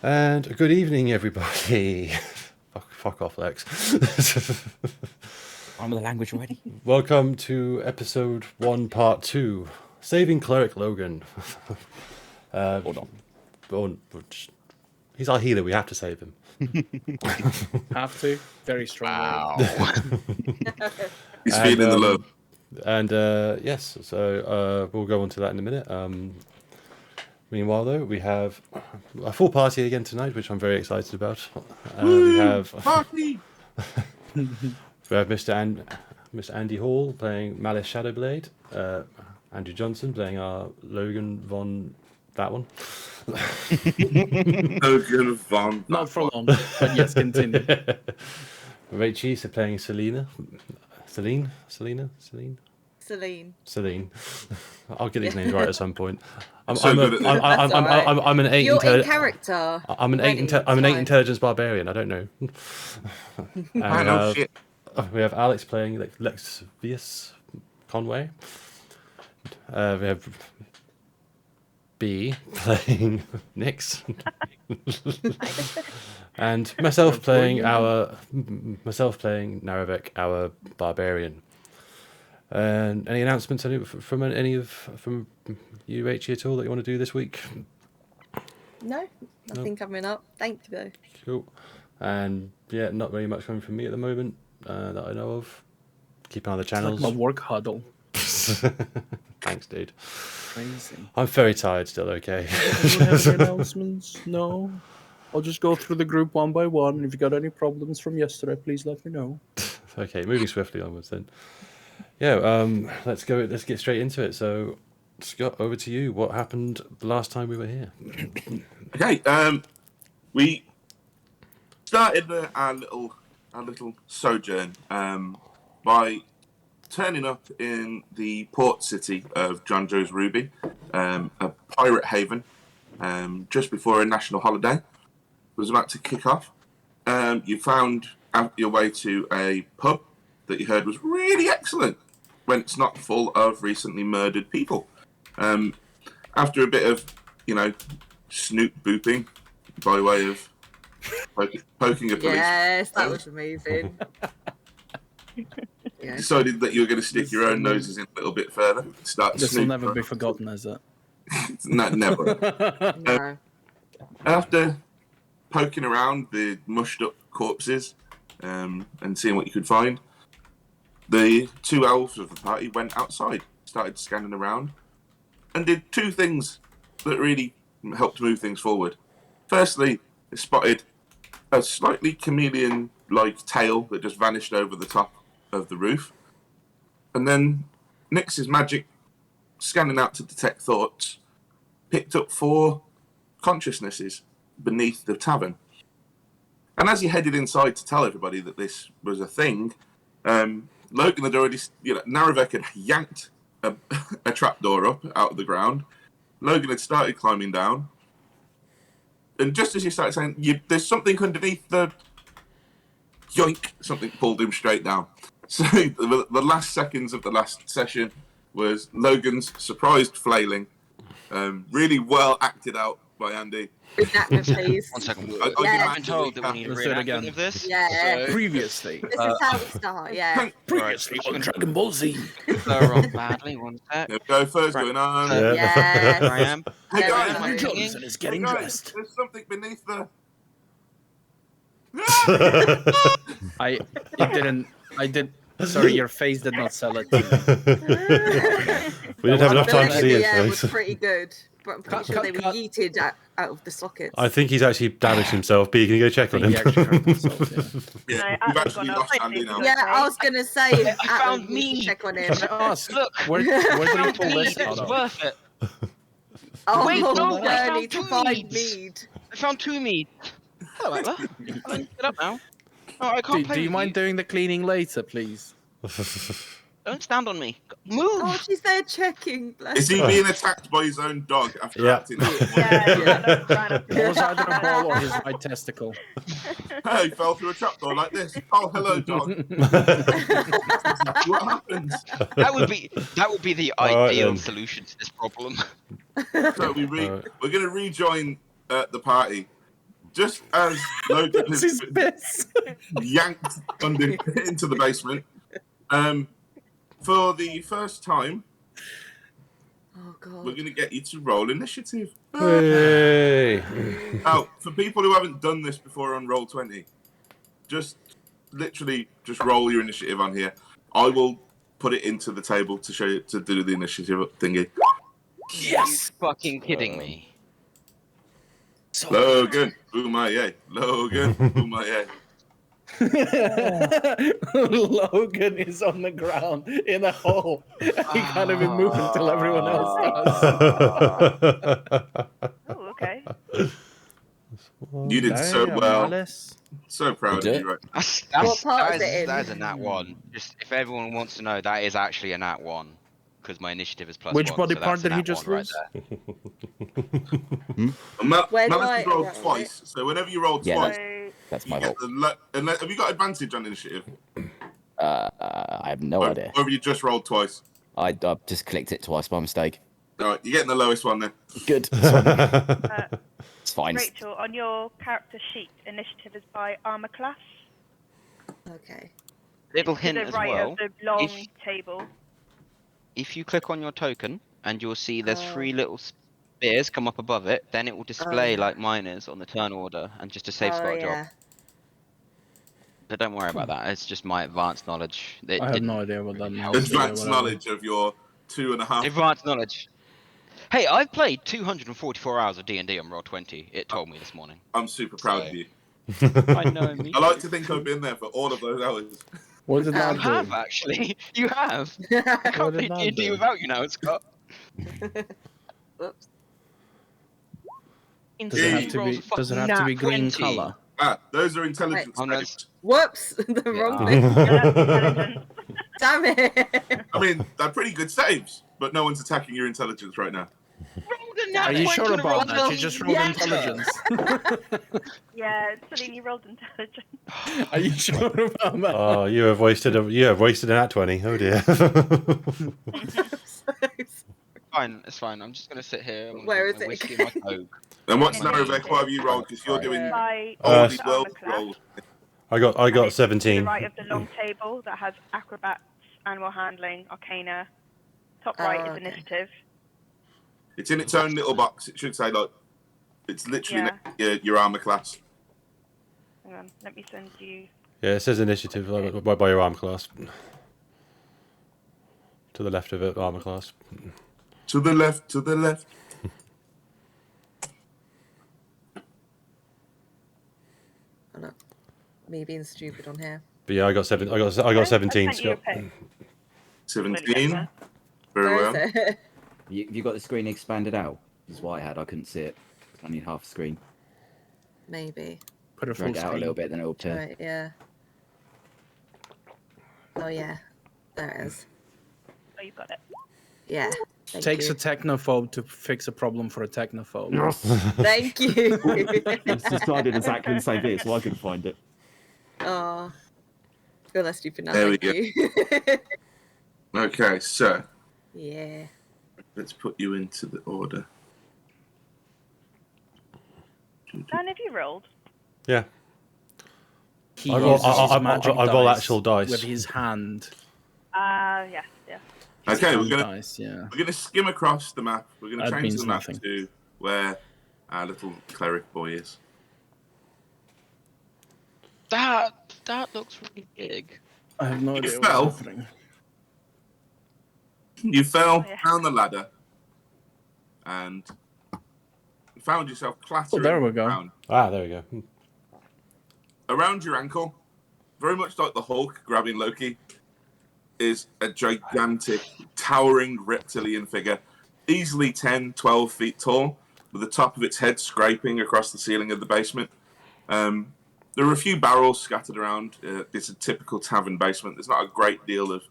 And good evening, everybody. Fuck off, Lex. I'm with the language already. Welcome to episode 1, part 2, Saving Cleric Logan. Hold on. He's our healer, we have to save him. Have to. Very strong. Wow. He's feeling the love. And yes, so we'll go on to that in a minute. Meanwhile, though, we have a full party again tonight, which I'm very excited about. We have Party! we have Mr. Andy Hall playing Malice Shadowblade, Andrew Johnson playing our Logan von that one. Logan von. Not for long, but yes, continue. Rachel playing Selena. Celine. I'll get these names right at some point. I'm an 8 You're in character. I'm an 8 intelligence barbarian. I don't know. I know shit. We have Alex playing Lexivius Conway. We have B playing Nyx. And myself playing Naravek, our barbarian. And any announcements from you, H, at all that you want to do this week? No, nothing coming up. Thank you though. Cool. And yeah, not very much coming from me at the moment that I know of. Keep an eye on the channels. Like my work huddle. Thanks, dude. Crazy. I'm very tired still, okay. Do you have any announcements? No. I'll just go through the group one by one. And if you got any problems from yesterday, please let me know. Okay, moving swiftly onwards then. Yeah, let's get straight into it. So, Scott, over to you. What happened the last time we were here? Okay, we started our little sojourn by turning up in the port city of John Joe's Ruby, a pirate haven, just before a national holiday was about to kick off. You found out your way to a pub that you heard was really excellent when it's not full of recently murdered people. After a bit of, snoot booping by way of poking a police. Yes, that was amazing. Yeah. Decided that you were going to stick your own noses in a little bit further. Start This will snooping never be around. forgotten, is it? No, never. No. After poking around the mushed up corpses and seeing what you could find, the two elves of the party went outside, started scanning around, and did two things that really helped move things forward. Firstly, they spotted a slightly chameleon-like tail that just vanished over the top of the roof. And then Nyx's magic, scanning out to detect thoughts, picked up 4 consciousnesses beneath the tavern. And as he headed inside to tell everybody that this was a thing, Logan had already, Naravek had yanked a trapdoor up out of the ground. Logan had started climbing down. And just as he started saying, there's something underneath the... Yoink! Something pulled him straight down. So the last seconds of the last session was Logan's surprised flailing. Really well acted out by Andy. Reenactment, please. 1 second. Yes. I've been told that we need a Let's do it reenactment again. of this. Yeah. So, Previously. This is how we start, yeah. Previously on Dragon Ball Z. go wrong badly. 1 sec. There we go, first going on. Yeah. Yes. Here I am. Hey Yeah, guys, yeah. Am I Johnson singing? is getting hey guys, dressed. there's something beneath the... Sorry, your face did not sell it to me. We didn't have enough time to see his Yeah, was face. pretty good. But I'm pretty sure they were yeeted out of the sockets. I think he's actually damaged himself. B, can you go check on him? He actually hurt himself, yeah. Yeah, No, we've I've actually gone lost off. Andy now. Yeah, I was gonna say, I found Adam, you should mead. check on him. Can I ask, Look, where did he Found pull mead. this It out was of? worth it. Oh, Wait, no, I journey found to two find meads. mead. I found 2 mead. Hello, Emma. I can get up now. Oh, I can't play Do you with mind doing the cleaning later, please? Don't stand on me. Move. Oh, she's there checking. Bless Is he her. being attacked by his own dog after Yeah. acting out? Yeah. It was either a ball or his right testicle. Hey, he fell through a trapdoor like this. Oh, hello, dog. Exactly what happens. That would be the All right, ideal then. solution to this problem. So we're going to rejoin the party just as Logan That's has his piss. yanked into the basement, for the first time, Oh we're god. going to get you to roll initiative. Hey. Now, for people who haven't done this before on Roll20, just literally just roll your initiative on here. I will put it into the table to show you to do the initiative thingy. Yes! You fucking kidding me? Logan, Boomaye. Logan, Boomaye. Logan is on the ground in a hole. He can't even move until everyone else does. Oh, okay. You did so well. Malice. So proud of you, right? What part is it in? That is a nat 1. Just if everyone wants to know, that is actually a nat 1. Because my initiative is +1. Which body so part that's a did he nat just 1 lose? Where do Malice I has rolled roll it? twice, so whenever you roll Yeah, twice, So, That's you my get fault. have you got advantage on initiative? I have no Or idea. have you just rolled twice? I just clicked it twice by mistake. Alright, you're getting the lowest one then. Good. It's fine. Rachel, on your character sheet, initiative is by armor class. Okay. Little To hint the as right well. of the long if- table. If you click on your token and you'll see there's Oh. 3 little spears come up above it, then it will display yeah. like mine is on the turn order and just a safe Oh spot yeah. job. But don't worry about that. It's just my advanced knowledge. It I have didn't no idea what that really means. help me. Advanced Whatever. knowledge of your 2.5. Advanced knowledge. Hey, I've played 244 hours of D&D on Roll20. It told me this morning. I'm super proud So- of you. I know me. I like to think I've been there for all of those hours. What did You that have do? actually. You have. I What can't did play that D&D do? without you now, Scott. Whoops. Does it have to Rolls be? a Does it have fucking to be nat green 20. color? Those are intelligence Oh, no, saves. Whoops! The Yeah. wrong Yeah, thing. that's intelligence. Damn it! I mean, they're pretty good saves, but no one's attacking your intelligence right now. Rolled a nat Are you 20 sure on a about that? roll. You just rolled Yeah. intelligence. Yeah, Celine, you rolled intelligence. Are you sure about that? Oh, you have wasted an at 20. Oh dear. Fine, it's fine. I'm just gonna sit here. I'm gonna Where drink is my it whiskey again? and my coke. And what's Yeah. Narevek? What have you rolled? Because you're Right. doing By holy the world armor class. roll. I got And it's 17. To the right of the long table that has acrobats, animal handling, arcana. Top right is okay. initiative. It's in its own little box. It should say, like, it's literally Yeah. next to your armor class. Hang on, let me send you. Yeah, it says initiative by your armor class. To the left of it, armor class. To the left, to the left. Oh, no. Me being stupid on here. But yeah, I got 17, I sent you a Scott. pic. 17. Very Where well. is it? You got the screen expanded out? This is what I had. I couldn't see it. I need half the screen. Maybe. Put a full Drag it out a screen. little bit, then it'll turn. Right, yeah. Oh yeah. There it is. Oh, you got it. Yeah. Thank Takes you. a technophobe to fix a problem for a technophobe. Thank you. It's decided exactly the same bit, so I couldn't find it. Oh. I feel less stupid now. There we Thank you. Okay, so Yeah. let's put you into the order. Dan, have you rolled? Yeah. He I roll- uses his I magic roll dice actual dice. with his hand. Yes, yeah. Okay, we're Hand gonna dice, yeah. skim across the map. We're gonna That change means the map nothing. to where our little cleric boy is. That looks really big. I have no You idea fell. what's happening. You fell Yeah. down the ladder and found yourself clattering there we go. around. Ah, there we go. Around your ankle, very much like the Hulk grabbing Loki, is a gigantic, towering reptilian figure, easily 10, 12 feet tall, with the top of its head scraping across the ceiling of the basement. There are a few barrels scattered around. It's a typical tavern basement. There's not a great deal of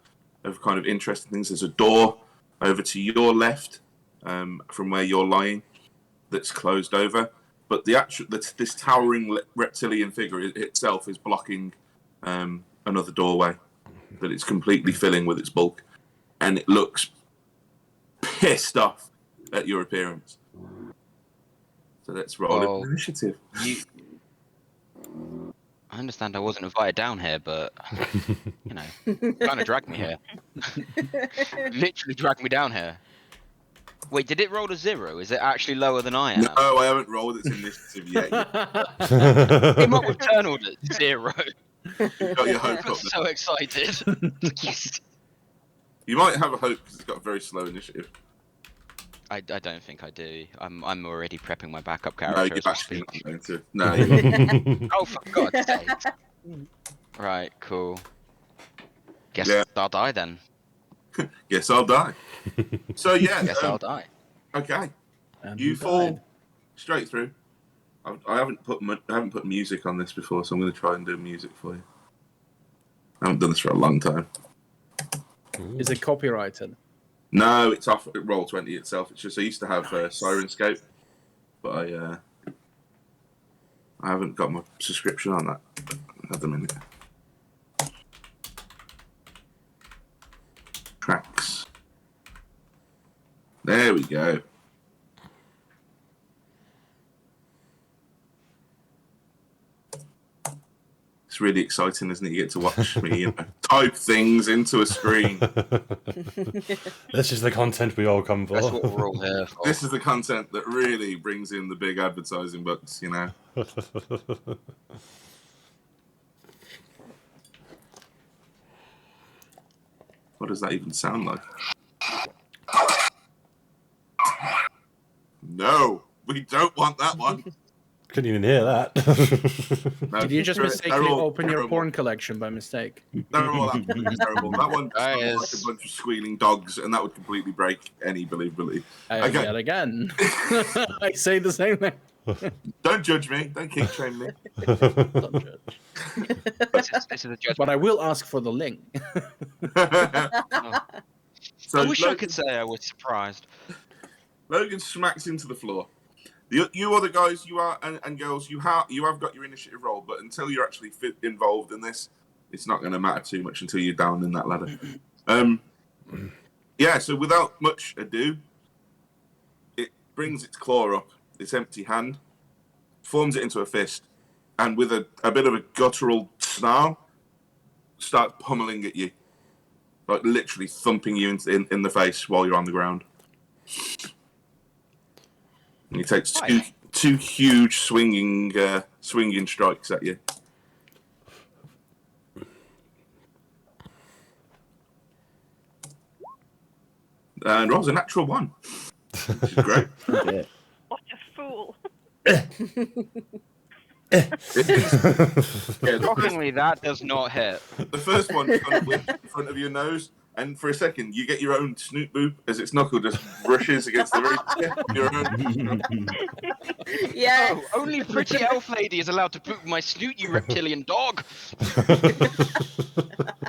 kind of interesting things. There's a door over to your left from where you're lying that's closed over. But this towering reptilian figure itself is blocking another doorway that it's completely filling with its bulk. And it looks pissed off at your appearance. So let's roll Well, initiative. I understand I wasn't invited down here, but you know, kind of dragged me here. Literally dragged me down here. Wait, did it roll to 0? Is it actually lower than I am? No, I haven't rolled its initiative yet. Came up with turn order 0. You've got your I hope was up. so excited. Yes. You might have a hope because it's got a very slow initiative. I don't think I do. I'm already prepping my backup No, character you're as we actually speak. not going to. No, you Oh, for God's sake. Right, cool. Guess Yeah. I'll die then. guess I'll die. So yeah, Guess I'll die. okay. And You he fall died. straight through. I haven't put music on this before, so I'm going to try and do music for you. I haven't done this for a long time. Is it copyrighted? No, it's off at Roll20 itself. It's just I used to have Nice. Sirenscape, but I haven't got my subscription on that at the minute. Tracks. There we go. It's really exciting, isn't it? You get to watch me type things into a screen. This is the content we all come That's for. what we're all here for. This is the content that really brings in the big advertising bucks, you know. What does that even sound like? No, we don't want that one. Couldn't even hear that. No, Did you just they're mistakenly all open your terrible. porn collection by mistake? They're all absolutely terrible. That one That sounds like is- a bunch of squealing dogs, and that would completely break any believability. Okay. Yet again. I say the same thing. Don't judge me. Don't kink shame me. Don't judge. This is a judgment. But I will ask for the link. So I wish I Logan, could say I was surprised. Logan smacks into the floor. You other guys, you are and girls, you have got your initiative roll, but until you're actually involved in this, it's not going to matter too much until you're down in that ladder. Yeah. So without much ado, it brings its claw up, its empty hand, forms it into a fist, and with a bit of a guttural snarl, starts pummeling at you, like literally thumping you in the face while you're on the ground. And he takes two huge swinging strikes at you. And rolls a natural 1. Which is great. Yeah. What a fool. Yeah, Shockingly, that does not hit. the first one kind of whips in front of your nose, and for a second you get your own snoot boop as its knuckle just brushes against the roof. Your own. Yeah. Oh, only pretty elf lady is allowed to poop my snoot, you reptilian dog.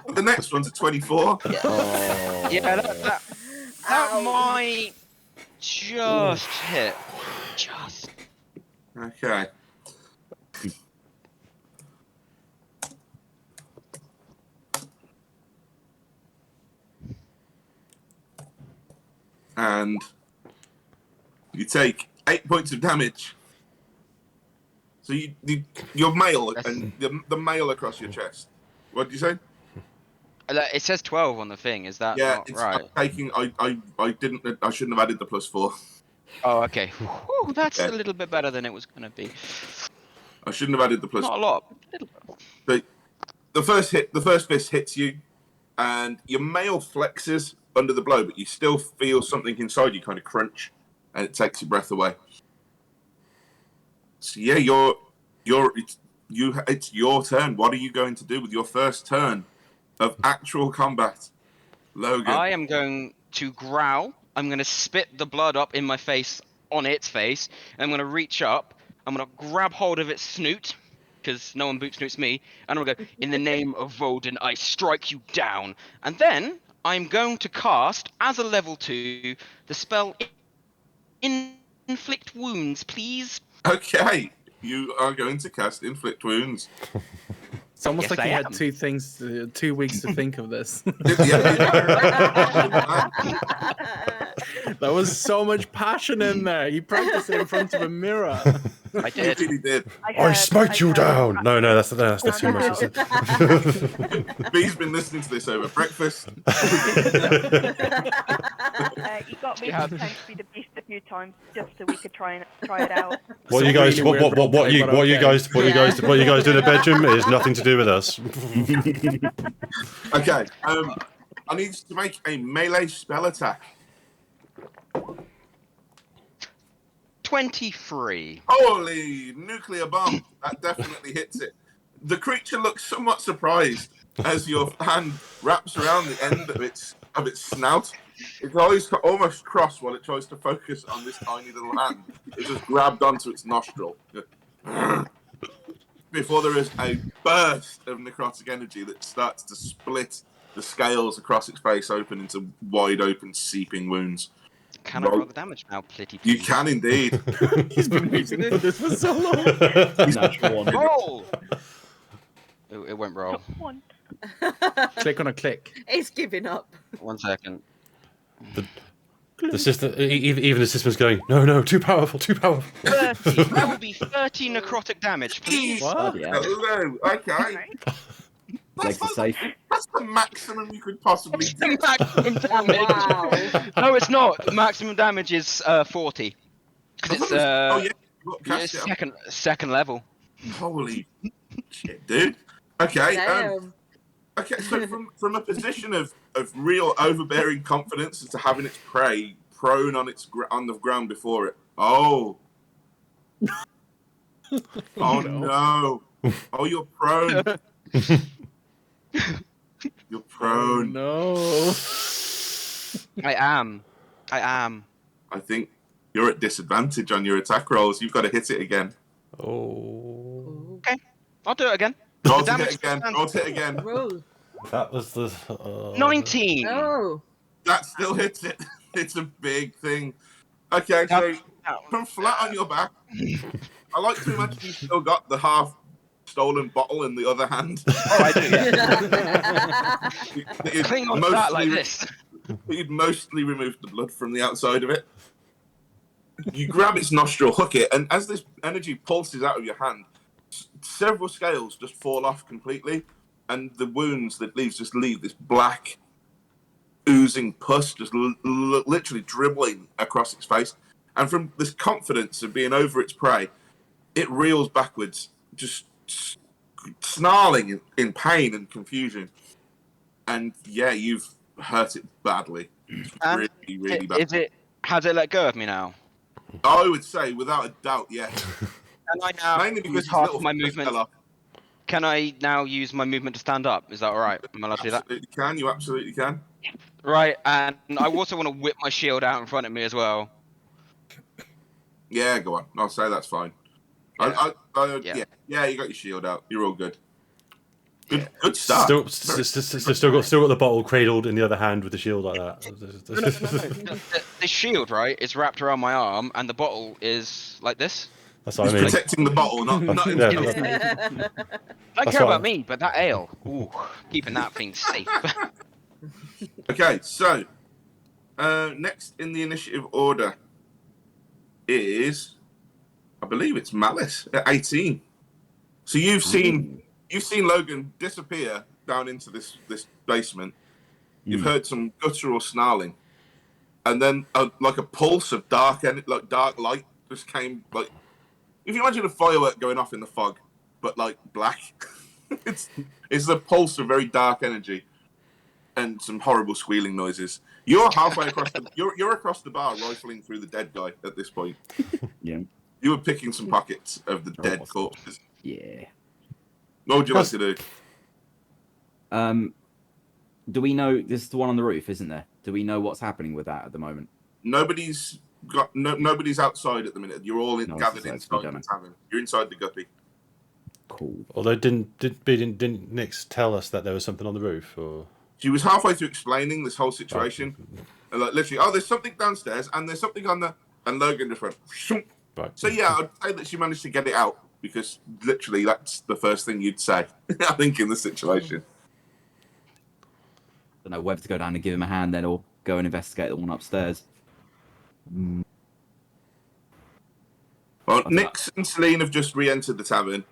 The next one's a 24. Oh. Yeah, that Ow. might just hit. Just. Okay. And you take 8 points of damage. So you're male, and the mail across your chest. What did you say? It says 12 on the thing. Is that Yeah, not it's right? I'm taking. I shouldn't have added the +4. Oh, okay. Whew, that's Yeah. a little bit better than it was going to be. I shouldn't have added the +4. Not a lot. Little bit. The first fist hits you, and your mail flexes under the blow, but you still feel something inside you kind of crunch, and it takes your breath away. So yeah, it's your turn. What are you going to do with your first turn of actual combat, Logan? I am going to growl. I'm going to spit the blood up in my face on its face. And I'm going to reach up. I'm going to grab hold of its snoot, because no one boot snoots me. And I'm going to go, in the name of Voden, I strike you down. And then I'm going to cast, as a level 2, the spell Inflict Wounds, please. Okay, you are going to cast Inflict Wounds. It's almost Yes, like I you am. had 2 weeks to think of this. Yeah. There was so much passion in there. You practiced it in front of a mirror. I You did. really did. I smite you heard down. No, no, that's Found too much. out. That's it. B's been listening to this over breakfast. You got me Yeah. to pretend to be the beast a few times just so we could try it out. What Some you guys? really weird roleplay, but okay. What you guys do in the bedroom is nothing to do with us. Okay. I need to make a melee spell attack. 23. Holy nuclear bomb! That definitely hits it. The creature looks somewhat surprised as your hand wraps around the end of its snout. Its eyes almost cross while it tries to focus on this tiny little hand. It's just grabbed onto its nostril. Before there is a burst of necrotic energy that starts to split the scales across its face open into wide open seeping wounds. Can I roll the damage now, Plitty? You can indeed. He's been waiting for this for so long. Natural one. Roll! It won't roll. One. Click on a click. He's giving up. 1 second. The system, even the system's going. No, too powerful, too powerful. 30. That will be 30 necrotic damage, please. What? Bloody hell. Hello. Okay. Legs are safe. That's the maximum you could possibly The do. maximum damage. Wow. No, it's not. The maximum damage is 40. Because it's Oh yeah, you got it's cast it up. second level. Holy shit, dude. Okay. Damn. Okay. So from a position of real overbearing confidence as to having its prey prone on on the ground before it. Oh. Oh no. Oh, you're prone. You're prone. No. I am. I think you're at disadvantage on your attack rolls. You've got to hit it again. Oh, I'll do it again. Roll The to hit damage again. stands- Roll to hit again. Roll. that was the 19. Oh. That still hits it. It's a big thing. Okay, so from flat on your back, I like to imagine you've still got the half stolen bottle in the other hand. Oh, I do, yeah. You'd Cling on to that like this. You'd mostly removed the blood from the outside of it. You grab its nostril, hook it, and as this energy pulses out of your hand, several scales just fall off completely, and the wounds that leaves just leave this black, oozing pus just literally dribbling across its face. And from this confidence of being over its prey, it reels backwards, just snarling in pain and confusion. And yeah, you've hurt it badly. And Really bad. Has it let go of me now? I would say, without a doubt, yes. Can I now Mainly because use its half little of my finger movement? fell off. Can I now use my movement to stand up? Is that all right? Am I allowed to do that? Absolutely can. You absolutely can. Right, and I also want to whip my shield out in front of me as well. Yeah, go on. I'll say that's fine. Yeah. Yeah, you got your shield out. You're all good. Good start. still got the bottle cradled in the other hand with the shield like that. The shield, right, is wrapped around my arm, and the bottle is like this. That's what He's I mean. protecting the bottle, not Yeah, I don't That's care fine. about me, but that ale, ooh, keeping that thing safe. Okay, so next in the initiative order is, I believe it's Malice at 18. So you've seen Logan disappear down into this basement. You've heard some guttural snarling, and then like a pulse of dark light just came. Like if you imagine a firework going off in the fog, but like black. it's a pulse of very dark energy. And some horrible squealing noises. You're halfway across you're across the bar, rifling through the dead guy at this point. Yeah. You were picking some pockets of the dead awesome. corpses. Yeah. What would you like to do? Do we know this is the one on the roof, isn't there? Do we know what's happening with that at the moment? Nobody's outside at the minute. You're all gathered inside the tavern. You're inside the guppy. Cool. Although didn't Nix tell us that there was something on the roof? Or She was halfway through explaining this whole situation, and like literally, there's something downstairs, and there's something on the. And Logan just went. Shoom. right. So yeah, I'd say that she managed to get it out because literally that's the first thing you'd say. I think in the situation. Don't know whether to go down and give him a hand then, or go and investigate the one upstairs. Well, Nix and Celine have just re-entered the tavern.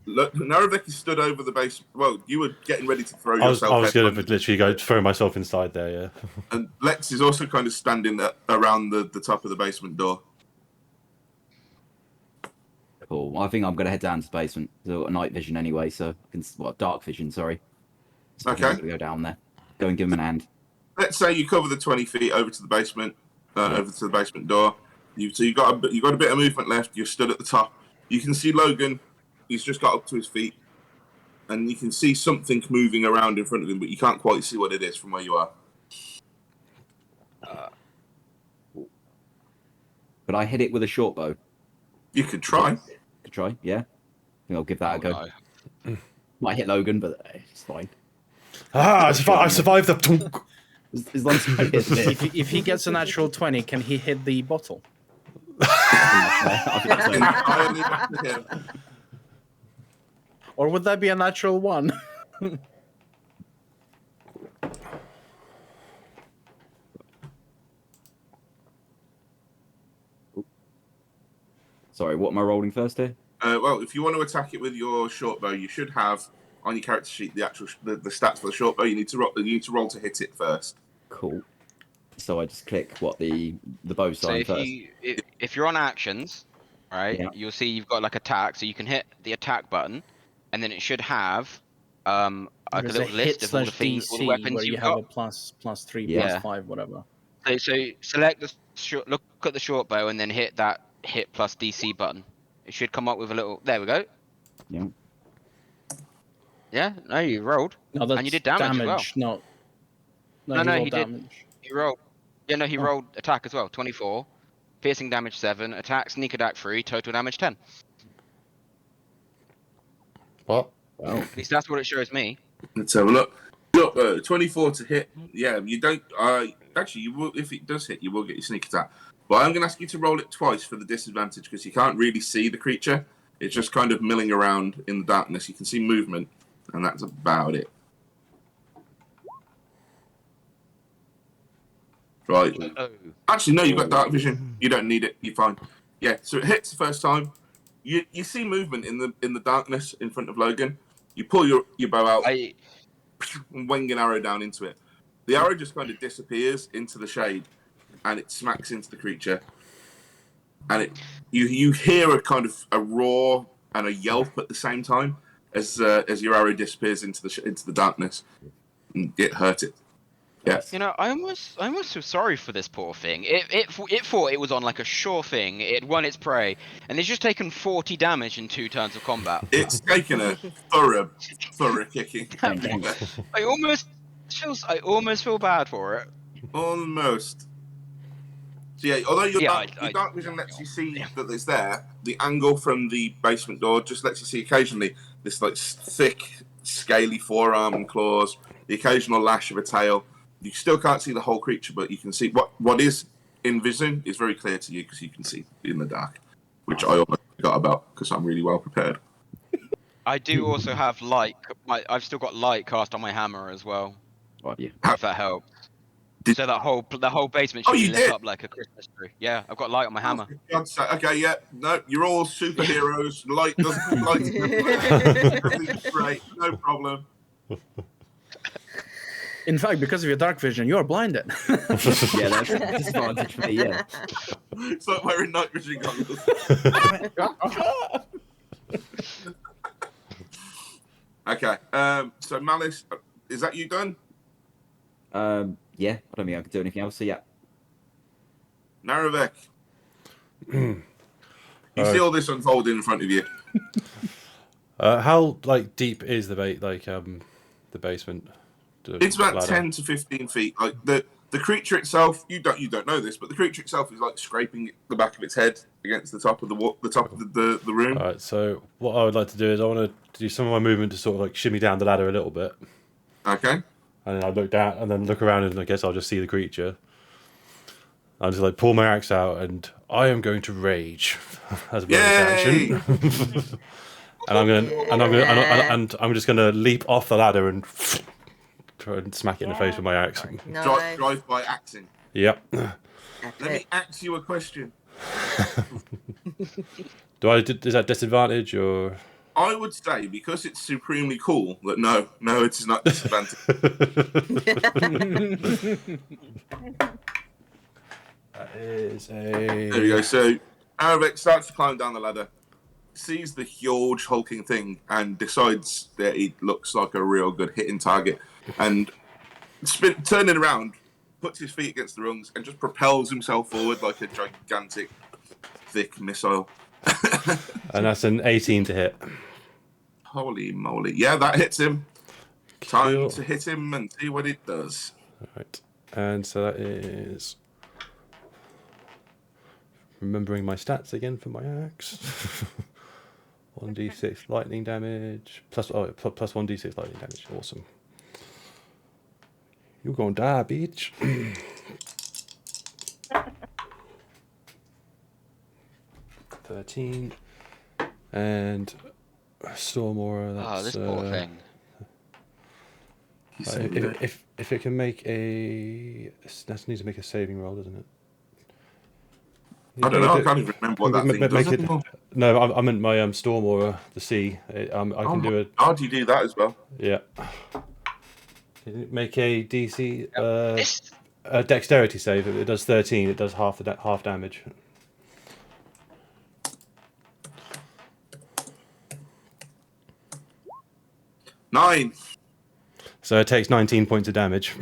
Narevek is stood over the base. Well, you were getting ready to throw yourself. I was going to literally go throw myself inside there, yeah. And Lex is also kind of standing around the top of the basement door. Cool. I think I'm going to head down to the basement. So I've got night vision anyway, so I can... dark vision, sorry. So Okay. I'm going to go down there. Go and give him an hand. Let's say you cover the 20 feet over to the basement, over to the basement door. So you got a bit of movement left. You're stood at the top. You can see Logan. He's just got up to his feet, and you can see something moving around in front of him, but you can't quite see what it is from where you are. Could I hit it with a short bow? You could try. Could try, yeah. I think I'll give that a go. No. Might hit Logan, but it's fine. I survived the... As long as I hit it. If he gets a natural 20, can he hit the bottle? I think that's okay. Entirely up to him. Or would that be a natural 1? Sorry, what am I rolling first here? Well, if you want to attack it with your short bow, you should have on your character sheet the actual the stats for the short bow. You need to roll to hit it first. Cool. So I just click the bow So sign first. if you're on actions, right, Yeah. you'll see you've got like attack, so you can hit the attack button, and then it should have like a There's little list of all the things, all the DC weapons where you you've have got. a plus 3, Yeah. plus 5, whatever. So select the look at the short bow, and then hit that hit plus DC button. It should come up with a little. There we go. Yeah. Yeah. No, you rolled. No, that's And you did damage as well. No, No, he no, rolled he did. damage. He rolled. Yeah, no, he Oh. rolled attack as well. 24, piercing damage 7, attack, sneak attack 3, total damage 10. What? Well, At least that's what it shows me. Let's have a look. Look, 24 to hit. Yeah, you don't. Actually, you will. If it does hit, you will get your sneak attack. But I'm going to ask you to roll it twice for the disadvantage because you can't really see the creature. It's just kind of milling around in the darkness. You can see movement, and that's about it. Right. Oh. Actually, no, you've got dark vision. You don't need it. You're fine. Yeah. So it hits the first time. You see movement in the darkness in front of Logan. You pull your bow out and wing an arrow down into it. The arrow just kind of disappears into the shade, and it smacks into the creature. And you hear a kind of a roar and a yelp at the same time as your arrow disappears into the darkness, and it hurt it. Yeah. You know, I almost feel sorry for this poor thing. It thought it was on like a sure thing. It won its prey, and it's just taken 40 damage in 2 turns of combat. It's taken a thorough kicking. I almost feel bad for it. Almost. So yeah, although your dark vision lets you see that it's there, the angle from the basement door just lets you see occasionally this like thick, scaly forearm and claws, the occasional lash of a tail. You still can't see the whole creature, but you can see what is in vision is very clear to you because you can see in the dark, which I almost forgot about because I'm really well prepared. I do also have light. I've still got light cast on my hammer as well. right, yeah. If that helps. So the whole basement should be lit up like a Christmas tree. Yeah, I've got light on my hammer. Okay, yeah, no, you're all superheroes. Light doesn't everything's great, no problem. In fact, because of your dark vision, you are blinded. Yeah, that's a disadvantage for me, yeah. It's like wearing night vision goggles. Okay, so Malice, is that you done? Yeah, I don't think I can do anything else, so yeah. Narevek. You see all this unfolding in front of you. How deep is the basement? It's about ladder? 10 to 15 feet. Like the creature itself, you don't know this, but the creature itself is like scraping the back of its head against the top of the room. All right. So what I would like to do is I want to do some of my movement to sort of shimmy down the ladder a little bit, Okay. and then I look down and then look around and I guess I'll just see the creature. I'll just pull my axe out and I am going to rage as a bonus action. and I'm just gonna leap off the ladder and try and smack it in the face with my axe. No. Drive by axing. Yep. Let me ask you a question. Is that disadvantage or? I would say because it's supremely cool that no, it is not disadvantage. That is There we go. a. So Aravek starts to climb down the ladder, sees the huge hulking thing, and decides that it looks like a real good hitting target, and turning around, puts his feet against the rungs, and just propels himself forward like a gigantic, thick missile. And that's an 18 to hit. Holy moly! Yeah, that hits him. Time Cool. to hit him and see what it does. All right, and so that is. Remembering my stats again for my axe. 1d6 lightning damage plus 1d6 lightning damage. Awesome. You're gonna die, bitch. 13 and Storm Aura. That's, Oh, this poor thing. if it can make a, that needs to make a saving roll, doesn't it? I don't know. I can't even remember what that thing does anymore. No, I meant my Storm Aura, the sea. I can do it. How do you do that as well? Yeah. Make a DC This- dexterity save. If it does 13, it does half damage. Nine. So it takes 19 points of damage.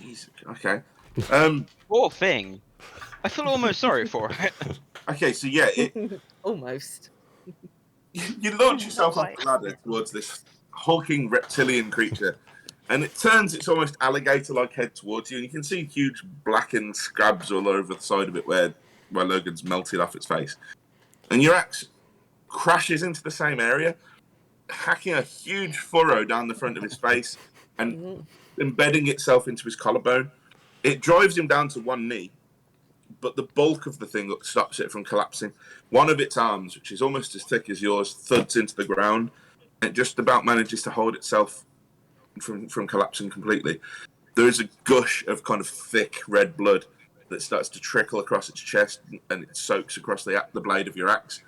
Jeez, okay. Poor thing. I feel almost sorry for it. Okay, so yeah, Almost. you launch yourself off the ladder towards this hulking reptilian creature, and it turns its almost alligator-like head towards you, and you can see huge blackened scabs all over the side of it where Logan's melted off its face. And your axe crashes into the same area, hacking a huge furrow down the front of his face and embedding itself into his collarbone. It drives him down to one knee, but the bulk of the thing stops it from collapsing. One of its arms, which is almost as thick as yours, thuds into the ground, and it just about manages to hold itself from collapsing completely. There is a gush of kind of thick red blood that starts to trickle across its chest, and it soaks across the blade of your axe.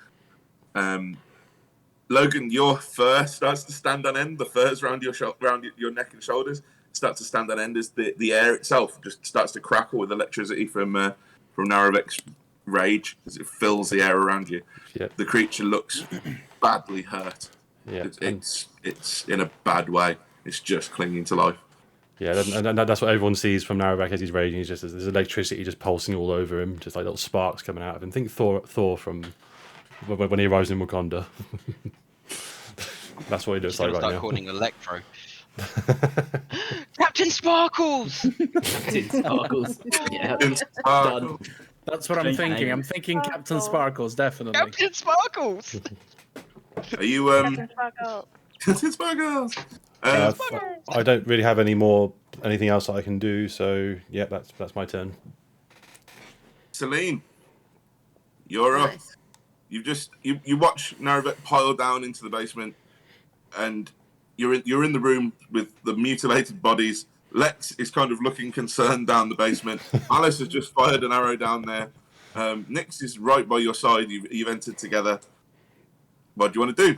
Logan, your fur starts to stand on end. The furs around your neck and shoulders start to stand on end as the air itself just starts to crackle with electricity from Naravek's rage as it fills the air around you. Yep. The creature looks badly hurt. Yeah, It's in a bad way. It's just clinging to life. yeah, and that's what everyone sees from Narrowback as he's raging. He's just there's electricity just pulsing all over him, just like little sparks coming out of him. Think Thor from when he arrives in Wakanda. That's what he looks like right now. Calling Electro. Captain Sparkles. Captain Sparkles. Yeah. Done. That's what I'm thinking. I'm thinking Captain Sparkles, definitely. Captain Sparkles. Are you Captain Sparkle. Captain Sparkles? I don't really have anything else that I can do. So yeah, that's my turn. Celine, you're up. Nice. You watch Naravek pile down into the basement, and you're in the room with the mutilated bodies. Lex is kind of looking concerned down the basement. Alice has just fired an arrow down there. Nix is right by your side. You've entered together. What do you want to do?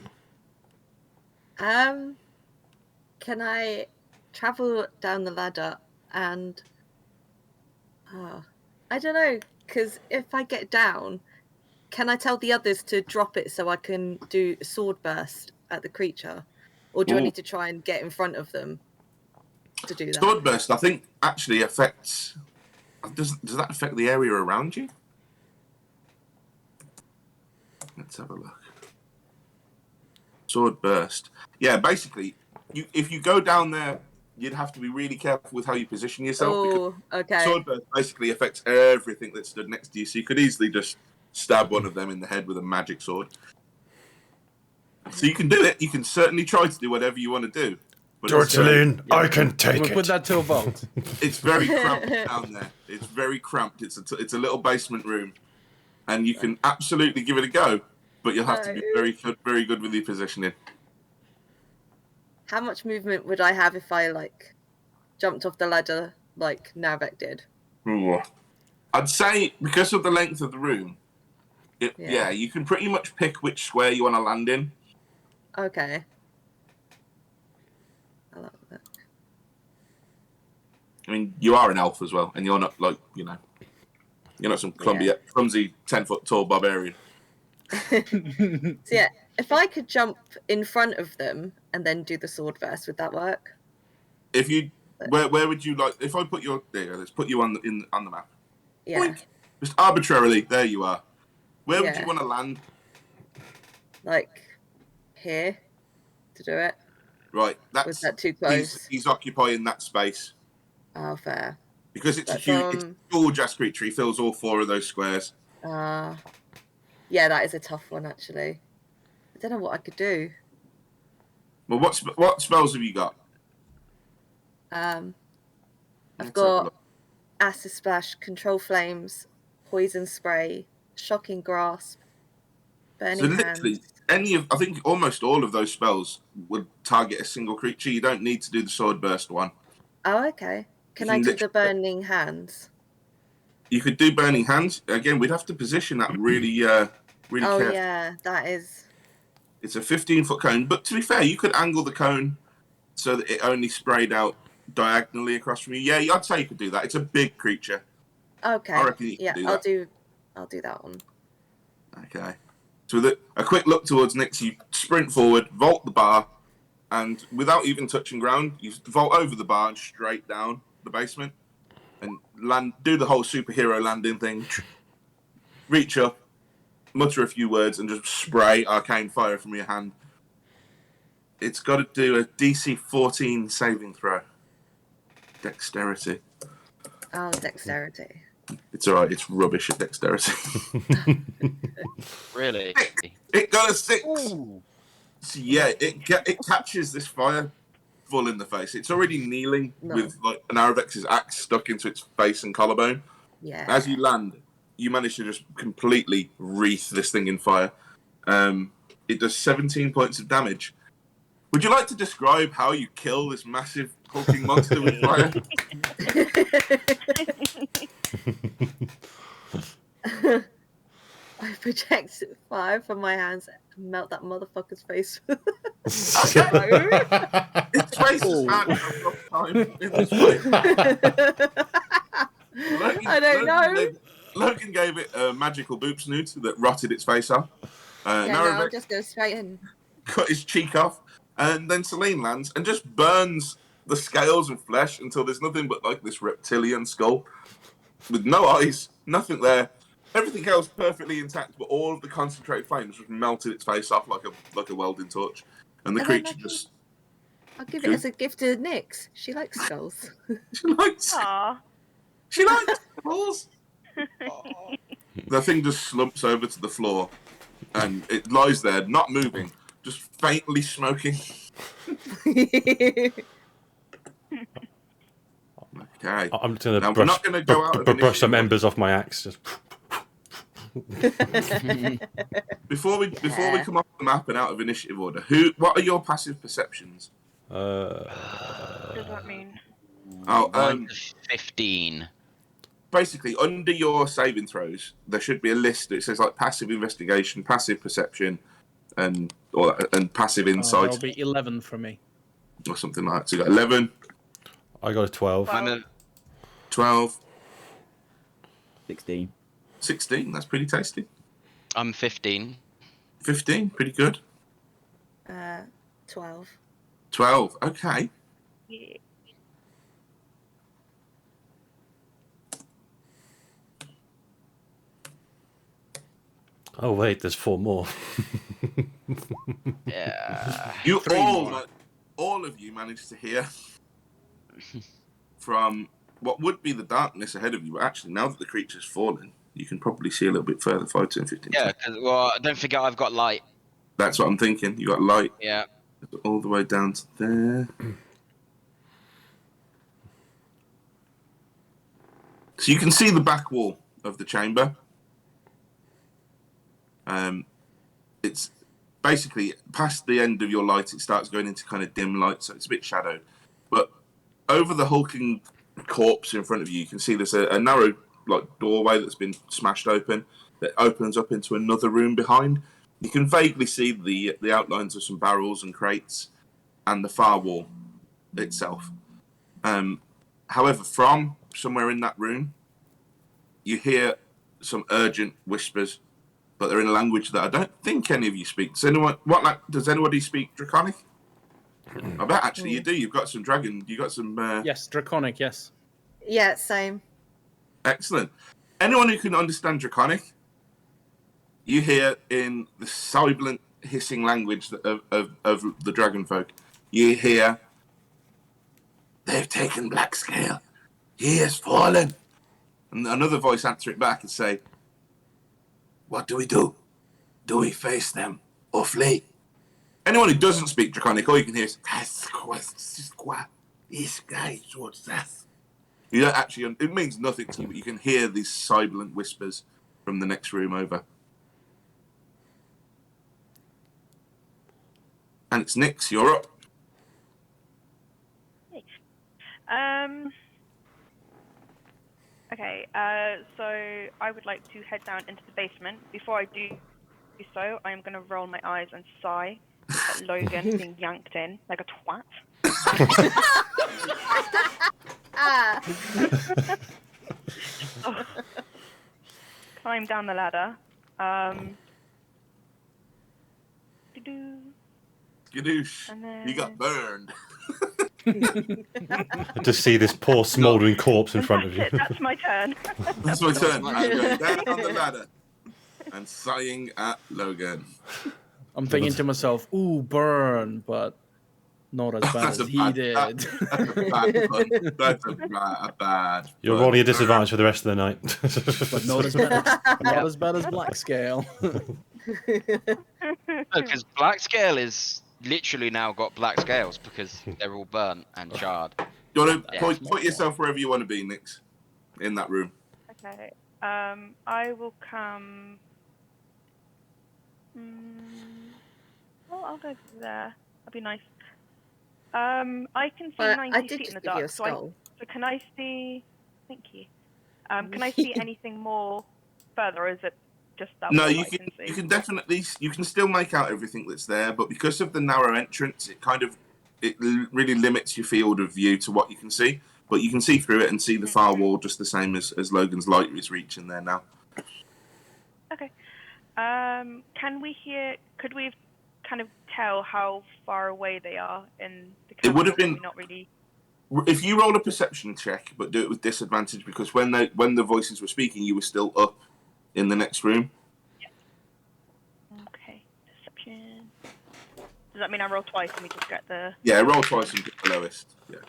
Can I travel down the ladder and I don't know, because if I get down, can I tell the others to drop it so I can do a sword burst at the creature? Or do I need to try and get in front of them to do that? Sword burst, I think, actually affects. Does that affect the area around you? Let's have a look. Sword burst. Yeah, basically, if you go down there, you'd have to be really careful with how you position yourself. Oh, okay. Sword burst basically affects everything that stood next to you, so you could easily just stab one of them in the head with a magic sword. So you can do it. You can certainly try to do whatever you want to do. But George Celine, I can take We'll it. put that to a vote. It's very cramped down there. It's very cramped. It's a little basement room, and you can absolutely give it a go, but you'll have to be very good with your positioning. How much movement would I have if I jumped off the ladder like Narvek did? Ooh. I'd say because of the length of the room, Yeah, you can pretty much pick which square you want to land in. Okay. I like that. I mean, you are an elf as well, and you're not like, you're not some clumsy 10-foot tall barbarian. So yeah, if I could jump in front of them and then do the sword burst, would that work? If you, where would you like? If I put your, let's put you on the map. Yeah. Boink. Just arbitrarily, there you are. Where would Yeah. you want to land? Like here to do it. Right, Was that too close? He's occupying that space Oh, fair. because it's But a huge ass creature. He fills all 4 of those squares. Yeah, that is a tough one actually. I don't know what I could do. Well, what spells have you got? I've Let's have a got look. Acid Splash, Control Flames, Poison Spray, Shocking Grasp, Burning So literally, Hands. I think almost all of those spells would target a single creature. You don't need to do the sword burst one. Oh, okay. Can You I can do the Burning Hands? You could do burning hands. Again, we'd have to position that really Oh, carefully. yeah, that is. It's a 15-foot cone, but to be fair, you could angle the cone so that it only sprayed out diagonally across from you. Yeah, I'd say you could do that. It's a big creature. Okay. I reckon you can do that. I'll do that one. Okay. So with a quick look towards Nyx, you sprint forward, vault the bar, and without even touching ground, you vault over the bar and straight down the basement and land. Do the whole superhero landing thing. Reach up, mutter a few words, and just spray arcane fire from your hand. It's got to do a DC 14 saving throw. Dexterity. Oh, Dexterity. It's alright, it's rubbish at dexterity. Really? It got a 6. Ooh. So yeah, it catches this fire full in the face. It's already kneeling with like an Aravex's axe stuck into its face and collarbone. Yeah. As you land, you manage to just completely wreath this thing in fire. It does 17 points of damage. Would you like to describe how you kill this massive hulking monster with fire? I project fire from my hands and melt that motherfucker's face. Its face has had a rough time in this fight. I don't know. Logan gave it a magical boop snoot that rotted its face off. I'll just go straight in. Cut his cheek off, and then Celine lands and just burns the scales and flesh until there's nothing but like this reptilian skull with no eyes, nothing there. Everything else perfectly intact, but all of the concentrated flames just melted its face off like a welding torch, and the creature just. I'll give it as a gift to Nyx. She likes skulls. She likes. Aww. She likes skulls. The thing just slumps over to the floor, and it lies there, not moving, just faintly smoking. Okay. I'm just going Now, to we're not gonna go out of brush some initiative. embers off my axe. Just. Before we come off the map and out of initiative order, what are your passive perceptions? What does that mean? Oh, 1 to 15. basically under your saving throws, there should be a list that says like passive investigation, passive perception, and passive insight, That'll be 11 for me. or something like that. So you got 11, I got a 12. I'm a 12, 16. 16. That's pretty tasty. I'm 15. 15, pretty good. 12. 12, okay. Yeah. Oh wait, there's 4 more. Yeah. You Three more. all of you managed to hear from what would be the darkness ahead of you, but actually now that the creature's fallen, you can probably see a little bit further, 5, 10, 15. Yeah, 'cause, well, don't forget I've got light. That's what I'm thinking. You got light Yeah. all the way down to there. So you can see the back wall of the chamber. It's basically past the end of your light, it starts going into kind of dim light, so it's a bit shadowed. But over the hulking corpse in front of you, you can see there's a narrow like doorway that's been smashed open. that opens up into another room behind. You can vaguely see the outlines of some barrels and crates and the far wall itself. However, from somewhere in that room, you hear some urgent whispers, but they're in a language that I don't think any of you speak. Does anybody speak Draconic? I bet actually you do. You've got some dragon. You got some. Yes, Draconic. Yes. Yeah, same. Excellent. Anyone who can understand Draconic, you hear in the sibilant hissing language of the dragon folk. You hear, "They've taken Blackscale. He has fallen." And another voice answer it back and say, "What do we do? Do we face them or flee?" Anyone who doesn't speak Draconic, all you can hear is, you don't actually, it means nothing to you, but you can hear these sibilant whispers from the next room over. And it's Nyx, you're up. Okay, so I would like to head down into the basement. Before I do so, I am going to roll my eyes and sigh at Logan being yanked in like a twat. Climb down the ladder. Skadoosh. then- You got burned. To see this poor smouldering corpse in front of you. That's it, that's my turn. That's my turn. I'm going down on the ladder and sighing at Logan. I'm thinking to myself, "Ooh, burn," but not as bad That's as a he bad- did. That's a bad pun. That's a bad You're pun. rolling a disadvantage for the rest of the night. But not as bad. Not as bad as Blackscale. Because black scale is literally now got black scales because they're all burnt and charred. You want to Yeah. put yourself wherever you want to be, Nyx, in that room. Okay, I will come... well, I'll go there. That'd be nice. I can see Well, 90 I did feet in just the give you a dark, so skull. can I see... Thank you. Can I see anything more further, or is it just that No, wall you I can. can see? You can definitely. You can still make out everything that's there, but because of the narrow entrance, really limits your field of view to what you can see. But you can see through it and see the far wall just the same as Logan's light is reaching there now. Okay. Could we kind of tell how far away they are in the It would camera, have been- or we not really... If you roll a perception check, but do it with disadvantage, because when the voices were speaking, you were still up in the next room. Okay, deception. Does that mean I roll twice and we just get the... Yeah, roll twice and pick the lowest. Yeah.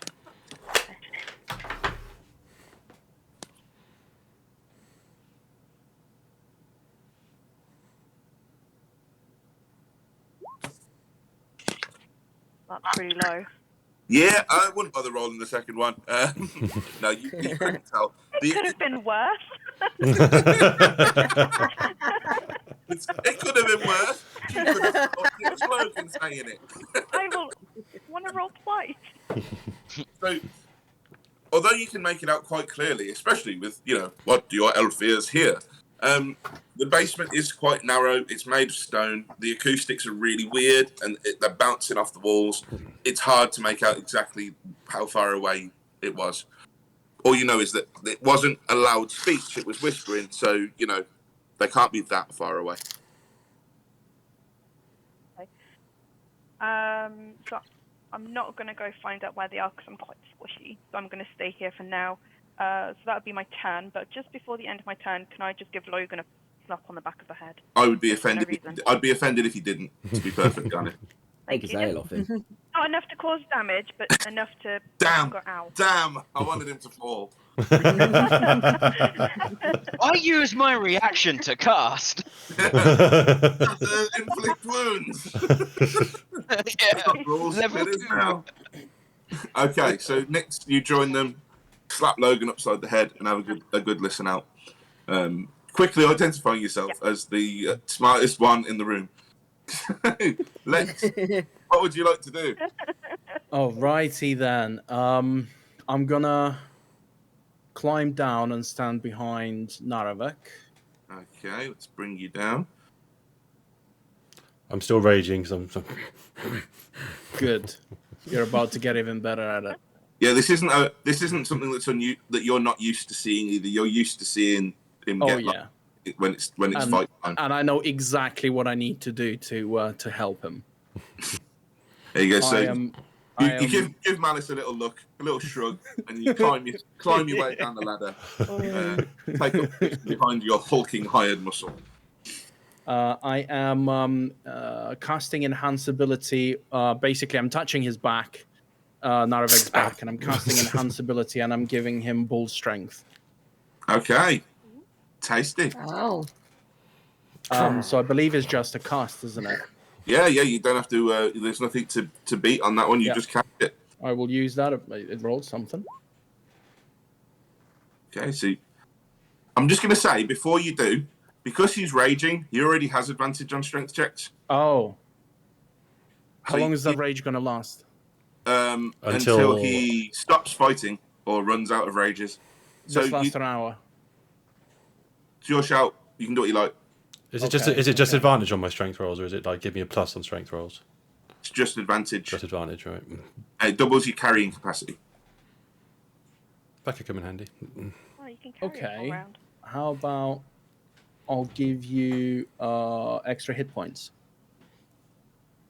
That's pretty low. Yeah, I wouldn't bother rolling the second one. No, you couldn't tell. It could have been worse. It could have been worse. You could have thought it was Logan saying it. I will want to roll twice. So, although you can make it out quite clearly, especially with, what do your elf ears hear? The basement is quite narrow. It's made of stone. The acoustics are really weird, and they're bouncing off the walls. It's hard to make out exactly how far away it was. All you know is that it wasn't a loud speech. It was whispering, so, they can't be that far away. So I'm not going to go find out where they are because I'm quite squishy. So I'm going to stay here for now. So that would be my turn. But just before the end of my turn, can I just give Logan a slap on the back of the head? I would be For no offended. reason. I'd be offended if you didn't, to be perfectly honest. Take Thank his you. ale off him. Not enough to cause damage, but enough to Damn. go out. Damn, I wanted him to fall. I use my reaction to cast. Inflict wounds. Yeah. Rules, Level it is 2. now. Okay, so next you join them, slap Logan upside the head, and have a good listen out. Quickly identifying yourself as the smartest one in the room. Lex, what would you like to do? Oh, righty then. I'm gonna climb down and stand behind Naravek. Okay, let's bring you down. I'm still raging because Good. You're about to get even better at it. Yeah, this isn't something that you're not used to seeing either. You're used to seeing him Oh get yeah. when it's And, fight time. and I know exactly what I need to do to help him. There you go. So I you give Malice a little look, a little shrug, and you climb your way down the ladder. Take up position behind your hulking hired muscle. I am casting enhance ability. Basically, I'm touching his back, Naraveg's back, and I'm casting enhance ability, and I'm giving him bull strength. Okay, tasty. Oh. So I believe it's just a cast, isn't it? Yeah. You don't have to. There's nothing to beat on that one. You just cast it. I will use that. It rolled something. Okay, so I'm just going to say before you do, because he's raging, he already has advantage on strength checks. Oh. How So long is that rage going to last? Until he stops fighting or runs out of rages. Just last an hour. It's your shout. You can do what you like. Is it just advantage on my strength rolls, or is it like give me a plus on strength rolls? It's just advantage. Just advantage, right? It doubles your carrying capacity. That could come in handy. Oh, you can carry it all round. How about I'll give you extra hit points.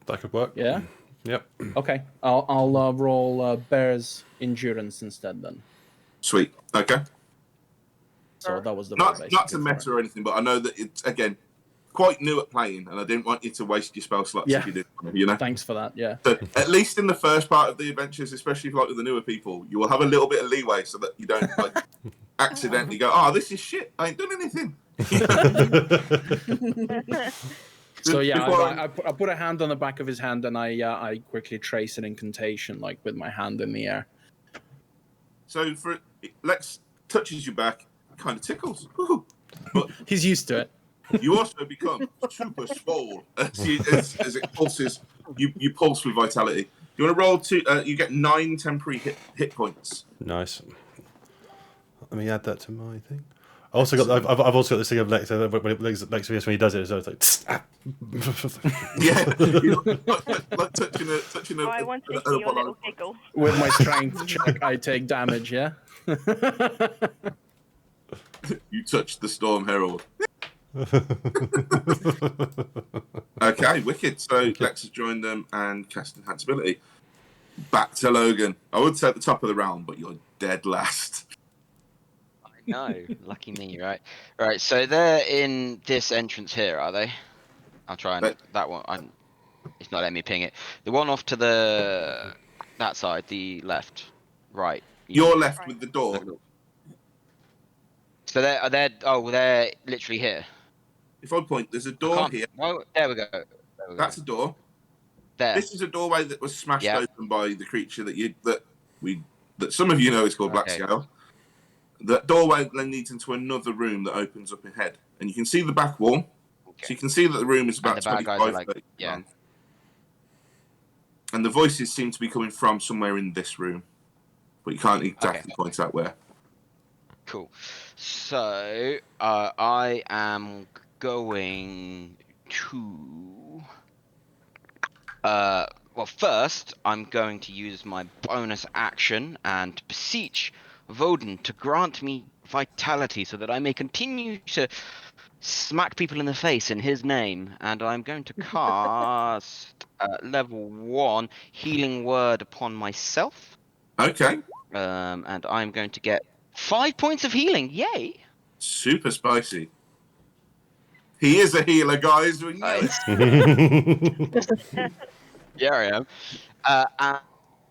That could work. Yeah. Yep. Okay. I'll roll Bear's endurance instead then. Sweet. Okay. So that was the not to meta or anything, but I know that it's again quite new at playing, and I didn't want you to waste your spell slots if you did. You know. Thanks for that. Yeah. So at least in the first part of the adventures, especially like with the newer people, you will have a little bit of leeway so that you don't like accidentally go, "Oh, this is shit. I ain't done anything." So yeah, I put a hand on the back of his hand, and I quickly trace an incantation like with my hand in the air. So for Lex touches you back, kind of tickles, but he's used to it. You also become super swole as it pulses. You pulse with vitality. You want to roll two? You get 9 temporary hit points. Nice. Let me add that to my thing. I also got. I've also got this thing of Lex. When he does it, so it's like. Yeah, like touching a. I want to see your little giggle. With my strength check, I take damage. Yeah. You touched the Storm Herald. Okay, wicked. So Lex has joined them and cast enhance ability. Back to Logan. I would say at the top of the round, but you're dead last. No, lucky me, right? Right, so they're in this entrance here, are they? I'll try and that one. It's not letting me ping it. The one off to that side, the left, right. You're left with the door. So they're literally here. If I point, there's a door here. Oh, there we go. That's a door. There. This is a doorway that was smashed open by the creature that some of you know is called Black Scale. That doorway then leads into another room that opens up ahead, and you can see the back wall. Okay. So you can see that the room is about 25 feet long. And the voices seem to be coming from somewhere in this room, but you can't exactly point out where. Cool. So I am going to. Well, first I'm going to use my bonus action and beseech Voden to grant me vitality so that I may continue to smack people in the face in his name, and I'm going to cast level 1 healing word upon myself. Okay. And I'm going to get 5 points of healing. Yay! Super spicy. He is a healer, guys. We know it. Yeah, I am. And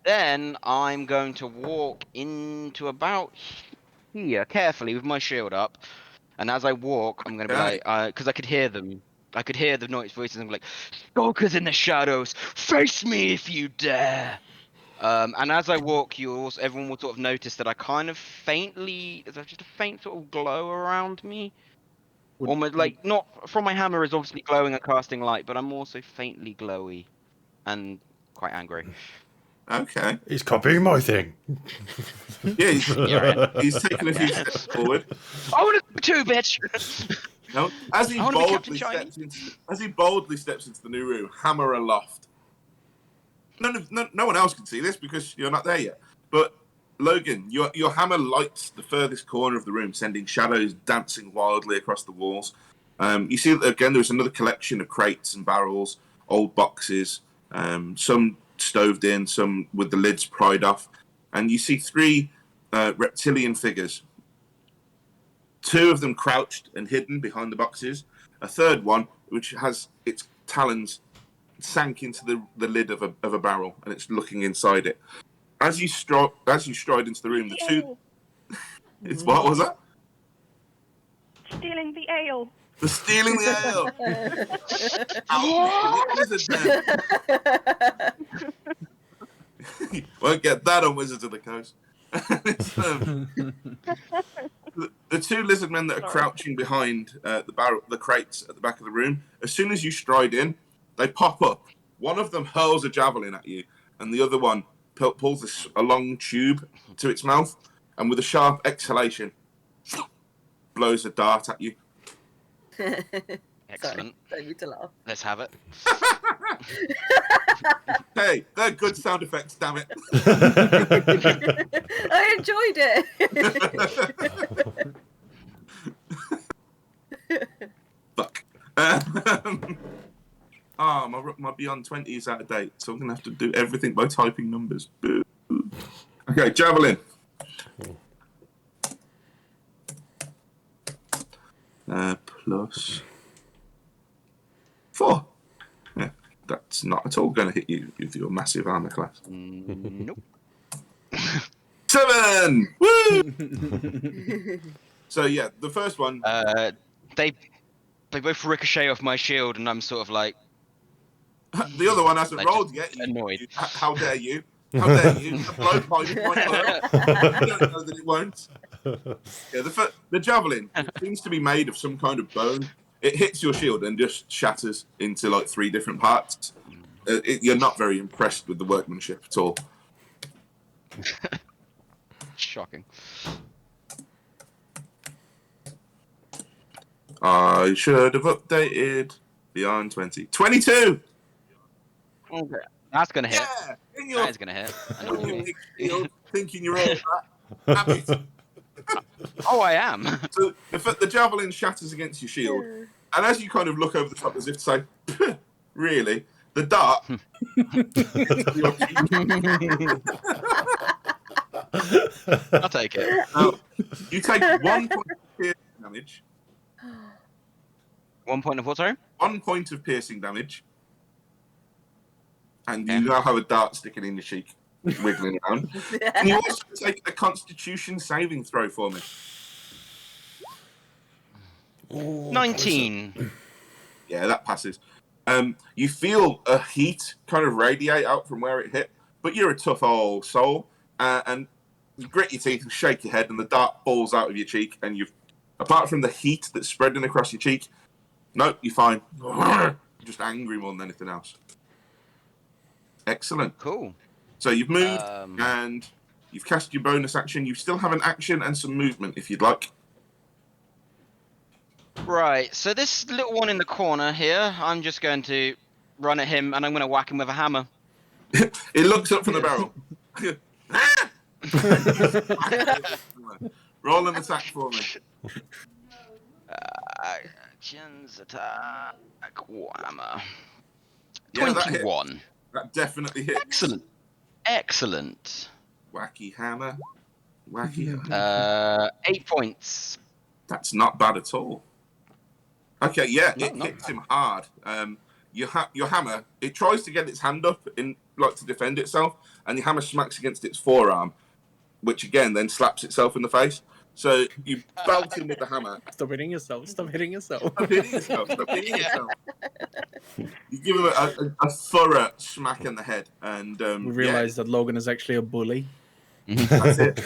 then I'm going to walk into about here carefully with my shield up. And as I walk, I'm going to be like, because I could hear them. I could hear the noise voices. And I'm like, skulkers in the shadows, face me if you dare. And as I walk, everyone will sort of notice that I kind of there's just a faint sort of glow around me. Almost like, not from my hammer is obviously glowing and casting light, but I'm also faintly glowy and quite angry. Okay. He's copying my thing. Yeah, he's taking a few steps forward. I want to too, bitch! No? As he I wanna be Captain boldly steps into the new room, hammer aloft. No one else can see this because you're not there yet. But Logan, your hammer lights the furthest corner of the room, sending shadows dancing wildly across the walls. You see that again. There's another collection of crates and barrels, old boxes, some stoved in, some with the lids pried off, and you see 3 reptilian figures. 2 of them crouched and hidden behind the boxes. A third one, which has its talons sank into the lid of a barrel, and it's looking inside it. As you stride into the room, the 2. It's what was that? Stealing the ale. The stealing the ale. Out the won't get that on Wizards of the Coast. The 2 lizard men that are crouching behind the crates at the back of the room. As soon as you stride in, they pop up. One of them hurls a javelin at you, and the other one pulls a long tube to its mouth, and with a sharp exhalation, blows a dart at you. Excellent. Sorry, don't need to laugh. Let's have it. Hey, they're good sound effects, damn it. I enjoyed it. Fuck. My Beyond 20 is out of date, so I'm going to have to do everything by typing numbers. Boo. Okay, javelin. Plus 4. Yeah, that's not at all going to hit you with your massive armor class. Nope. 7! Woo! So yeah, the first one. They both ricochet off my shield, and I'm sort of like. The other one hasn't Like, rolled just yet. annoyed. How dare you? How dare you? The blowpipe might work. You don't know that it won't. Yeah, the javelin seems to be made of some kind of bone. It hits your shield and just shatters into like 3 different parts. You're not very impressed with the workmanship at all. Shocking. I should have updated Beyond 20. 22! Okay. That's gonna hit. Yeah! In your That is gonna hit. I know what you mean. field, thinking you're all that. Have it. Oh, I am. So the javelin shatters against your shield, and as you kind of look over the top as if to say, really, the dart hits your cheek. I'll take it. You take 1 point of piercing damage. 1 point of what, sorry? 1 point of piercing damage. And you now have a dart sticking in your cheek, wiggling around. And you also take a Constitution saving throw for me. 19. Yeah, that passes. You feel a heat kind of radiate out from where it hit, but you're a tough old soul, and you grit your teeth and shake your head, and the dart falls out of your cheek, and apart from the heat that's spreading across your cheek, nope, you're fine. Just angry more than anything else. Excellent. Cool. So you've moved, and you've cast your bonus action. You still have an action and some movement if you'd like. Right, so this little one in the corner here, I'm just going to run at him, and I'm going to whack him with a hammer. It looks up from the barrel. Roll an attack for me. Actions, attack, hammer. Yeah, 21. That definitely hits. Excellent. Excellent. Wacky hammer. Wacky hammer. 8 points. That's not bad at all. Okay, yeah, No, it no. hits him hard. Your hammer, it tries to get its hand up to defend itself, and your hammer smacks against its forearm, which again then slaps itself in the face. So you belt him with the hammer. Stop hitting yourself. Stop hitting yourself. Stop hitting yourself. Stop hitting yourself. You give him a thorough smack in the head, and We realize that Logan is actually a bully. that's it.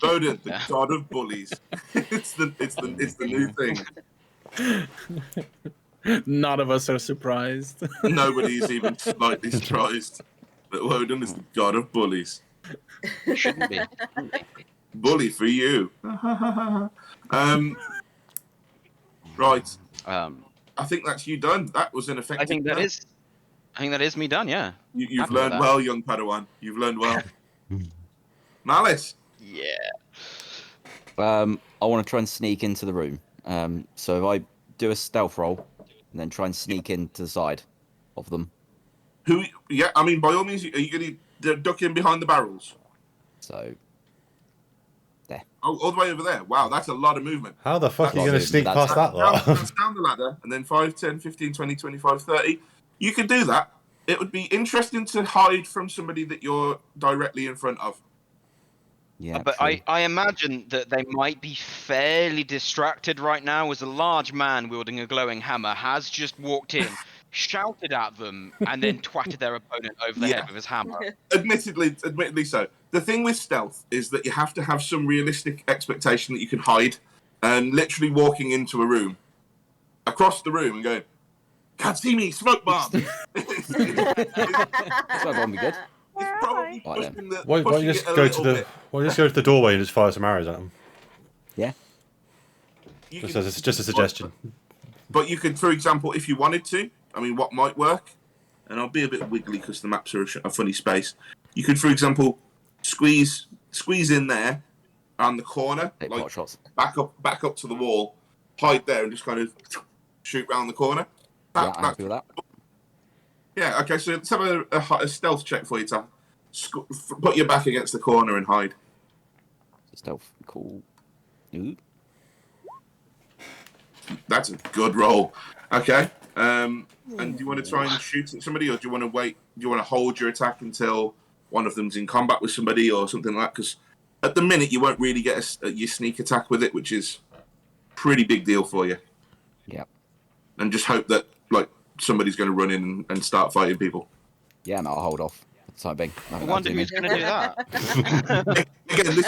Logan, the god of bullies. it's the new thing. None of us are surprised. Nobody's even slightly surprised that Woden is the god of bullies. Shouldn't be. Bully for you. Right. Um, I think that's you done. That was an effective. I think that plan. is. I think that is me done. Yeah. You've happy with learned that. well, young Padawan. You've learned well. Malice. Yeah. I want to try and sneak into the room. So if I do a stealth roll, and then try and sneak into the side of them. Who? Yeah, I mean, by all means, are you going to duck in behind the barrels? So Oh, all the way over there. Wow, that's a lot of movement. How the fuck are you Well, going to dude, sneak that's- past that lot? That's down the ladder, and then 5, 10, 15, 20, 25, 30. You could do that. It would be interesting to hide from somebody that you're directly in front of. yeah, But true. I imagine that they might be fairly distracted right now as a large man wielding a glowing hammer has just walked in, shouted at them, and then twatted their opponent over the Yeah. head with his hammer. Admittedly so. The thing with stealth is that you have to have some realistic expectation that you can hide. And literally walking into a room, across the room, and going, "Can't see me, smoke bomb." That's probably good. It's probably Right then. pushing the, Why don't pushing you it just a go little to the bit. why don't you just go to the doorway and just fire some arrows at them? Yeah. You Just could- as just a suggestion. But you could, for example, if you wanted to, I mean, what might work, and I'll be a bit wiggly because the maps are a funny space. You could, for example, squeeze in there on the corner, Take like pot shots. back up to the wall, hide there, and just kind of shoot round the corner. Yeah, I'm happy with that. Yeah, okay, so let's have a stealth check for you to put your back against the corner and hide. Stealth, cool. Ooh. That's a good roll. Okay. And do you want to try and shoot at somebody, or do you want to wait? Do you want to hold your attack until one of them's in combat with somebody, or something like that? Because at the minute, you won't really get your sneak attack with it, which is pretty big deal for you. Yeah. And just hope that somebody's going to run in and start fighting people. Yeah, no, I'll hold off. For the time being. I wonder who's going to do that. Again, this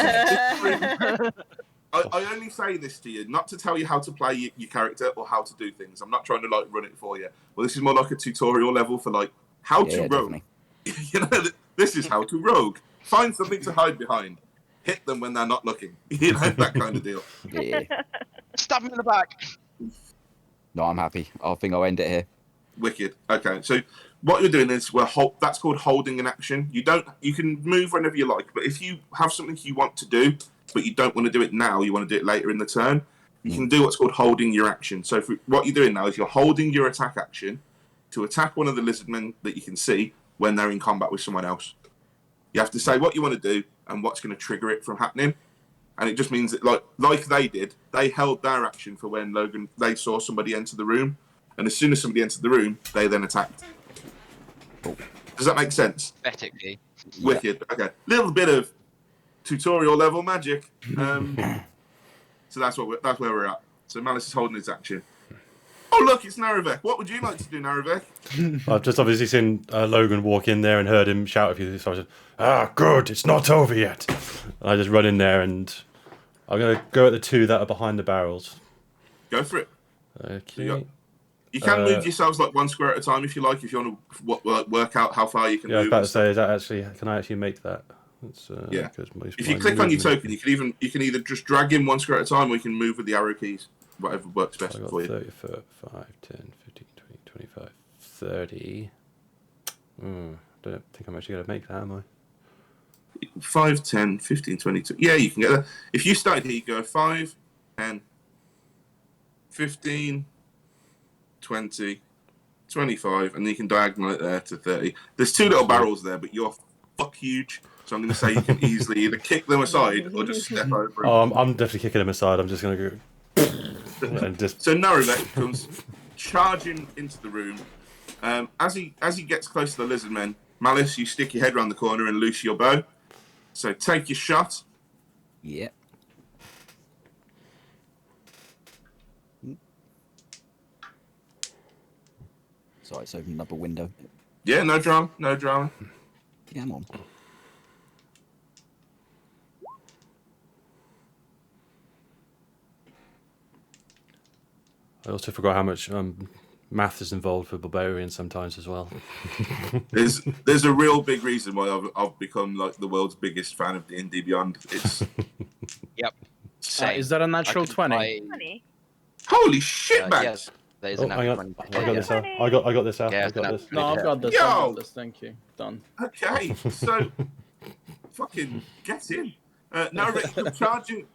I only say this to you not to tell you how to play your character or how to do things. I'm not trying to run it for you. Well, this is more like a tutorial level for how to rogue. Definitely. This is how to rogue. Find something to hide behind. Hit them when they're not looking. That kind of deal. Yeah. Stab him in the back. No, I'm happy. I think I'll end it here. Wicked. Okay, so what you're doing is that's called holding an action. You can move whenever you like, but if you have something you want to do, but you don't want to do it now, you want to do it later in the turn, you can do what's called holding your action. So what you're doing now is you're holding your attack action to attack one of the lizard men that you can see when they're in combat with someone else. You have to say what you want to do and what's going to trigger it from happening. And it just means that, like they did, they held their action for when they saw somebody enter the room. And as soon as somebody entered the room, they then attacked. Cool. Does that make sense? Pathetically. Wicked. Okay. Little bit of tutorial level magic. So that's where we're at. So Malice is holding his action. Oh, look, it's Narevek. What would you like to do, Narevek? I've just obviously seen Logan walk in there and heard him shout a few. So I said, good, it's not over yet. And I just run in there and I'm going to go at the two that are behind the barrels. Go for it. Okay. You can move yourselves one square at a time if you like. If you want to work out how far you can Yeah, I was move. about to say, can I actually make that? Yeah. 'cause If you click on your token, you can either just drag in one square at a time, or you can move with the arrow keys. Whatever works best I got for you. 30 foot, 5, 10, 15, 20, 25, 30. Don't think I'm actually going to make that, am I? 5, 10, 15, 22. Yeah, you can get that. If you started here, you go 5, 10, 15, 20, 25, and then you can diagonal it there to 30. There's two little barrels there, but you're fuck huge. So I'm going to say you can easily either kick them aside or just step over them. Oh, I'm definitely kicking him aside. I'm just going to go. And just... So Narevek comes charging into the room. As he gets close to the lizard men, Malice, you stick your head around the corner and loose your bow. So take your shot. Yeah. Sorry, it's opening up a window. Yeah, no drama, no drama. Yeah, I'm on. I also forgot how much math is involved for barbarians sometimes as well. There's a real big reason why I've become the world's biggest fan of D&D Beyond. It's Yep. Same. Is that a natural I could 20? buy- Funny. Holy shit, man! Yes, that is Oh, a hang natural on. 20. I got this out. I got this out. Yeah, I it's got an this. No, I've got this. Yo! I've got this. Thank you. Done. Okay, so fucking get in. Now Rick, you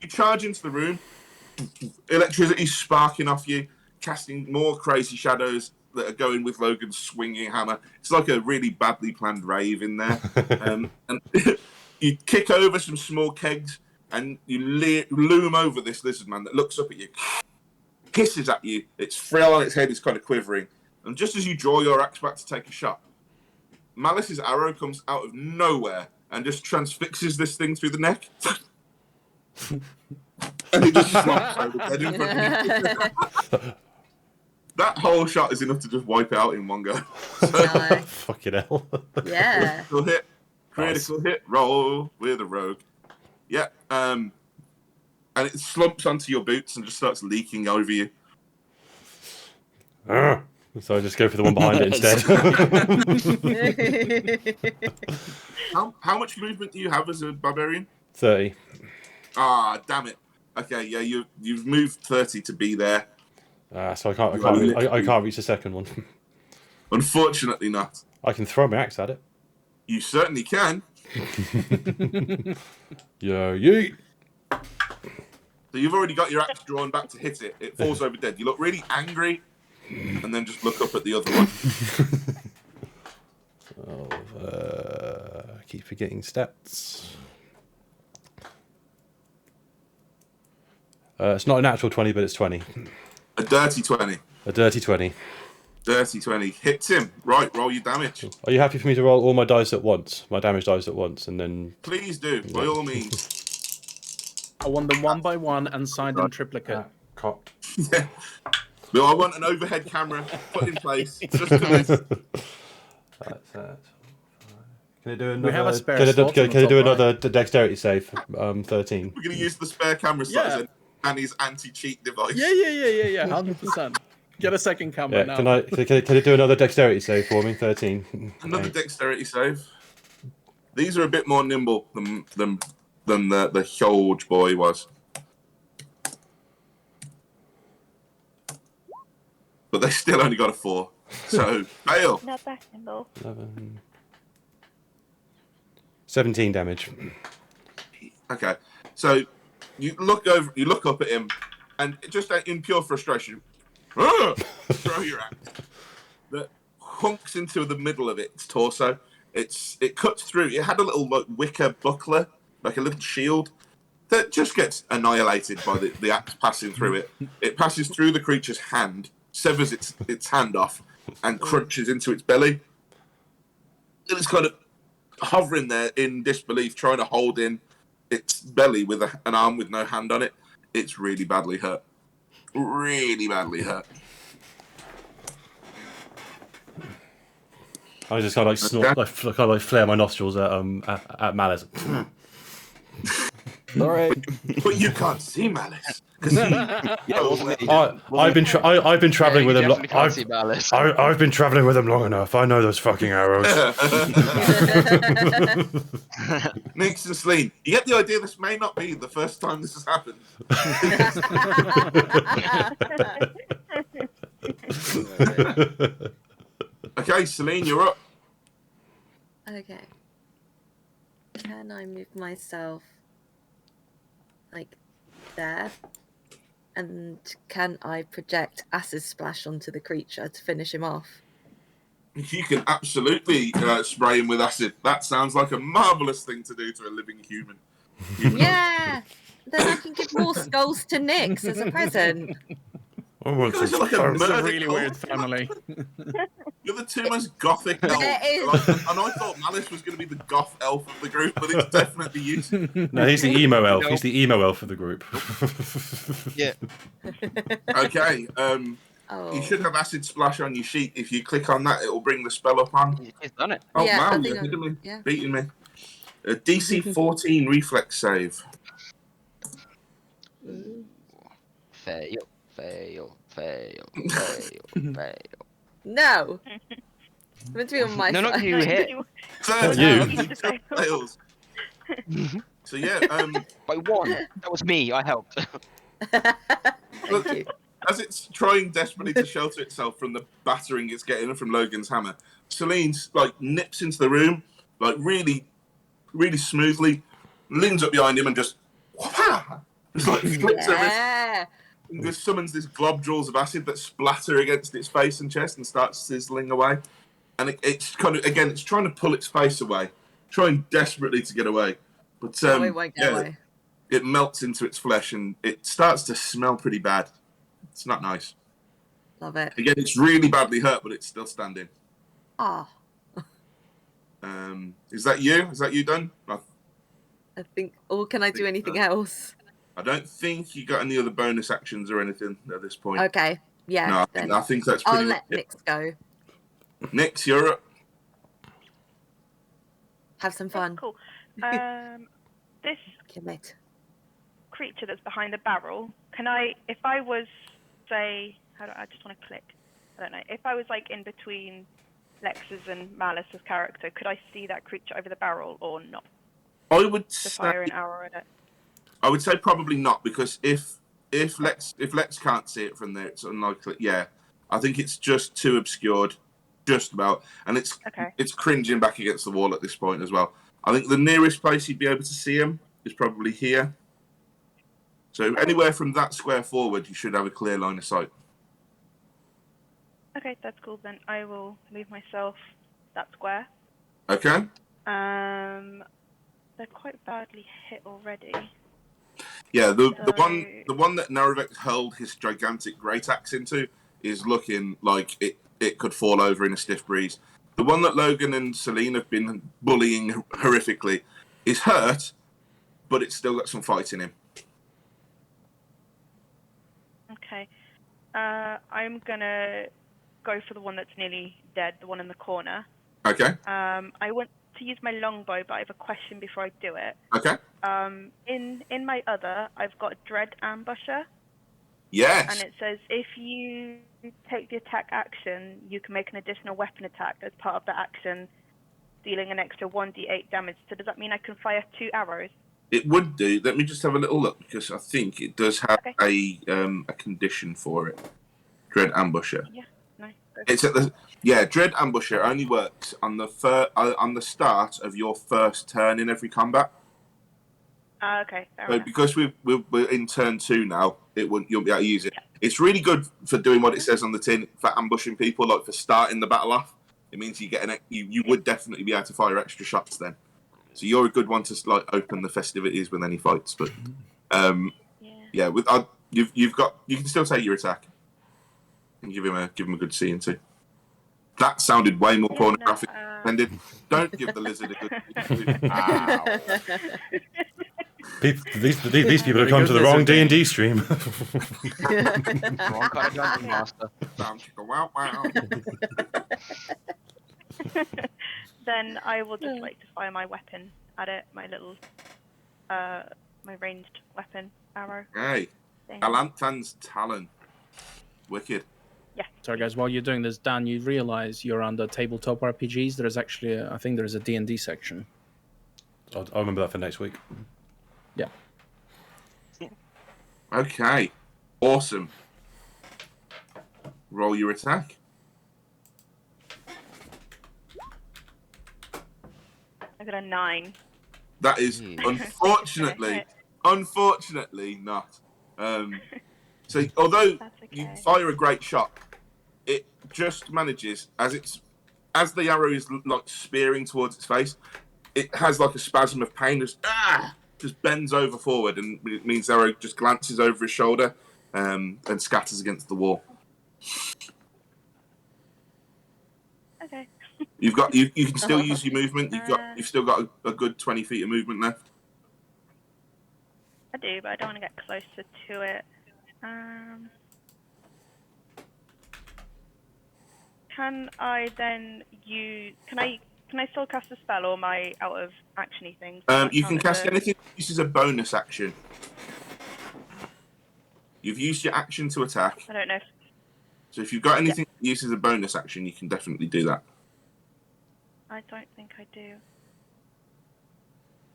charge into the room. Electricity sparking off you, casting more crazy shadows that are going with Logan's swinging hammer. It's like a really badly planned rave in there. And you kick over some small kegs, and you loom over this lizard man that looks up at you, hisses at you. Its frill on its head is kind of quivering. And just as you draw your axe back to take a shot, Malice's arrow comes out of nowhere and just transfixes this thing through the neck. And it just slops over dead in front of you. That whole shot is enough to just wipe it out in one go. So, Nice. Fucking hell. Yeah. critical hit, roll with a rogue. Yeah, and it slumps onto your boots and just starts leaking over you. So I just go for the one behind it instead. How much movement do you have as a barbarian? 30. Ah, damn it. Okay, yeah, you've moved 30 to be there. So I can't reach the second one. Unfortunately not. I can throw my axe at it. You certainly can. Yo, yeet. So you've already got your axe drawn back to hit it. It falls over dead. You look really angry, and then just look up at the other one. Keep forgetting stats. It's not a natural 20, but it's 20. A dirty 20. A dirty 20. Dirty 20. Hits him. Right, roll your damage. Are you happy for me to roll all my dice at once? My damage dice at once, and then... Please do, by all means. I want them one by one and signed in triplicate. Cocked. Yeah. But I want an overhead camera put in place just for this. That's that. Can I do another? We have a spare Can I slot on the do top another dexterity save? 13. We're going to use the spare camera Yeah. size and his anti-cheat device. Yeah, 100%. Get a second camera Yeah. now. Can I do another dexterity save for me? 13. Another dexterity save. These are a bit more nimble than the huge boy was. But they still only got a 4. So, fail. Not that nimble. 11. 17 damage. Okay. So, you look up at him, and just in pure frustration, throw your axe. That hunks into the middle of its torso. It cuts through. It had a little wicker buckler, like a little shield, that just gets annihilated by the axe passing through it. It passes through the creature's hand, severs its hand off, and crunches into its belly. And it's kind of hovering there in disbelief, trying to hold in its belly with an arm with no hand on it. It's really badly hurt. Really badly hurt. I just kind of snort, flare my nostrils at Malice. Sorry. But you can't see Malice. I've been traveling with him. I've been traveling with him long enough. I know those fucking arrows. Nix and Celine, you get the idea this may not be the first time this has happened. Okay, Celine, you're up. Okay. Can I move myself like there? And can I project acid splash onto the creature to finish him off? You can absolutely spray him with acid. That sounds like a marvellous thing to do to a living human. Yeah! Then I can give more skulls to Nix as a present. You guys are like a It's a murder really cult. weird family. You're the two most gothic elves. is. And I thought Malice was going to be the goth elf of the group, but it's definitely you. No, he's the emo elf. He's the emo elf of the group. Yeah. Okay, Oh. you should have acid splash on your sheet. If you click on that, it will bring the spell up on. He's done it. Oh, Yeah, I wow, think you're I- hitting me. yeah. Beating me. A DC 14 reflex save. Fail. No! It's meant to be on my No, side. not you hit. You. Fails. So yeah, By one. That was me. I helped. Thank you. as it's trying desperately to shelter itself from the battering it's getting from Logan's hammer, Celine's like nips into the room, like really, really smoothly, leans up behind him and just wha-ha! Just like flicks her wrist Yeah. and just summons this globulars of acid that splatter against its face and chest and starts sizzling away. And it's kind of, again, it's trying to pull its face away, trying desperately to get away. But No, it won't get away. it melts into its flesh and it starts to smell pretty bad. It's not nice. Love it. Again, it's really badly hurt, but it's still standing. Ah, Is that you? Is that you done? I think. Or can I do anything else? I don't think you got any other bonus actions or anything at this point. Okay. Yeah. No, Then I think that's pretty I'll much let it. Nyx go. Nyx, you're up. Have some fun. Cool. This Kill it. creature that's behind the barrel, can I, if I was, say, I just want to click. I don't know. If I was like in between Lex's and Malice's character, could I see that creature over the barrel or not? I would To say, fire an arrow at it. I would say probably not, because if Lex can't see it from there, it's unlikely. Yeah, I think it's just too obscured, just about, and it's cringing back against the wall at this point as well. I think the nearest place you'd be able to see him is probably here. So anywhere from that square forward, you should have a clear line of sight. Okay, that's cool. Then I will move myself that square. Okay. They're quite badly hit already. Yeah, the one that Narevek hurled his gigantic great axe into is looking like it could fall over in a stiff breeze. The one that Logan and Celine have been bullying horrifically is hurt, but it's still got some fight in him. Okay. I'm gonna go for the one that's nearly dead, the one in the corner. Okay. I want to use my longbow, but I have a question before I do it. Okay. In my other, I've got Dread Ambusher. Yes. And it says if you take the attack action, you can make an additional weapon attack as part of the action, dealing an extra 1d8 damage. So does that mean I can fire 2 arrows? It would do. Let me just have a little look, because I think it does have a condition for it. Dread Ambusher. Yeah. No. It's at the Dread Ambusher only works on the start of your first turn in every combat. Okay. So because we're in turn 2 now, you'll be able to use it. It's really good for doing what it says on the tin, for ambushing people, like for starting the battle off. It means you get you would definitely be able to fire extra shots then. So you're a good one to like open the festivities with any fights. But you can still take your attack and give him a good scene too. That sounded way more pornographic than did. Don't give the lizard a good. Ow. These people have come to the wrong D&D stream. Wrong kind of dungeon master. Wow, wow. Then I will just like to fire my weapon at it, my little, my ranged weapon arrow. Hey, thing. Galantan's Talon. Wicked. Yeah. Sorry, guys. While you're doing this, Dan, you realize you're under tabletop RPGs. There is actually, I think there is a D&D section. I'll remember that for next week. Yeah. Okay. Awesome. Roll your attack. I got a 9. That is unfortunately not. So although you fire a great shot, it just manages as the arrow is like spearing towards its face, it has like a spasm of pain, just bends over forward, and it means the arrow just glances over his shoulder and scatters against the wall. Okay. You can still use your movement. You've still got a good 20 feet of movement left. I do, but I don't want to get closer to it. Can I then use? Can I still cast a spell, or am I out of actiony things? You can cast anything that uses a bonus action. You've used your action to attack. I don't know. So if you've got anything that uses a bonus action, you can definitely do that. I don't think I do.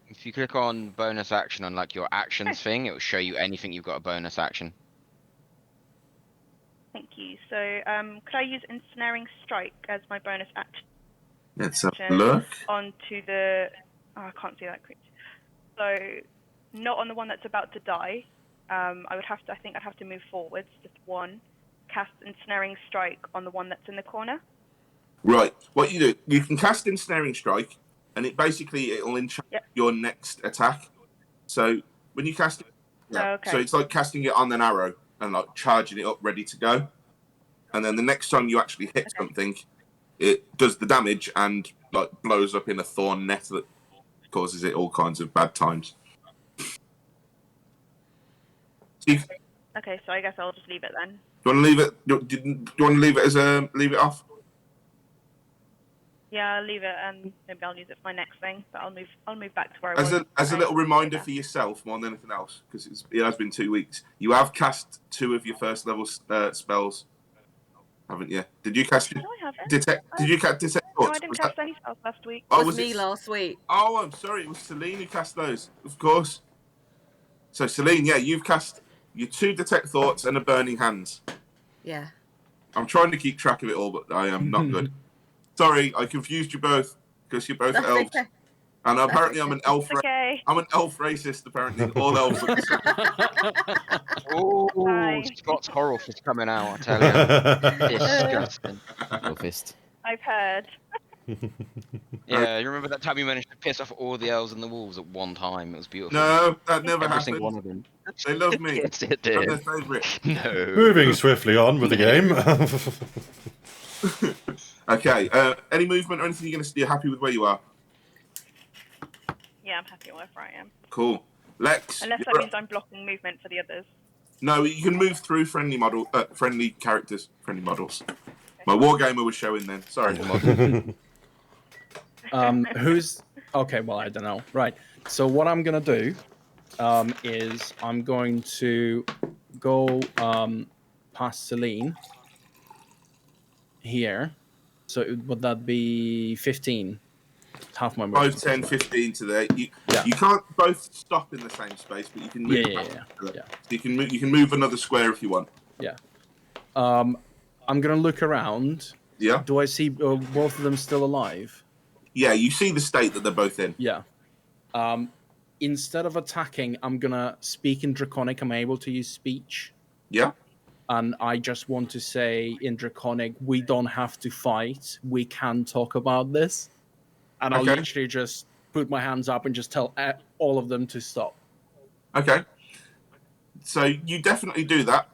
If you click on bonus action on like your actions thing, it will show you anything you've got a bonus action. Thank you. So, could I use Ensnaring Strike as my bonus action Let's have a look. onto the... Oh, I can't see that creature. So, not on the one that's about to die. I think I'd have to move forwards, just one. Cast Ensnaring Strike on the one that's in the corner. Right. What you do, you can cast Ensnaring Strike, and it'll enchant your next attack. So when you cast it, so it's like casting it on an arrow and like charging it up, ready to go. And then the next time you actually hit something, it does the damage and like blows up in a thorn net that causes it all kinds of bad times. Okay, so I guess I'll just leave it then. Do you want to leave it? Do you want to leave it as leave it off? Yeah, I'll leave it, and maybe I'll use it for my next thing. But I'll move back to where I was. As a little reminder for yourself, more than anything else, because it has been 2 weeks. You have cast 2 of your first level spells, haven't you? Did you cast? No, I haven't. Did you cast Detect Thoughts? No, I didn't cast any spells last week. Oh, It was me last week. Oh, I'm sorry. It was Celine who cast those, of course. So Celine, yeah, you've cast your 2 Detect Thoughts and a Burning Hands. Yeah. I'm trying to keep track of it all, but I am not good. Sorry, I confused you both because you're both elves. Okay. And apparently I'm an elf. Okay. I'm an elf racist. Apparently, all elves look the same. Oh, Scott's Horrorf is coming out. I tell you, disgusting. Your fist. I've heard. Yeah, you remember that time you managed to piss off all the elves and the wolves at one time? It was beautiful. No, that never Every happened. single one of them. They love me. Yes, it I'm did. their favourite. No. Moving swiftly on with the game. Okay. Any movement or anything you're happy with where you are? Yeah, I'm happy with where I am. Cool. Lex. Unless that means I'm blocking movement for the others. No, you can move through friendly characters, friendly models. My wargamer was showing then. Sorry. Who's okay? Well, I don't know. Right. So what I'm gonna do is I'm going to go past Celine here. So would that be 15? Half my 5, 10, 15 to there. You can't both stop in the same space, but you can move. Yeah. So you can move another square if you want. Yeah. I'm gonna look around. Yeah. Do I see both of them still alive? Yeah, you see the state that they're both in. Yeah. Instead of attacking, I'm gonna speak in Draconic. I'm able to use speech. Yeah. And I just want to say in Draconic, we don't have to fight. We can talk about this. And I'll literally just put my hands up and just tell all of them to stop. Okay. So you definitely do that.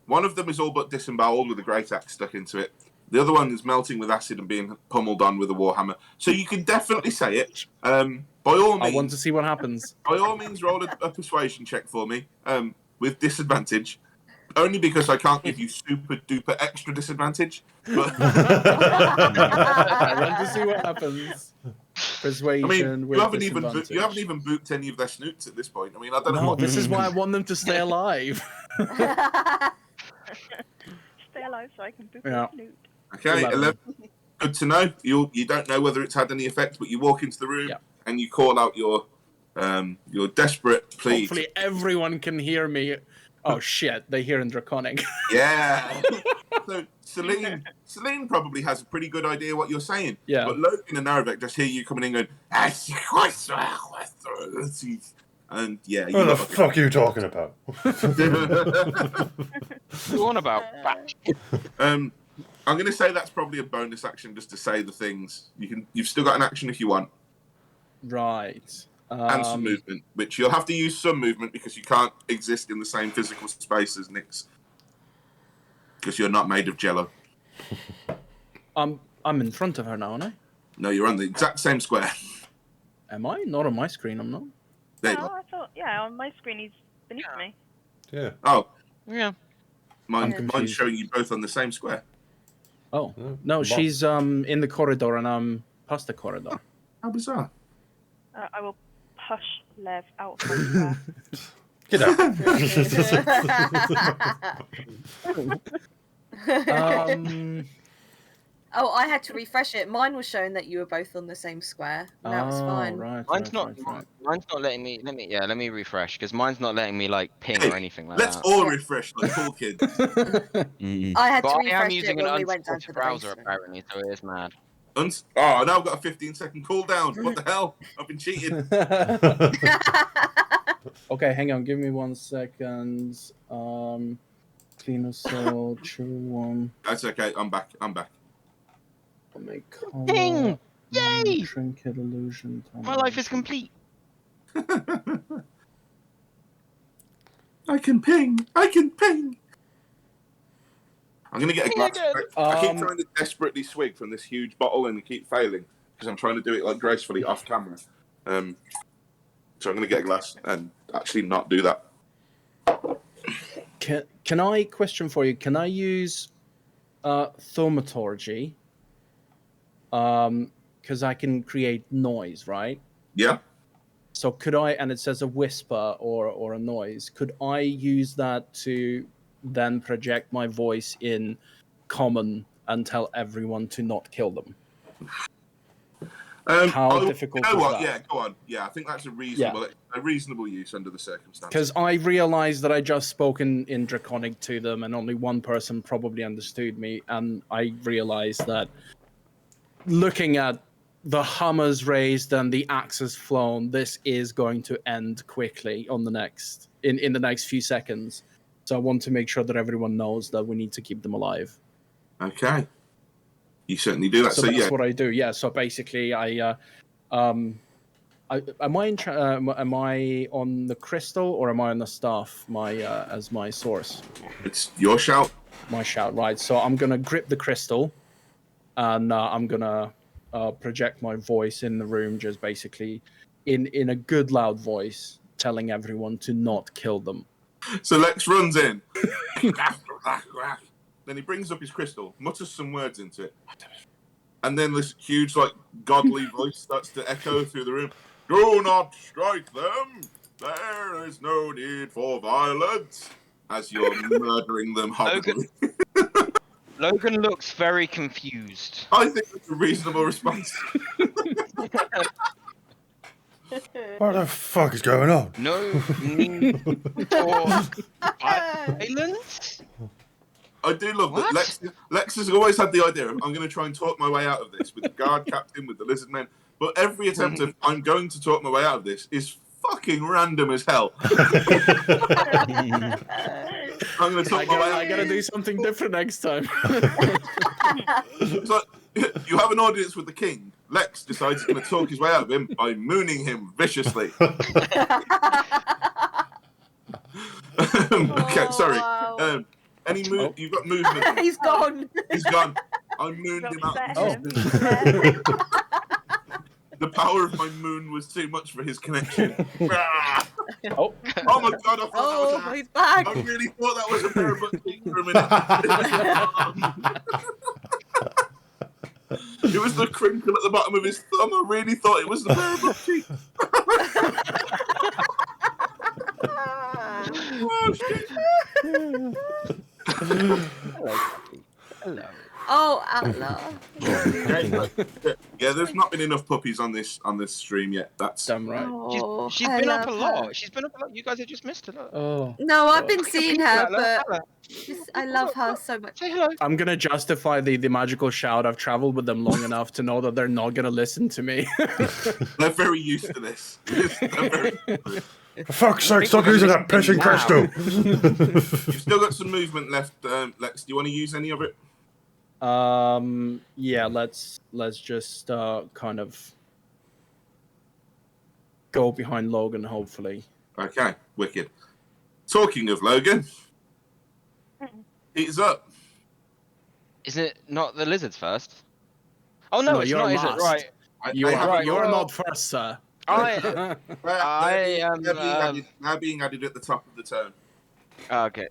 One of them is all but disemboweled with a great axe stuck into it. The other one is melting with acid and being pummeled on with a warhammer. So you can definitely say it. By all means, I want to see what happens. By all means, roll a persuasion check for me with disadvantage. Only because I can't give you super duper extra disadvantage. But I want to see what happens. Persuasion. I mean, with you haven't even booped any of their snoots at this point. I mean, I don't know. No, this is why I want them to stay alive. Stay alive so I can boop Yeah. the snoot. Okay, 11. Good to know. You don't know whether it's had any effect, but you walk into the room and you call out your desperate plea. Hopefully everyone can hear me. Oh shit, they hear in Draconic. Yeah. So Celine probably has a pretty good idea what you're saying. Yeah. But Logan and Narvek just hear you coming in going, and yeah. What the fuck are you talking about? What you on about? I'm going to say that's probably a bonus action just to say the things. You've still got an action if you want. Right. And some movement, which you'll have to use some movement because you can't exist in the same physical space as Nyx. Because you're not made of jello. I'm in front of her now, aren't I? No, you're on the exact same square. Am I? Not on my screen, I'm not. There you Oh, go. I thought, on my screen he's beneath me. Yeah. Oh, Yeah. mine's confused. showing you both on the same square. Oh. No, she's in the corridor and I'm past the corridor. How bizarre. I will push Lev out of my square. Get out. Oh, I had to refresh it. Mine was showing that you were both on the same square. Now it's fine. Right, Mine's not. right. Mine's not letting me. Let me refresh because mine's not letting me like ping Hey, or anything like Let's that. all Yeah. refresh like cool kids. I had to But I am refresh it using an when we went down unsupported to the browser basement. apparently, so it is mad. Oh, now I've got a 15-second cooldown. What the hell? I've been cheated. Okay, hang on. Give me 1 second. Clean soul, true one. That's okay. I'm back. Make color. Ping! Yay! Trinket illusion. My life is complete. I can ping. I'm gonna get a Ping glass. again. I keep trying to desperately swig from this huge bottle and I keep failing because I'm trying to do it like gracefully off camera. So I'm gonna get a glass and actually not do that. Can I question for you? Can I use thaumaturgy? Because I can create noise, right? Yeah. So could I? And it says a whisper or a noise. Could I use that to then project my voice in common and tell everyone to not kill them? How difficult you know is what? that? Yeah, go on. Yeah, I think that's a reasonable use under the circumstances. Because I realized that I just spoke in Draconic to them, and only one person probably understood me. And I realized that looking at the hammers raised and the axes flown, this is going to end quickly on the next in the next few seconds. So I want to make sure that everyone knows that we need to keep them alive. Okay. You certainly do that. So So that's yeah, what I do. Yeah. So basically, am I am I on the crystal or am I on the staff? As my source. it's your shout. My shout, right? So I'm gonna grip the crystal, and I'm gonna project my voice in the room, just basically in a good loud voice, telling everyone to not kill them. So Lex runs in. Then he brings up his crystal, mutters some words into it, and then this huge, like, godly voice starts to echo through the room. Do not strike them. There is no need for violence. As you're murdering them horribly. Logan looks very confused. I think that's a reasonable response. What the fuck is going on? No need for violence. I do love What? that Lex has always had the idea of, I'm going to try and talk my way out of this with the guard captain, with the lizard men, but every attempt of, I'm going to talk my way out of this is fucking random as hell. I'm going to talk my way out. I gotta do something different next time. It's like, you have an audience with the king. Lex decides he's going to talk his way out of him by mooning him viciously. Okay, sorry. Wow. Any move? You've got movement. He's gone. He's gone. I mooned him out. Upset him. The power of my moon was too much for his connection. Oh, Oh my god! I thought Oh, that was he's back. I really thought that was a pair of butt cheeks for a minute. It was the crinkle at the bottom of his thumb. I really thought it was the pair of butt cheeks. Oh shit! Hello. Oh, outlaw. Yeah, there's not been enough puppies on this stream yet. That's damn right. Oh, She's I been up a love lot. her. She's been up a lot. You guys have just missed her. Oh. No, I've been Look at seeing people her, like that. but I love her so much. Say hello. I'm gonna justify the magical shout. I've traveled with them long enough to know that they're not gonna listen to me. they're very used to this. For fuck's sake, stop using that pissing crystal! You've still got some movement left, Lex. Do you want to use any of it? Yeah, let's just kind of go behind Logan, hopefully. Okay, wicked. Talking of Logan, he's up. Is it not the lizards first? Oh no, No, it's you're not. Is it last. right? You're not first, sir. I am. Now being added at the top of the turn. Okay.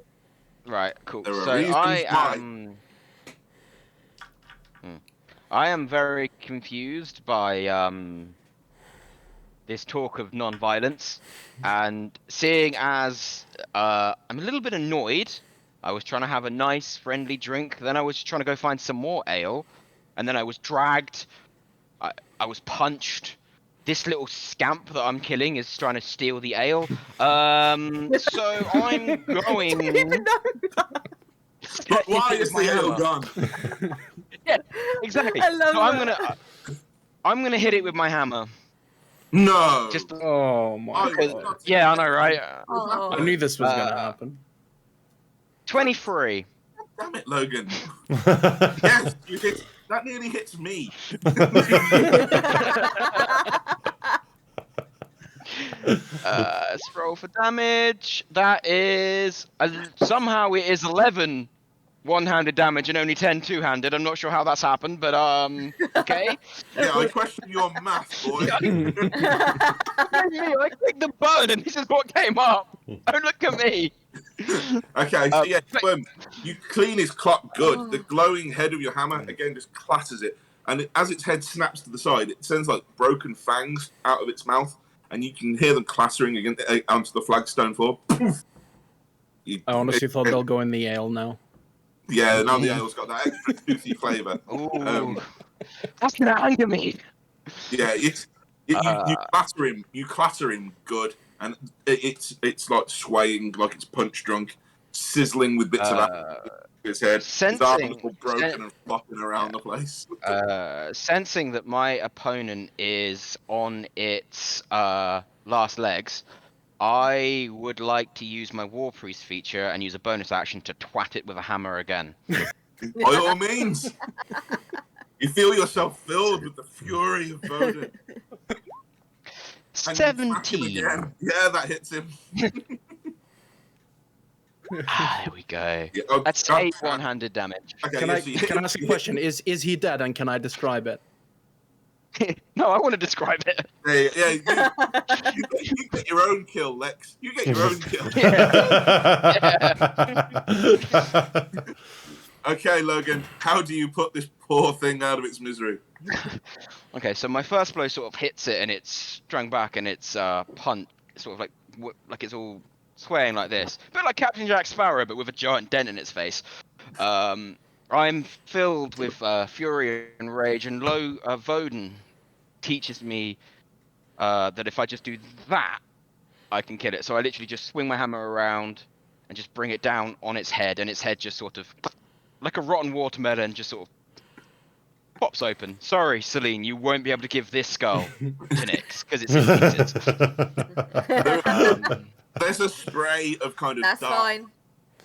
Right. Cool. There are So reasons I why. am. I am very confused by this talk of non-violence, and seeing as I'm a little bit annoyed. I was trying to have a nice, friendly drink. Then I was trying to go find some more ale. and then I was dragged. I was punched. This little scamp that I'm killing is trying to steal the ale. So I'm going. I don't even know. But why is the My ale hammer. gone? Yeah, exactly. I love So that. I'm gonna hit it with my hammer. No. Just Oh my I was god. not yeah, I know, expecting right? that to Oh. I happen. knew this was gonna happen. 23. Damn it, Logan. Yes, you hit. That nearly hits me. Let's roll for damage. That is somehow it is 11 one-handed damage and only 10 two-handed. I'm not sure how that's happened, but okay. Yeah, I question your math, boy. I clicked the button and this is what came up. Don't look at me. Okay, so yeah, you clean his clock good. Oh. The glowing head of your hammer again just clatters it, and as its head snaps to the side, it sends like broken fangs out of its mouth, and you can hear them clattering against onto the flagstone floor. Poof! I honestly thought they'll go in the ale now. Yeah, now the ale's got that extra toothy flavour. Ooh, that's gonna anger me. Yeah, you clatter him good, and it's like swaying like it's punch drunk, sizzling with bits of his head. His arms are all broken and flopping around the place. Sensing that my opponent is on its last legs, I would like to use my War Priest feature and use a bonus action to twat it with a hammer again. By all means. You feel yourself filled with the fury of Voden. 17. Yeah, that hits him. There we go. Yeah, That's 8 one-handed damage. Okay, Can I ask a question? Is he dead, and can I describe it? No, I want to describe it. You get your own kill, Lex. You get your own kill. Okay, Logan, how do you put this poor thing out of its misery? Okay, so my first blow sort of hits it, and it's strung back, and it's punt, sort of like it's all swaying like this, a bit like Captain Jack Sparrow, but with a giant dent in its face. I'm filled with fury and rage, and Voden teaches me that if I just do that, I can kill it. So I literally just swing my hammer around and just bring it down on its head, and its head just sort of, like a rotten watermelon, just sort of pops open. Sorry, Celine, you won't be able to give this skull to Nix, because it's in pieces. There's a spray of kind of That's dark, fine.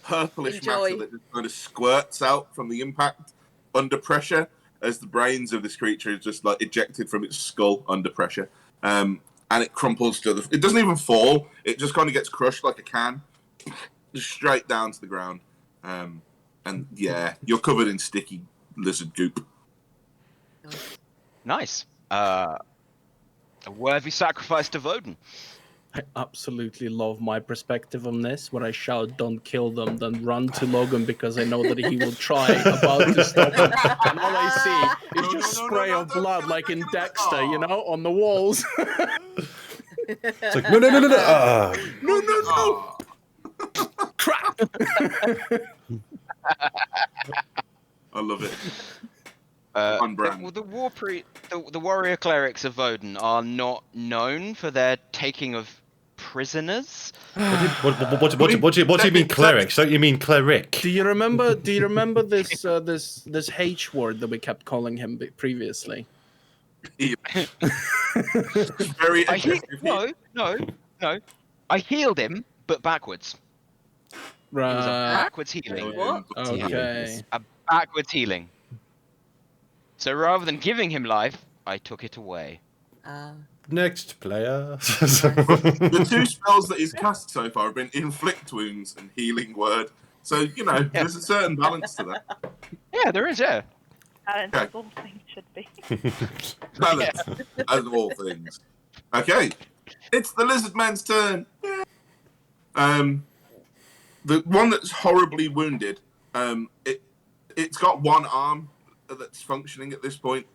purplish Enjoy. matter that just kind of squirts out from the impact under pressure as the brains of this creature is just like ejected from its skull under pressure. And it crumples to it doesn't even fall. It just kind of gets crushed like a can, just straight down to the ground. And yeah, you're covered in sticky lizard goop. Nice. A worthy sacrifice to Voden. I absolutely love my perspective on this, where I shout, "Don't kill them," then run to Logan because I know that he will try about to stop him. And all I see is just spray of blood, like in Dexter, you know, on the walls. It's like, no. No. Crap! I love it. On brand. Well, the warrior clerics of Voden are not known for their taking of prisoners. What do you mean clerics? Don't you mean cleric? Do you remember this this H word that we kept calling him previously? Very No. I healed him, but backwards. It was a Right. backwards healing. What? Okay. A backwards healing. So rather than giving him life, I took it away. Next player. The two spells that he's cast so far have been Inflict Wounds and Healing Word. So, there's a certain balance to that. Yeah, there is, yeah. Balance Okay. as all things should be. Balance, as of all things. Okay, it's the lizard man's turn. The one that's horribly wounded, it's got one arm that's functioning at this point.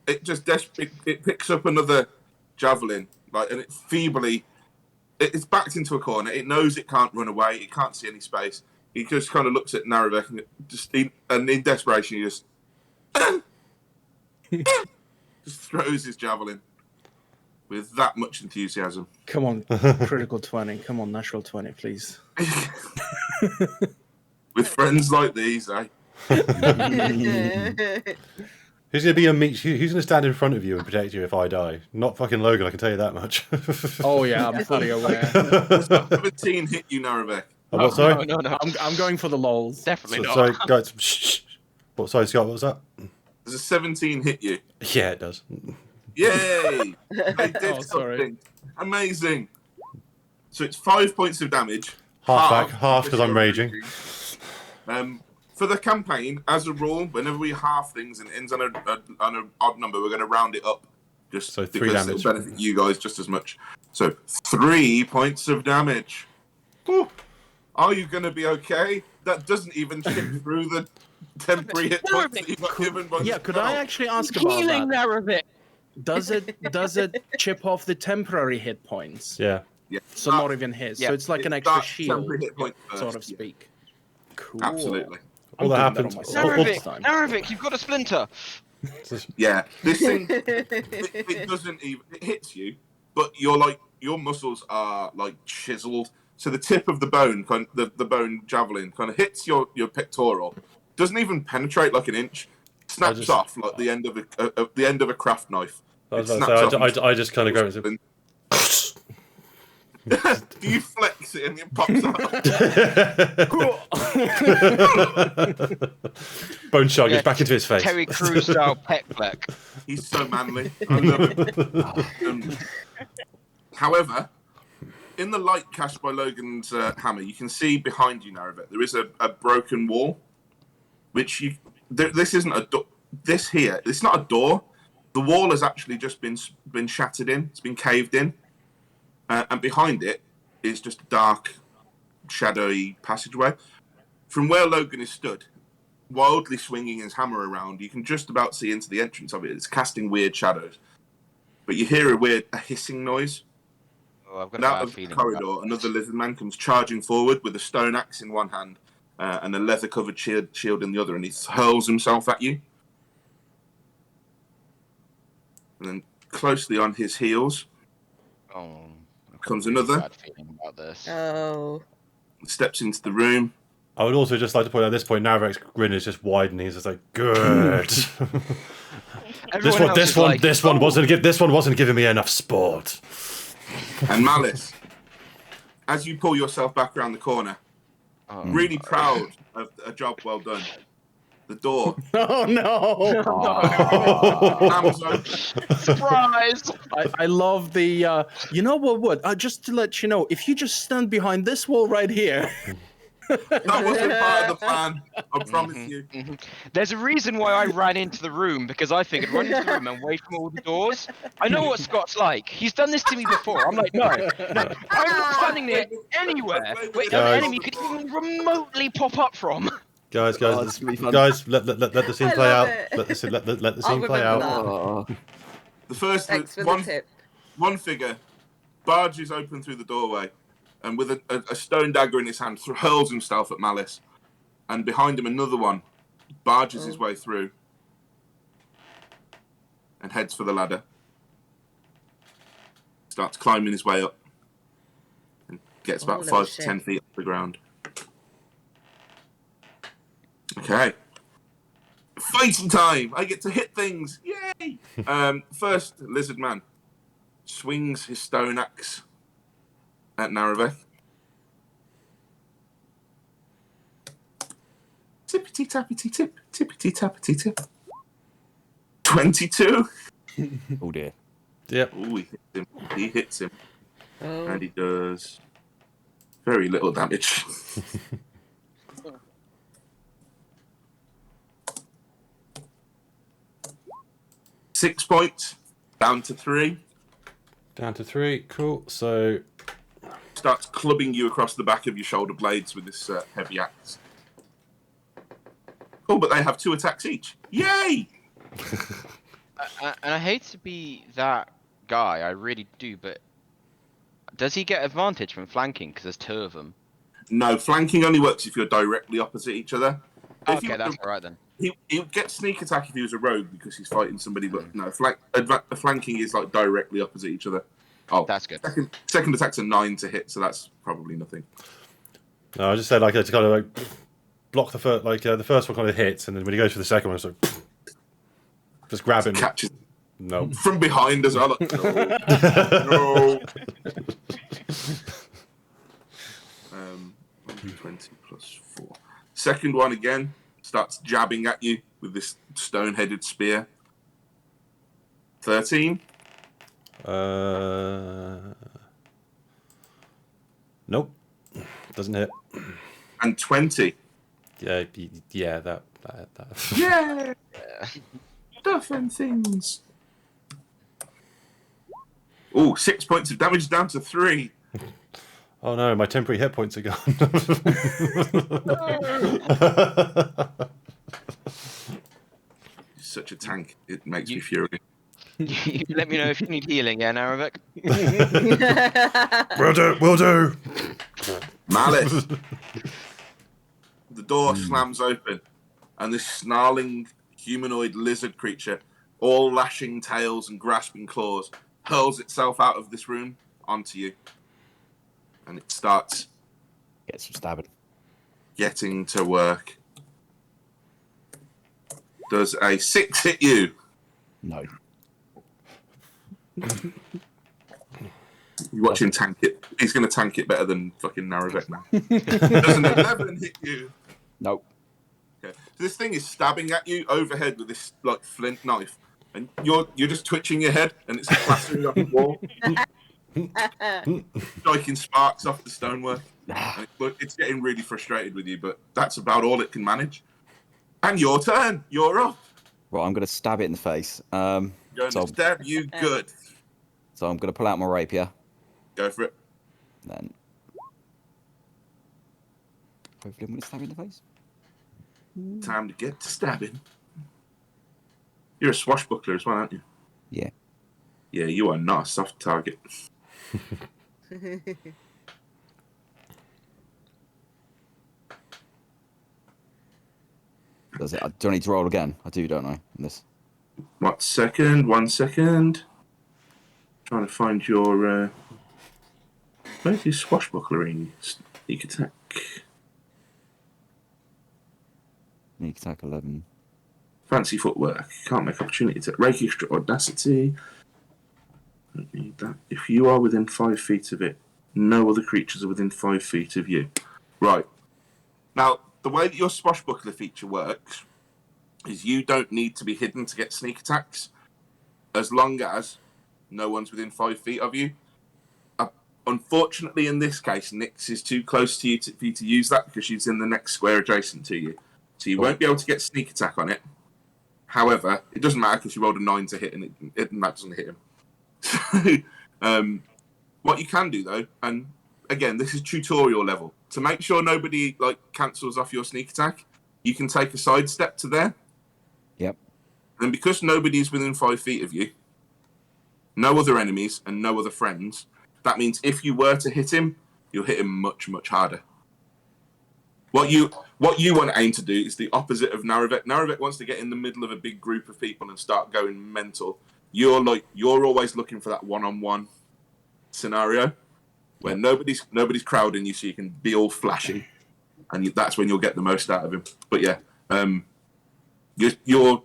It just it picks up another javelin, and it feebly, it's backed into a corner. It knows it can't run away. It can't see any space. He just kind of looks at Narevek and in desperation, he just Just throws his javelin with that much enthusiasm. Come on, critical 20. Come on, natural 20, please. With friends like these, eh? Who's gonna be your meat? Who's gonna stand in front of you and protect you if I die? Not fucking Logan, I can tell you that much. Oh yeah, I'm fully aware. 17 hit you, Narevek. Oh, what? Sorry. No. I'm going for the lols. Definitely not. Sorry, guys. Shh. What? Sorry, Scott. What was that? Does a 17 hit you? Yeah, it does. Yay! They did Oh, sorry. something. Amazing. So it's 5 points of damage. Half because I'm raging. For the campaign, as a rule, whenever we half things and it ends on an odd number, we're going to round it up. Just So 3 because damage. it'll benefit you guys just as much. So 3 points of damage. Whew. Are you going to be okay? That doesn't even chip through the temporary hit points that you got given by the Yeah, could I spell. actually ask about Healing that? Narevik. Does it chip off the temporary hit points? Yeah. Yeah. So not even his. yeah. So it's like an It extra starts shield, temporary hit point so to first, yeah. speak. Cool. Absolutely. All that I'm happened. doing that on myself this time. Narevik, you've got a splinter. Yeah. This thing, it doesn't even, it hits you, but your muscles are like chiseled. So the tip of the bone, the bone javelin, kind of hits your pectoral. Doesn't even penetrate like an inch. Snaps off like the end of a craft knife. I was It about to snaps say, off I just kind of go into. Do you flex it and it pops out? Bone shot goes Yeah, back into his face. Terry Crews style pec fleck. He's so manly. I love him. However, in the light cast by Logan's hammer, you can see behind you, Narevik, there is a broken wall, which this isn't a door. This here, it's not a door. The wall has actually just been shattered in. It's been caved in. And behind it is just a dark, shadowy passageway. From where Logan is stood, wildly swinging his hammer around, you can just about see into the entrance of it. It's casting weird shadows. But you hear a hissing noise. Oh, I've got And a out bad of the feeling. corridor, another lizard man comes charging forward with a stone axe in one hand and a leather-covered shield in the other, and he hurls himself at you. And then closely on his heels Oh, comes another. bad feeling about this. Oh. Steps into the room. I would also just like to point out at this point, Narek's grin is just widening. He's just like, good. Everyone else is like, this one wasn't giving me enough sport. And Malice, as you pull yourself back around the corner, oh, really proud of a job well done. The door Oh no! slams open. surprise! I love the. You know what? Just to let you know, if you just stand behind this wall right here. That wasn't part of the plan. I promise you. There's a reason why I ran into the room, because I figured run into the room and away from all the doors. I know what Scott's like. He's done this to me before. I'm like, no. I'm not standing there anywhere where an Guys. enemy could even remotely pop up from. Guys, Oh, it's gonna be fun. let the scene I play love out. it. Let the I'll scene play remember out. that. Oh, The first Thanks for the tip. one figure barges open through the doorway, and with a stone dagger in his hand, hurls himself at Malice. And behind him, another one barges his way through and heads for the ladder. Starts climbing his way up and gets about little 5 to shit. 10 feet off the ground. Okay. Fighting time! I get to hit things! Yay! First, Lizard Man swings his stone axe at Narevek. Tippity tappity tip, tippity tappity tip. 22. oh dear. Yep. Ooh, he hits him. He hits him, Oh. and he does very little damage. Six points, down to 3. Down to 3. Cool. So Starts clubbing you across the back of your shoulder blades with this heavy axe. Oh, but they have 2 attacks each. Yay! And I hate to be that guy, I really do, but does he get advantage from flanking because there's 2 of them? No, flanking only works if you're directly opposite each other. If Okay, you're that's alright then. He would get sneak attack if he was a rogue because he's fighting somebody, but no, flanking is like directly opposite each other. Oh, That's good. Second attack's a 9 to hit, so that's probably nothing. No, I just said like to kind of like block the first, the first one kind of hits, and then when he goes for the second one, it's like just grab him. Catches No. from behind as well. Like, no. 120 plus 4. Second one again starts jabbing at you with this stone-headed spear. 13. Nope. Doesn't hit. And 20. Yeah, that. Yeah. Stuff and things. Oh, 6 points of damage down to 3. Oh no, my temporary hit points are gone. Such a tank. It makes me furious. You let me know if you need healing, yeah, Narevik? Will do. Malice. The door slams open, and this snarling humanoid lizard creature, all lashing tails and grasping claws, hurls itself out of this room onto you. And it starts Get some stabbing. getting to work. Does a 6 hit you? No. You watch him tank it. He's going to tank it better than fucking Narevek now. Does an 11 hit you? Nope. Okay. So this thing is stabbing at you overhead with this like flint knife, and you're just twitching your head, and it's clattering off the wall, striking sparks off the stonework. And it's getting really frustrated with you, but that's about all it can manage. And your turn. You're up. Right, I'm going to stab it in the face. Going So- to stab you good. So I'm going to pull out my rapier. Go for it. Then hopefully I'm going to stab it in the face. Time to get to stabbing. You're a swashbuckler as well, aren't you? Yeah. Yeah, you are not a soft target. Does it? Do I need to roll again? I do, don't I? In this. What second? 1 second. Trying to find your. Where's your swashbuckling sneak attack? Sneak attack 11. Fancy footwork. Can't make opportunity attack. Rakish audacity. Don't need that. If you are within 5 feet of it, no other creatures are within 5 feet of you. Right. Now, the way that your swashbuckler feature works is you don't need to be hidden to get sneak attacks, as long as no one's within 5 feet of you. Unfortunately, in this case, Nyx is too close to you for you to use that because she's in the next square adjacent to you. So you won't be able to get sneak attack on it. However, it doesn't matter because you rolled a 9 to hit and that doesn't hit him. So, what you can do though, and again, this is tutorial level, to make sure nobody like cancels off your sneak attack, you can take a side step to there. Yep. And because nobody's within 5 feet of you, no other enemies and no other friends, that means if you were to hit him, you'll hit him much, much harder. What you want to aim to do is the opposite of Narevek. Narevek wants to get in the middle of a big group of people and start going mental. You're always looking for that one-on-one scenario where nobody's crowding you, so you can be all flashy, and that's when you'll get the most out of him. But yeah, your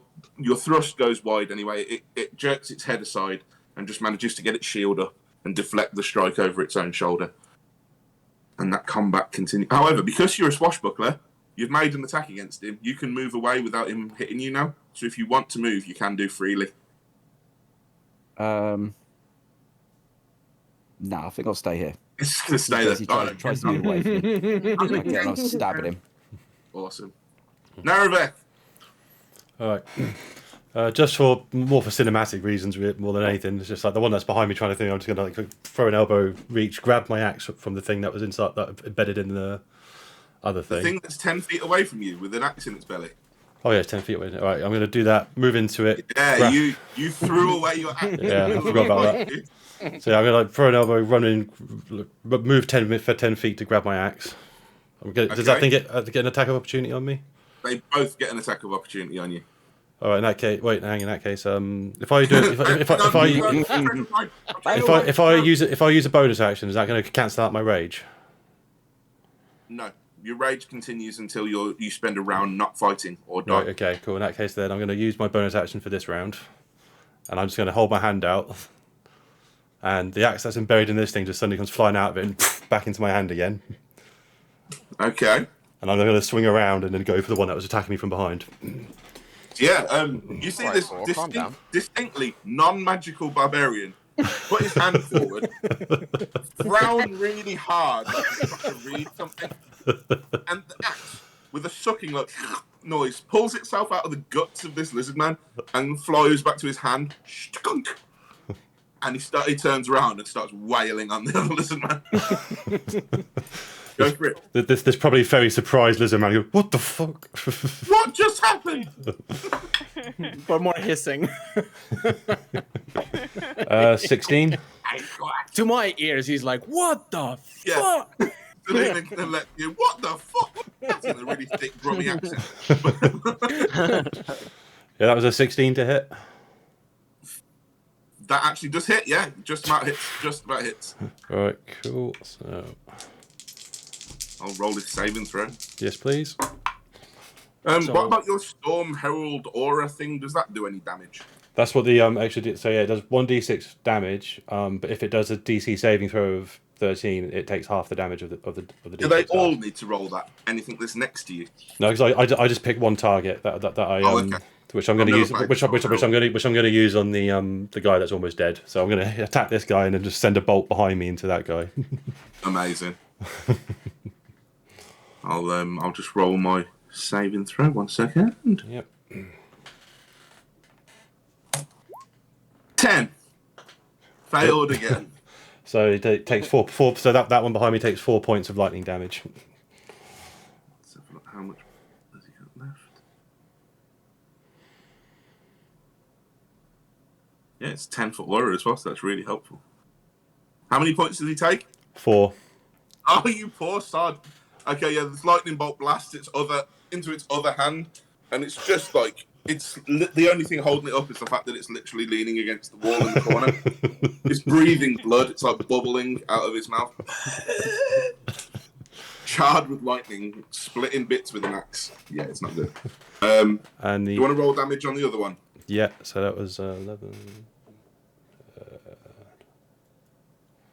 thrust goes wide anyway. It jerks its head aside and just manages to get its shield up and deflect the strike over its own shoulder. And that combat continues. However, because you're a swashbuckler, you've made an attack against him. You can move away without him hitting you now. So if you want to move, you can do freely. No, I think I'll stay here. It's going to stay there. He tries to move away from me. And I'll stab at him. Awesome. Narevek. All right. Just for cinematic reasons, more than anything, it's just like the one that's behind me trying to think. I'm just going to throw an elbow reach, grab my axe from the thing that was inside, that embedded in the other thing. The thing that's 10 feet away from you with an axe in its belly. Oh yeah, it's 10 feet away. All right, I'm going to do that. Move into it. Yeah, you threw away your axe. Yeah, I forgot about that. So yeah, I'm going to throw an elbow, run in, move 10 feet to grab my axe. Does that thing get an attack of opportunity on me? They both get an attack of opportunity on you. All right. In that case, wait. Hang. In that case, if I do, if I use a bonus action, is that going to cancel out my rage? No, your rage continues until you spend a round not fighting or die. Right. Okay. Cool. In that case, then I'm going to use my bonus action for this round, and I'm just going to hold my hand out, and the axe that's embedded in this thing just suddenly comes flying out of it and back into my hand again. Okay. And I'm going to swing around and then go for the one that was attacking me from behind. Yeah, you see Right, this Thor, calm down. distinctly non-magical barbarian put his hand forward, frown really hard like he's trying to read something, and the axe, with a sucking noise, pulls itself out of the guts of this lizard man and flies back to his hand. And he turns around and starts wailing on the other lizard man. Go for it. This probably very surprised lizard man. Goes, what the fuck? What just happened? But more hissing. 16. To my ears, he's like, "What the Yeah. fuck?" Selena can let you. What the fuck? That's in a really thick, grummy accent. Yeah, that was a 16 to hit. That actually does hit. Yeah, just about hits. Just about hits. All right, cool. So, I'll roll this saving throw. yes, please. What about your Storm Herald aura thing? Does that do any damage? That's what the actually did. So yeah, it does 1d6 damage. But if it does a DC saving throw of 13, it takes half the damage of the D6. Do they all need to roll that? Anything that's next to you? No, because I just picked one target that I okay. which I'm going to use, which I'm going to use on the guy that's almost dead. So I'm going to attack this guy and then just send a bolt behind me into that guy. Amazing. I'll just roll my saving throw. 1 second. Yep. 10. Failed again. So it takes four. So that one behind me takes 4 points of lightning damage. Let's have a look. How much has he got left? Yeah, it's 10 foot warrior as well, so that's really helpful. How many points does he take? 4. Oh, you poor sod. Okay, yeah, this lightning bolt blasts into its other hand, and it's just like the only thing holding it up is the fact that it's literally leaning against the wall in the corner. It's breathing blood. It's like bubbling out of his mouth. Charred with lightning, split in bits with an axe. Yeah, it's not good. And do you want to roll damage on the other one? Yeah, so that was 11.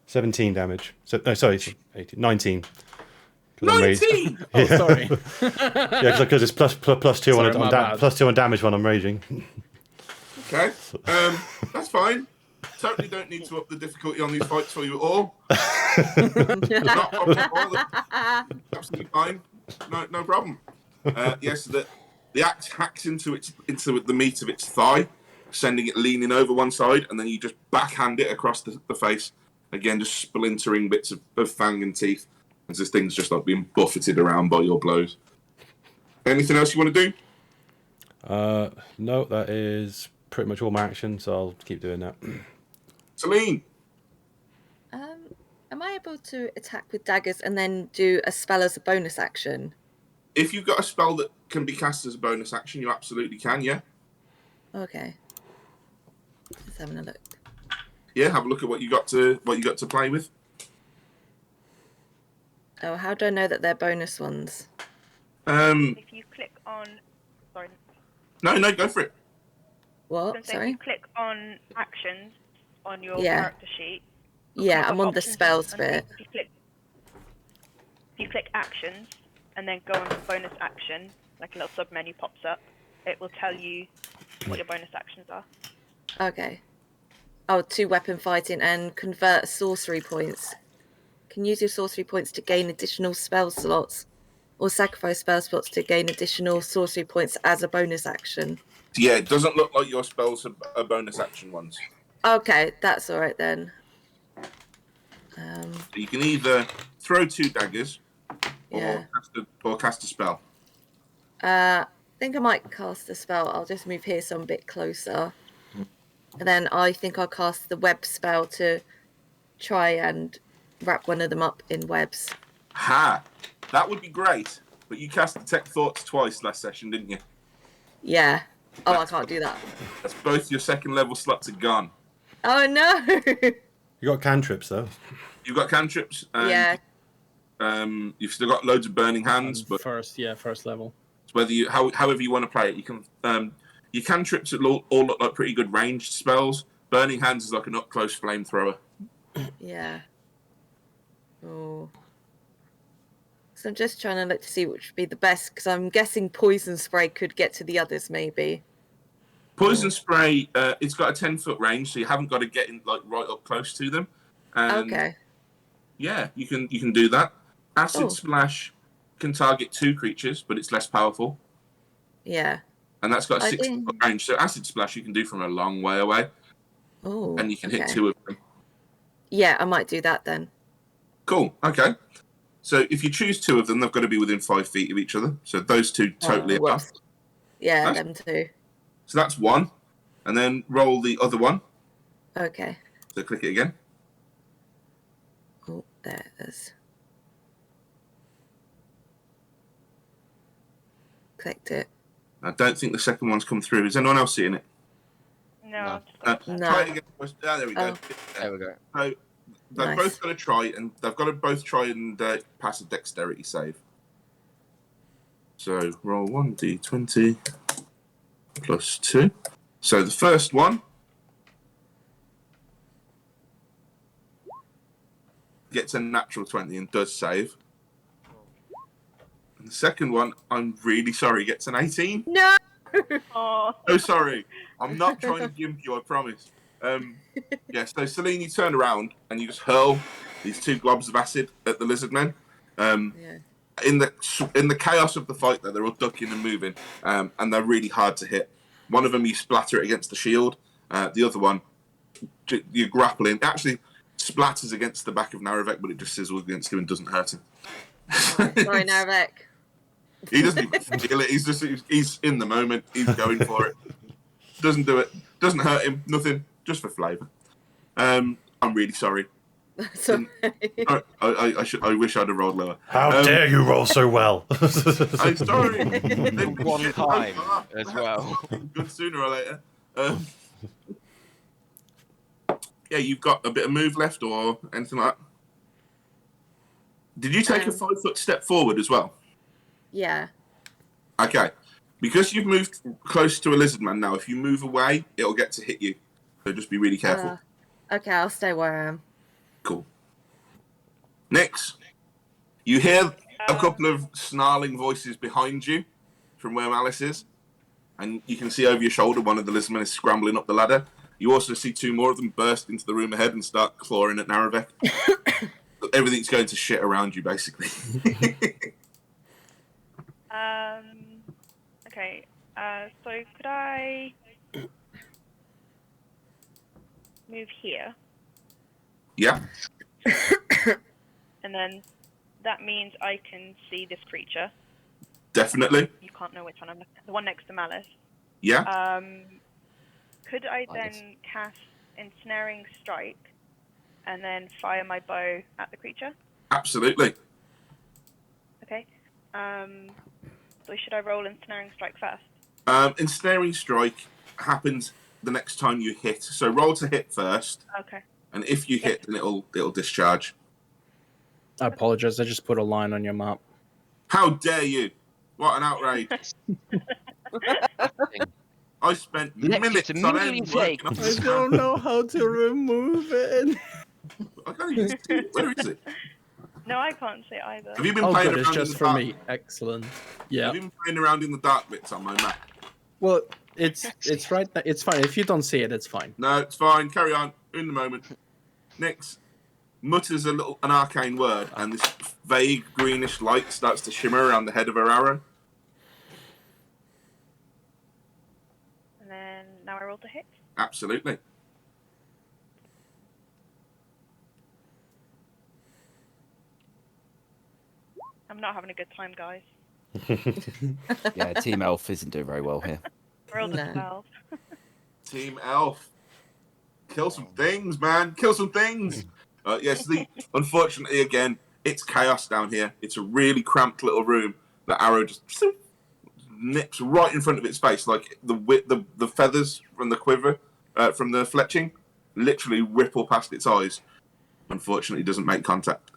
17 damage. So no, sorry, 18, 19. 19. Oh, sorry. Yeah, because it's plus 2 Sorry, plus 2 on damage when I'm raging. Okay, that's fine. Totally don't need to up the difficulty on these fights for you at all. Not a problem at all. Absolutely fine. No problem. Yes, the axe hacks into the meat of its thigh, sending it leaning over one side, and then you just backhand it across the face. Again, just splintering bits of fang and teeth as this thing's just like being buffeted around by your blows. Anything else you want to do? No, that is pretty much all my action, so I'll keep doing that. Celine! Am I able to attack with daggers and then do a spell as a bonus action? If you've got a spell that can be cast as a bonus action, you absolutely can, yeah? Okay. Just having a look. Yeah, have a look at what you got to play with. Oh, how do I know that they're bonus ones? If you click on... Sorry. No, go for it. What? If Sorry? you click on actions on your Yeah. character sheet... Yeah, I'm on the options spells underneath. bit. If you click actions and then go on to bonus action, like a little sub-menu pops up, it will tell you what your bonus actions are. Okay. Oh, 2 weapon fighting and convert sorcery points. Can use your sorcery points to gain additional spell slots, or sacrifice spell slots to gain additional sorcery points as a bonus action. Yeah, it doesn't look like your spells are bonus action ones. Okay, that's all right then. You can either throw 2 daggers Yeah. or cast a spell. I think I might cast a spell. I'll just move here so I'm a bit closer. And then I think I'll cast the web spell to try and wrap one of them up in webs. Ha! That would be great. but you cast Detect Thoughts twice last session, didn't you? Yeah. Oh, I can't do that. That's both your second level slots are gone. Oh no. You got cantrips though. You've got cantrips, and Yeah. you've still got loads of burning hands, but First level. it's whether you however you want to play it. You can your cantrips all look like pretty good ranged spells. Burning hands is like an up close flamethrower. Yeah. Oh. So I'm just trying to look to see which would be the best, because I'm guessing poison spray could get to the others, maybe. Poison spray, it's got a 10-foot range, so you haven't got to get in like right up close to them. And Okay. yeah, you can do that. Acid Oh. splash can target 2 creatures, but it's less powerful, Yeah. and that's got a I 6-foot range. So acid splash you can do from a long way away, Oh. and you can hit okay. 2 of them. Yeah, I might do that then. Cool. Okay. So if you choose 2 of them, they've got to be within 5 feet of each other. So those 2 totally are. Whoops. Yeah, Nice. them too. So that's 1, and then roll the other one. Okay. So click it again. Oh, there it is. Clicked it. I don't think the second one's come through. Is anyone else seeing it? No. No. Try it again. There we go. There we go. So they've Nice. both got to try, and they've got to both try and pass a dexterity save. So roll 1d20 plus 2. So the first one gets a natural 20 and does save. And the second one, I'm really sorry, gets an 18. No. Oh. Oh, sorry. I'm not trying to gimp you, I promise. Yeah, so Celine, you turn around and you just hurl these 2 globs of acid at the lizard men. Yeah. In the chaos of the fight, though, they're all ducking and moving, and they're really hard to hit. One of them, you splatter it against the shield. The other one, you're grappling. It actually splatters against the back of Narevek, but it just sizzles against him and doesn't hurt him. Sorry, Narvek. He doesn't even feel it. He's in the moment. He's going for it. Doesn't do it. Doesn't hurt him. Nothing. Just for flavour. I'm really sorry. Sorry. I wish I'd have rolled lower. How dare you roll so well? I'm sorry. One time as well. Good sooner or later. Yeah, you've got a bit of move left or anything like that. Did you take a 5-foot step forward as well? Yeah. Okay. Because you've moved close to a lizard man now, if you move away, it'll get to hit you. So just be really careful. Okay, I'll stay where I am. Cool. Nix, you hear a couple of snarling voices behind you from where Malice is, and you can see over your shoulder one of the lizardmen is scrambling up the ladder. You also see 2 more of them burst into the room ahead and start clawing at Narevek. Everything's going to shit around you, basically. Okay. So could I move here? Yeah, And then that means I can see this creature. definitely. You can't know which one I'm looking at. The one next to Malice. Yeah. Could I then cast Ensnaring Strike and then fire my bow at the creature? Absolutely. Okay. So should I roll Ensnaring Strike first? Ensnaring Strike happens the next time you hit. So roll to hit first, Okay. and if you hit, then it'll discharge. I apologize. I just put a line on your map. How dare you? What an outrage! I spent minutes on end working on I this. don't know how to remove it. I can't even see it. Where is it? No, I can't see it either. Have you been Oh, playing good. around It's in just the for dark? me. Excellent. Yeah. Have you been playing around in the dark bits on my map? Well, it's right there. It's fine. If you don't see it, it's fine. No, it's fine. Carry on. In the moment. Nix mutters an arcane word, and this vague greenish light starts to shimmer around the head of her arrow. And then now I roll to hit. Absolutely. I'm not having a good time, guys. Yeah, Team Elf isn't doing very well here. Rolled a No. 12. Team Elf. Kill some things, man. Kill some things. Yes, unfortunately, again, it's chaos down here. It's a really cramped little room. the arrow just nips right in front of its face, like the feathers from the quiver, from the fletching, literally ripple past its eyes. Unfortunately, doesn't make contact.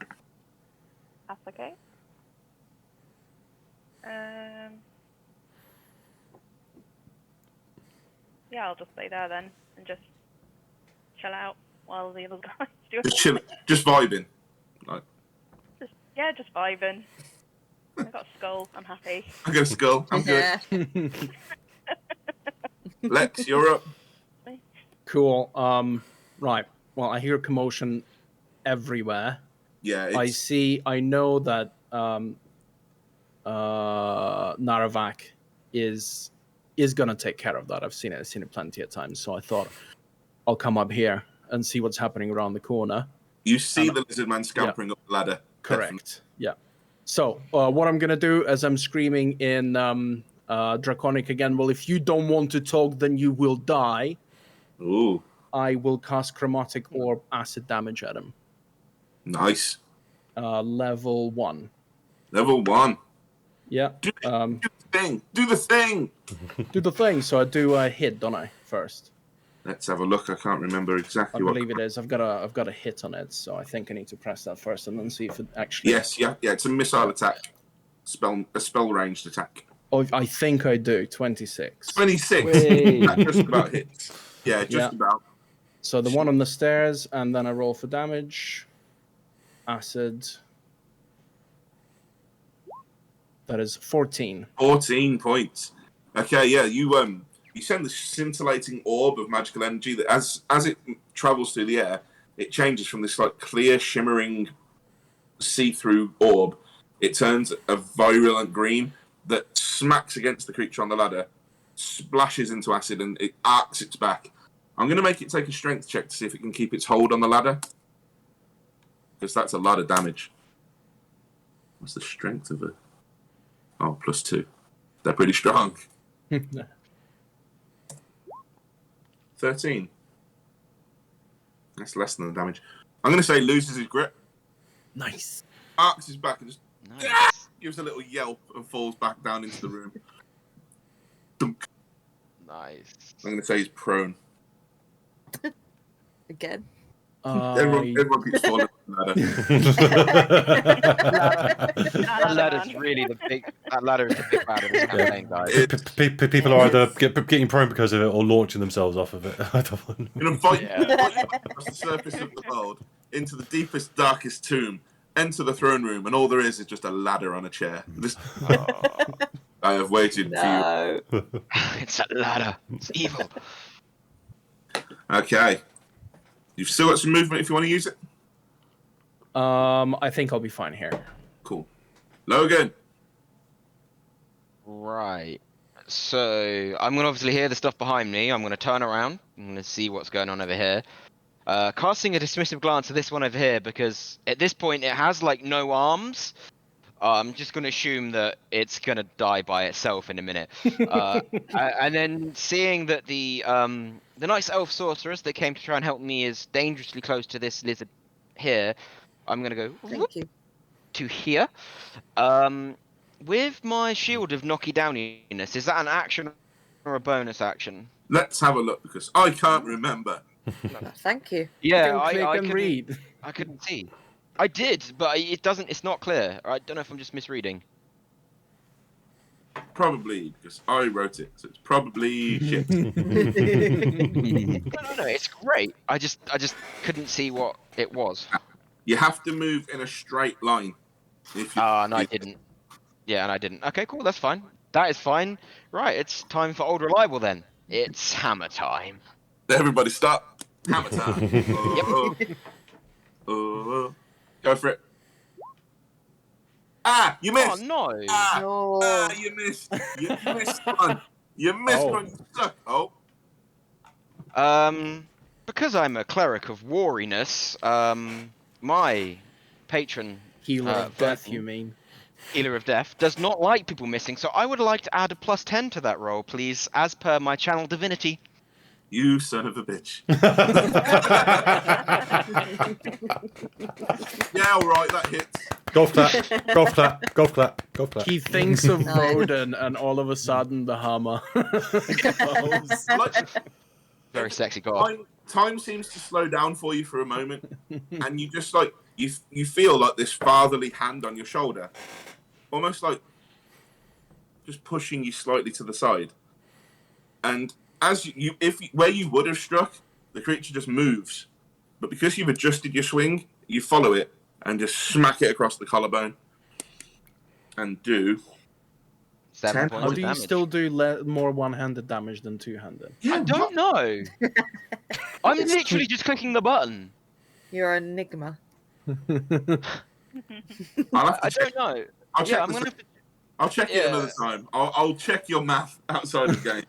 That's okay. Yeah, I'll just stay there then and just chill out while the other guys do it. Just chill, just vibing. Like, Just vibing. I got a skull. I'm happy. I got a skull. I'm Yeah. good. Lex, you're up. Cool. Right. Well, I hear commotion everywhere. Yeah, I know that Naravac is gonna take care of that. I've seen it plenty of times. So I thought I'll come up here and see what's happening around the corner. You see the lizard man scampering up the ladder. Correct. Definitely. Yeah. So what I'm gonna do is I'm screaming in Draconic again. Well, if you don't want to talk, then you will die. Ooh, I will cast Chromatic Orb acid damage at him. nice. Level 1. Level 1. Yeah. Do the thing. Do the thing. Do the thing. So I do a hit, don't I? First. Let's have a look. I can't remember I exactly what. believe it is. I've got a hit on it, so I think I need to press that first and then see if it actually. Yes, yeah. It's a missile attack. A spell ranged attack. Oh, I think I do. 26. 26. Whey. That just about hits. Yeah, just about. So the one on the stairs, and then I roll for damage. Acid. That is 14. 14 points. Okay, yeah, you send the scintillating orb of magical energy that as it travels through the air, it changes from this like clear, shimmering, see-through orb. It turns a virulent green that smacks against the creature on the ladder, splashes into acid, and it arcs its back. I'm going to make it take a strength check to see if it can keep its hold on the ladder, because that's a lot of damage. What's the strength of it? Oh, +2. They're pretty strong. 13. That's less than the damage. I'm going to say loses his grip, Nice. arcs his back, and just Nice. gives a little yelp and falls back down into the room. Dunk. Nice. I'm going to say he's prone. Again. Everyone keeps falling on the ladder. That ladder's really the big. That ladder is the big bad of this campaign, guys. People are either getting prone because of it or launching themselves off of it. I don't know. You're going to fight Yeah. across the surface of the world into the deepest, darkest tomb, enter the throne room, and all there is just a ladder on a chair. I have waited for you. No. It's a ladder. It's evil. Okay. You've still got some movement if you want to use it. I think I'll be fine here. Cool. Logan. Right. So I'm gonna obviously hear the stuff behind me. I'm gonna turn around. I'm gonna see what's going on over here. Casting a dismissive glance at this one over here because at this point it has like no arms. I'm just gonna assume that it's gonna die by itself in a minute. And then seeing that the nice elf sorceress that came to try and help me is dangerously close to this lizard here, I'm gonna go whoop Thank you. to here. With my shield of knocky downiness, is that an action or a bonus action? Let's have a look because I can't remember. Thank you. Yeah, Click I and couldn't, read. I couldn't see. I did, but it doesn't. It's not clear. I don't know if I'm just misreading. Probably because I wrote it, so it's probably shit. No, it's great. I just couldn't see what it was. You have to move in a straight line. If you, And I didn't. Yeah, and I didn't. Okay, cool. That's fine. That is fine. Right, it's time for Old Reliable then. It's hammer time. Everybody stop. Hammer time. Go for it. Ah, you Oh missed. no! No. You missed. You missed one. You missed one. You suck. Oh. Because I'm a cleric of wariness, my patron Healer of death, Vernon, you mean? Healer of Death, does not like people missing, so I would like to add a +10 to that roll, please, as per my channel divinity. You son of a bitch. Yeah, all right, that hits. Golf clap, golf clap, golf clap, golf clap. He thinks of Nice. Roden, and all of a sudden the hammer goes. Like, Very sexy god. time seems to slow down for you for a moment, and you just like you feel like this fatherly hand on your shoulder, almost like just pushing you slightly to the side. And as where you would have struck, the creature just moves, but because you've adjusted your swing, you follow it and just smack it across the collarbone, and do 7 10 points How of do you damage. still do more one-handed damage than two-handed? I don't know. I'm literally just clicking the button. You're an enigma. I'll have to I check. don't know. I'll check. Yeah, I'm gonna have to. I'll check it another time. I'll check your math outside of the game.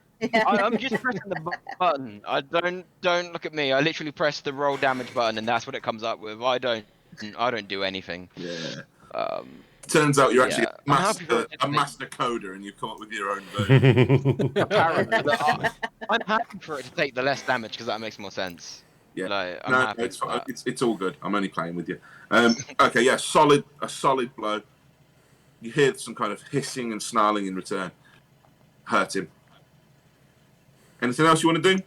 I'm just pressing the button. I don't look at me. I literally press the roll damage button, and that's what it comes up with. I don't do anything. Yeah. Turns out you're actually Yeah. I'm happy for a master coder, and you've come up with your own version. Apparently, I'm happy for it to take the less damage because that makes more sense. Yeah. Like, I'm No, happy it's for fine. that. It's all good. I'm only playing with you. Okay, yeah, a solid blow. You hear some kind of hissing and snarling in return. Hurt him. Anything else you want to do?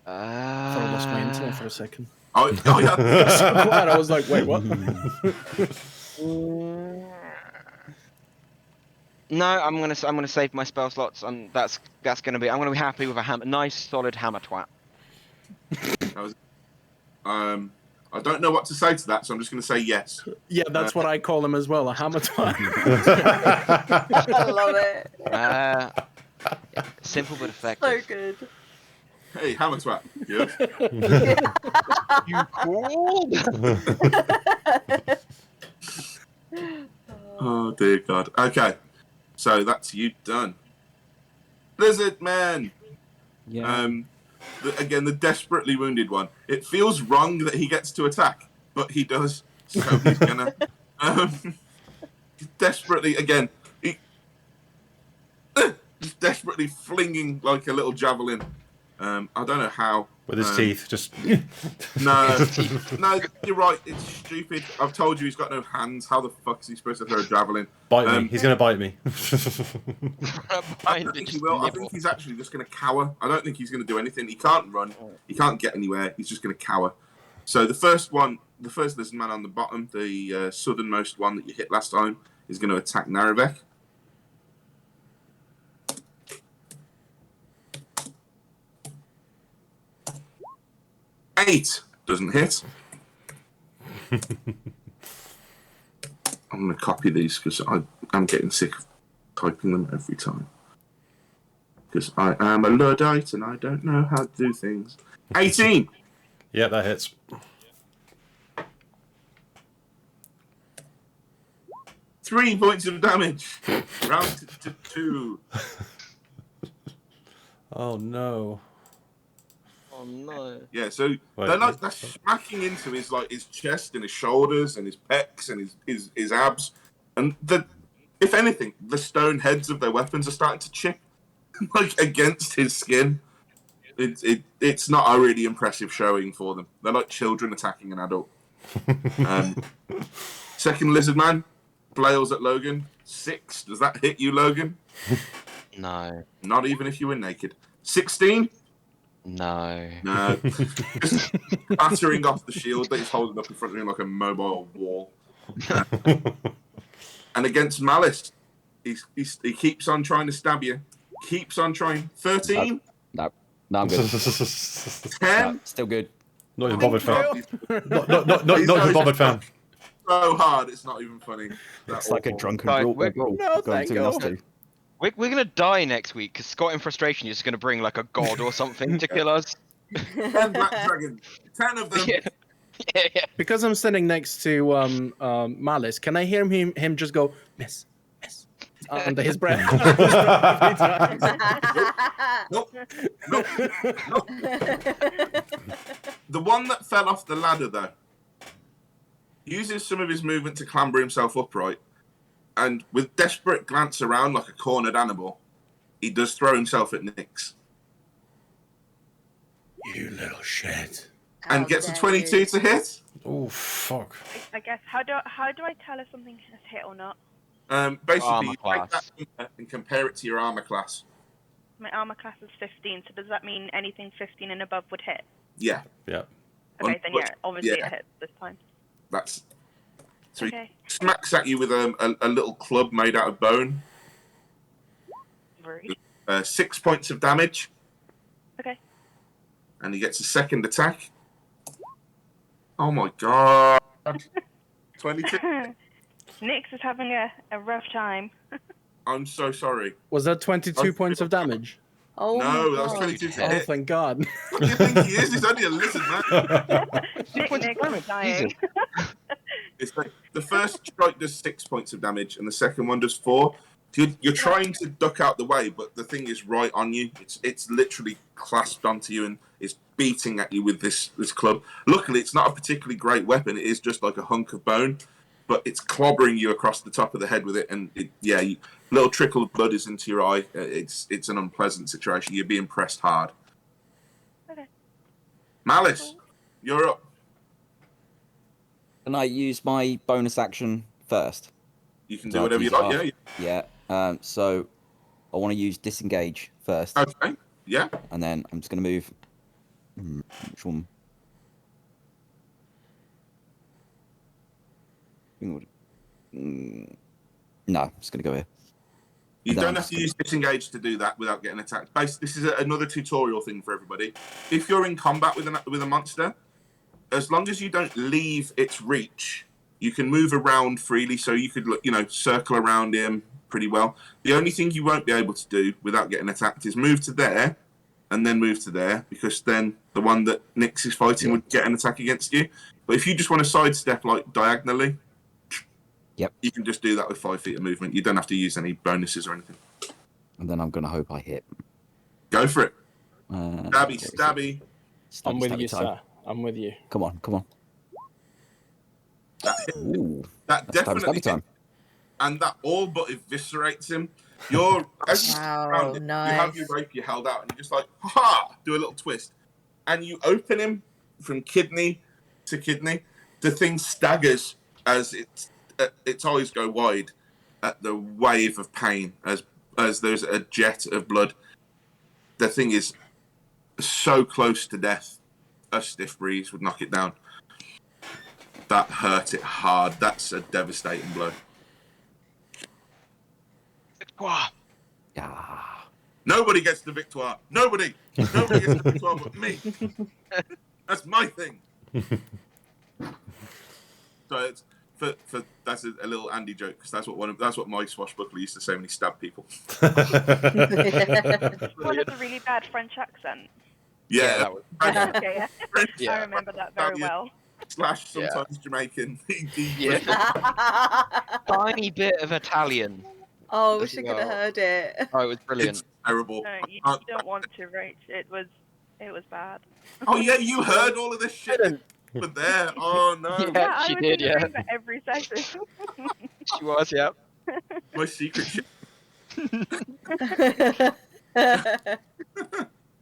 I thought I lost my internet for a second. Oh yeah. So quiet, I was like, wait, what? No, I'm gonna save my spell slots. That's gonna be. I'm gonna be happy with a nice solid hammer twat. I don't know what to say to that, so I'm just going to say yes. Yeah, that's what I call him as well, a hammer twat. I love it. Simple but So effective. good. Hey, hammer twat. Good. You cool? Oh dear God. Okay, so that's you done. Lizard man. Yeah. Again, the desperately wounded one. It feels wrong that he gets to attack, but he does. So he's gonna desperately again. Just desperately flinging like a little javelin. I don't know how. With his teeth, just. No, no, you're right. It's stupid. I've told you he's got no hands. How the fuck is he supposed to throw a javelin? Bite me. He's going to bite me. I don't think he will. I think he's actually just going to cower. I don't think he's going to do anything. He can't run. He can't get anywhere. He's just going to cower. So the first lizard man on the bottom, the southernmost one that you hit last time, is going to attack Narevek. Eight doesn't hit. I'm going to copy these because I'm getting sick of typing them every time. Because I am a Luddite and I don't know how to do things. 18! Yeah, that hits. Three points of damage. Round to 2. Oh no. Oh no. Yeah, so Wait, they're smacking into his chest and his shoulders and his pecs and his abs. And if anything, the stone heads of their weapons are starting to chip like against his skin. It's not a really impressive showing for them. They're like children attacking an adult. Second lizard man flails at Logan. 6. Does that hit you, Logan? No. Not even if you were naked. 16? No. No. Just battering off the shield that he's holding up in front of him like a mobile wall. And against Malice, he keeps on trying to stab you. Keeps on trying. 13? No, I'm good. 10? No, still good. Not even bothered, fam. He's Not even bothered, fam. so hard, it's not even funny. It's like a drunken Right, brawl. No, Going thank to you. us two. We're gonna die next week because Scott in frustration is gonna bring like a god or something to kill us. 10 black dragons. 10 of them. Yeah. Because I'm sitting next to Malice, can I hear him just go, miss, under his breath? Nope. The one that fell off the ladder, though, uses some of his movement to clamber himself upright, And with desperate glance around like a cornered animal, he does throw himself at Nyx. You little shit. And How gets a dare 22 you. to hit. Oh, fuck. I guess how do I tell if something has hit or not? Basically, Armor you take that class. number and compare it to your armor class. My armor class is 15, so does that mean anything 15 and above would hit? Yeah, Yeah. Okay, then yeah, obviously yeah. it hits this time. that's... So Okay. he smacks at you with a little club made out of bone. Rude. 6 points of damage. Okay. And he gets a second attack. Oh my god. 22. Nyx is having a rough time. I'm so sorry. Was that 22 points of damage? Oh No, my that was god. 22 to Oh, hit. thank God. What do you think he is? He's only a lizard, man. Nyx is dying. It's like the first strike does 6 points of damage, and the second one does 4. You're trying to duck out the way, but the thing is right on you. It's literally clasped onto you and it's beating at you with this club. Luckily, it's not a particularly great weapon. It is just like a hunk of bone, but it's clobbering you across the top of the head with it. And little trickle of blood is into your eye. It's an unpleasant situation. You're being pressed hard. Okay. Malice, you're up. Can I use my bonus action first? You can So do I whatever you use like. half. Yeah. So I want to use disengage first, Okay. Yeah. and then I'm just going to move. Which one? No, I'm just going to go here. You And then don't I'm have just to use disengage to do that without getting attacked. Basically, this is another tutorial thing for everybody. If you're in combat with a monster, as long as you don't leave its reach, you can move around freely. So you could, circle around him pretty well. The only thing you won't be able to do without getting attacked is move to there, and then move to there, because then the one that Nyx is fighting would get an attack against you. But if you just want to sidestep like diagonally, you can just do that with 5 feet of movement. You don't have to use any bonuses or anything. And then I'm going to hope I hit. Go for it. Stabby, Stabby. I'm with stabby you, time. sir. I'm with you. Come on. Ooh, That that's definitely stabby time. And that all but eviscerates him. As you Wow, surround him, you have nice. your rapier held out, and you just like, ha! Do a little twist, and you open him from kidney to kidney. The thing staggers as its eyes go wide at the wave of pain as there's a jet of blood. The thing is so close to death. A stiff breeze would knock it down. That hurt it hard. That's a devastating blow. Victoire. Yeah. Nobody gets the victoire. Nobody gets the victoire but me. That's my thing. So it's that's a little Andy joke, because that's what my swashbuckler used to say when he stabbed people. One has a really bad French accent. Yeah, that was. Okay, Yeah. I remember that very well. Slash sometimes Jamaican. Yeah. Tiny bit of Italian. Oh, I As wish I could have well. heard it. Oh, it was brilliant. It's terrible. No, you don't want to, Rach. It was bad. Oh yeah, you heard all of this shit over there. Oh no, Yeah, I she was did, in the yeah. room for every session. She was, yeah. my secret shit.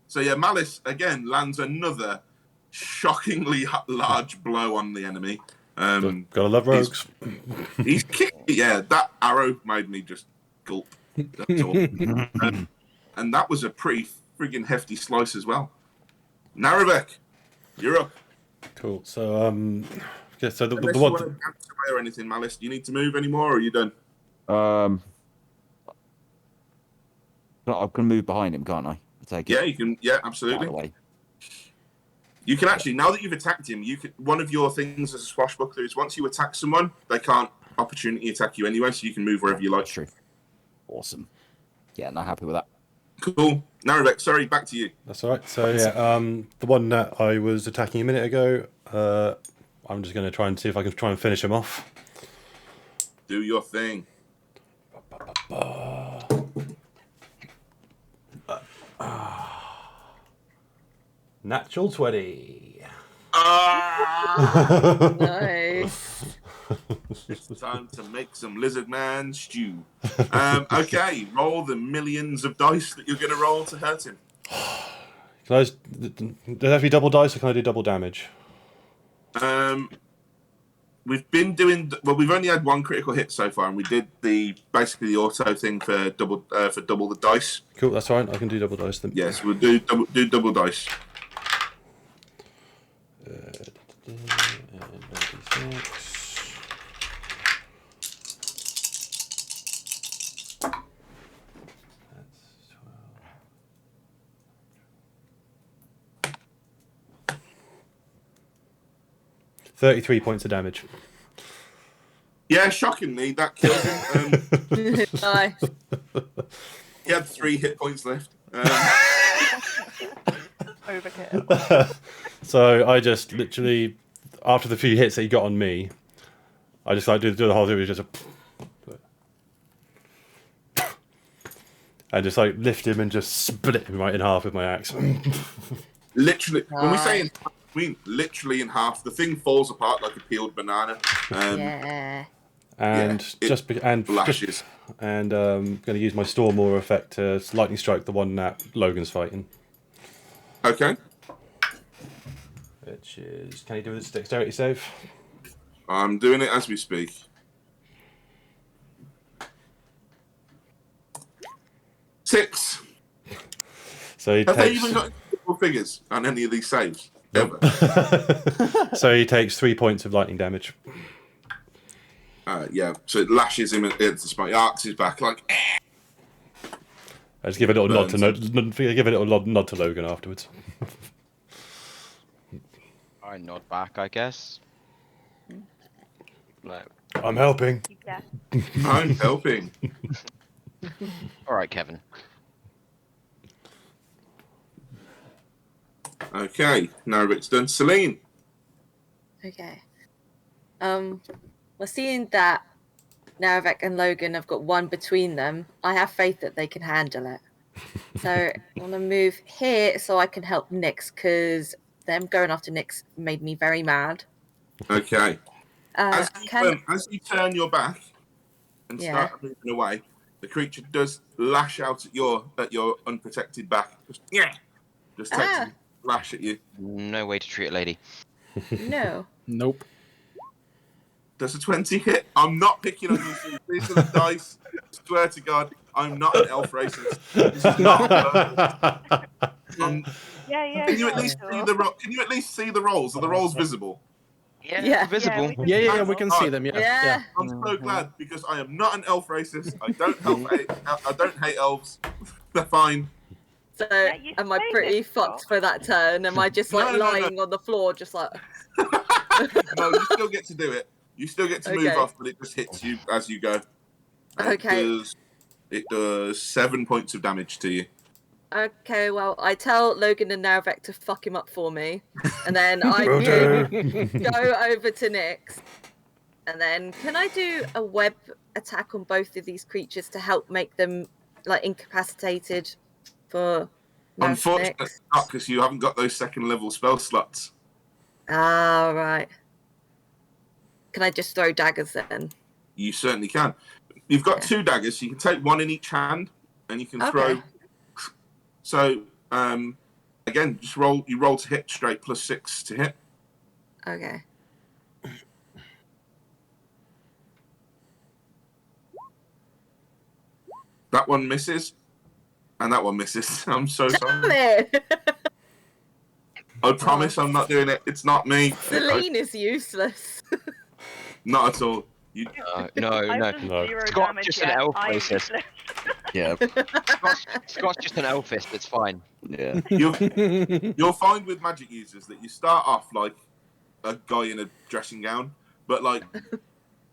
So yeah, Malice again lands another shockingly large blow on the enemy. Gotta love rogues. He's kicked. Yeah, that arrow made me just gulp. That's all. And that was a pretty friggin' hefty slice as well. Narevek, you're up. Cool. So yeah. So the Unless you one. want to dance away or anything, Malice, do you need to move anymore, or are you done? I can move behind him, can't I? Take it. Yeah, you can. Yeah, Out of absolutely. the way. You can actually, now that you've attacked him, one of your things as a swashbuckler is once you attack someone, they can't opportunity attack you anyway, so you can move wherever you like. That's true. Awesome. Yeah, not happy with that. Cool. Narevek, sorry, back to you. That's all right. So yeah, the one that I was attacking a minute ago, I'm just going to try and see if I can try and finish him off. Do your thing. Natural 20. Ah! Nice. It's time to make some lizard man stew. Okay, roll the millions of dice that you're going to roll to hurt him. Can I? Does it have to be double dice, or can I do double damage? We've been doing well. We've only had one critical hit so far, and we did basically the auto thing for double the dice. Cool, that's fine. I can do double dice then. Yes, we'll do double dice. And 96. That's 12. 33 points of damage. Yeah, shockingly, that killed him. Nice. He had 3 hit points left. Overkill. So I just literally, after the few hits that he got on me, I just like do the whole thing with just and just like lift him and just split him right in half with my axe. Literally, when we say in half, we mean literally in half. The thing falls apart like a peeled banana. Yeah. And Yeah, flashes. And going to use my Storm Aura effect to lightning strike the one that Logan's fighting. Okay. Which is, can he do this dexterity save? I'm doing it as we speak. Six. So he Have they takes. even got double figures on any of these saves? Ever? So he takes 3 points of lightning damage. Yeah. So it lashes him at the spine. He arcs his back like. I just give a little nod to Burns give a little nod to Logan afterwards. I nod back, I guess. Like, I'm helping. Yeah. I'm helping. all right, Kevin. Okay. Now Rick's done. Celine. Okay. Well, seeing that Narvek and Logan have got one between them, I have faith that they can handle it. So I want to move here so I can help Nyx, because them going after Nyx made me very mad. Okay. As you turn your back and Yeah. start moving away, the creature does lash out at your unprotected back. Just takes a lash at you. No way to treat a lady. No. Nope. Does a 20 hit? I'm not picking on you. These are the dice. Swear to God, I'm not an elf racist. This is not. Yeah. Can you at least see the Can you at least see the rolls? Are the rolls visible? Yeah. Visible. Yeah, we can see them. Yeah. Yeah. I'm so glad because I am not an elf racist. I don't hate elves. They're fine. So Yeah, you am I say pretty this, fucked Scott. for that turn? Am I just like No. lying on the floor, just like? No, you still get to do it. You still get to move Okay. off, but it just hits you as you go. And Okay. It does 7 points of damage to you. Okay, well, I tell Logan and Narvek to fuck him up for me, and then I Will do do. go over to Nyx, and then can I do a web attack on both of these creatures to help make them like incapacitated for Unfortunately, Nyx? not because you haven't got those second level spell slots. Ah, right. Can I just throw daggers then? You certainly can. You've got Okay. 2 daggers, so you can take one in each hand, and you can throw. Okay. So, again, just roll. You roll to hit straight +6 to hit. Okay. That one misses, and that one misses. I'm so Damn sorry. it! I promise I'm not doing it. It's not me. Celine is useless. Not at all. You, No. I've done No. 0 Scott's damage just an yet. elf I'm racist. useless. Yeah. Scott's just an elfist. It's fine. Yeah. you'll find with magic users that you start off like a guy in a dressing gown, but like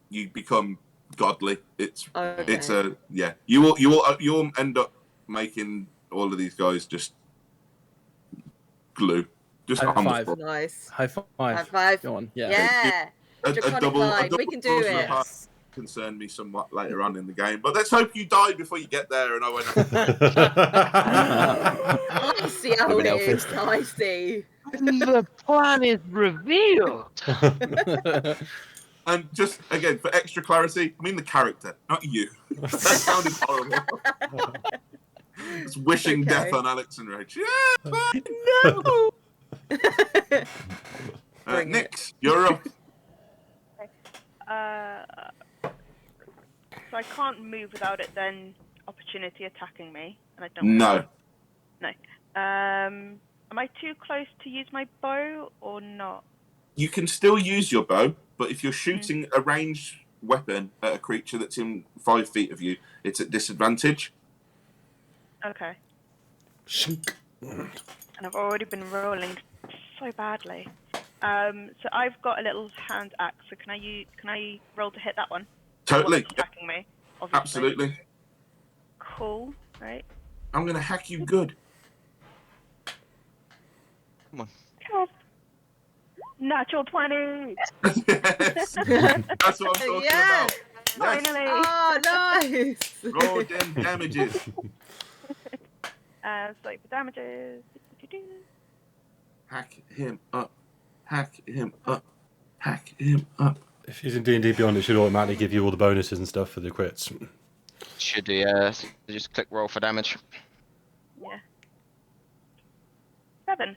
you become godly. It's Okay. you'll end up making all of these guys just glue. Just High on the five. spot. Nice. High five. High five. Go on. Yeah. Yeah. A Draconic double line. We can do frozen it. apart concerned me somewhat later on in the game, but let's hope you die before you get there. And I went, I see how Women it is. outfit. I see. The plan is revealed. And just again, for extra clarity, I mean the character, not you. That sounded horrible. Just wishing death Okay. on Alex and Reg. No. Bring it. Nix, you're up. So I can't move without it then opportunity attacking me, and I don't. No. No. Am I too close to use my bow or not? You can still use your bow, but if you're shooting a ranged weapon at a creature that's in 5 feet of you, it's at disadvantage. Okay. Shink. And I've already been rolling so badly. So I've got a little hand axe. So can I roll to hit that one? Totally. What's attacking me, obviously. Absolutely. Cool. Right. I'm going to hack you good. Come on. Come on. Natural 20. Yes. That's what I'm talking Yeah. about. Yes. Finally. Oh, nice. Roll them damages. So for damages. Hack him up. Hack him up. Hack him up. If he's in D&D Beyond, it should automatically give you all the bonuses and stuff for the crits. Should do, so just click roll for damage. Yeah. 7.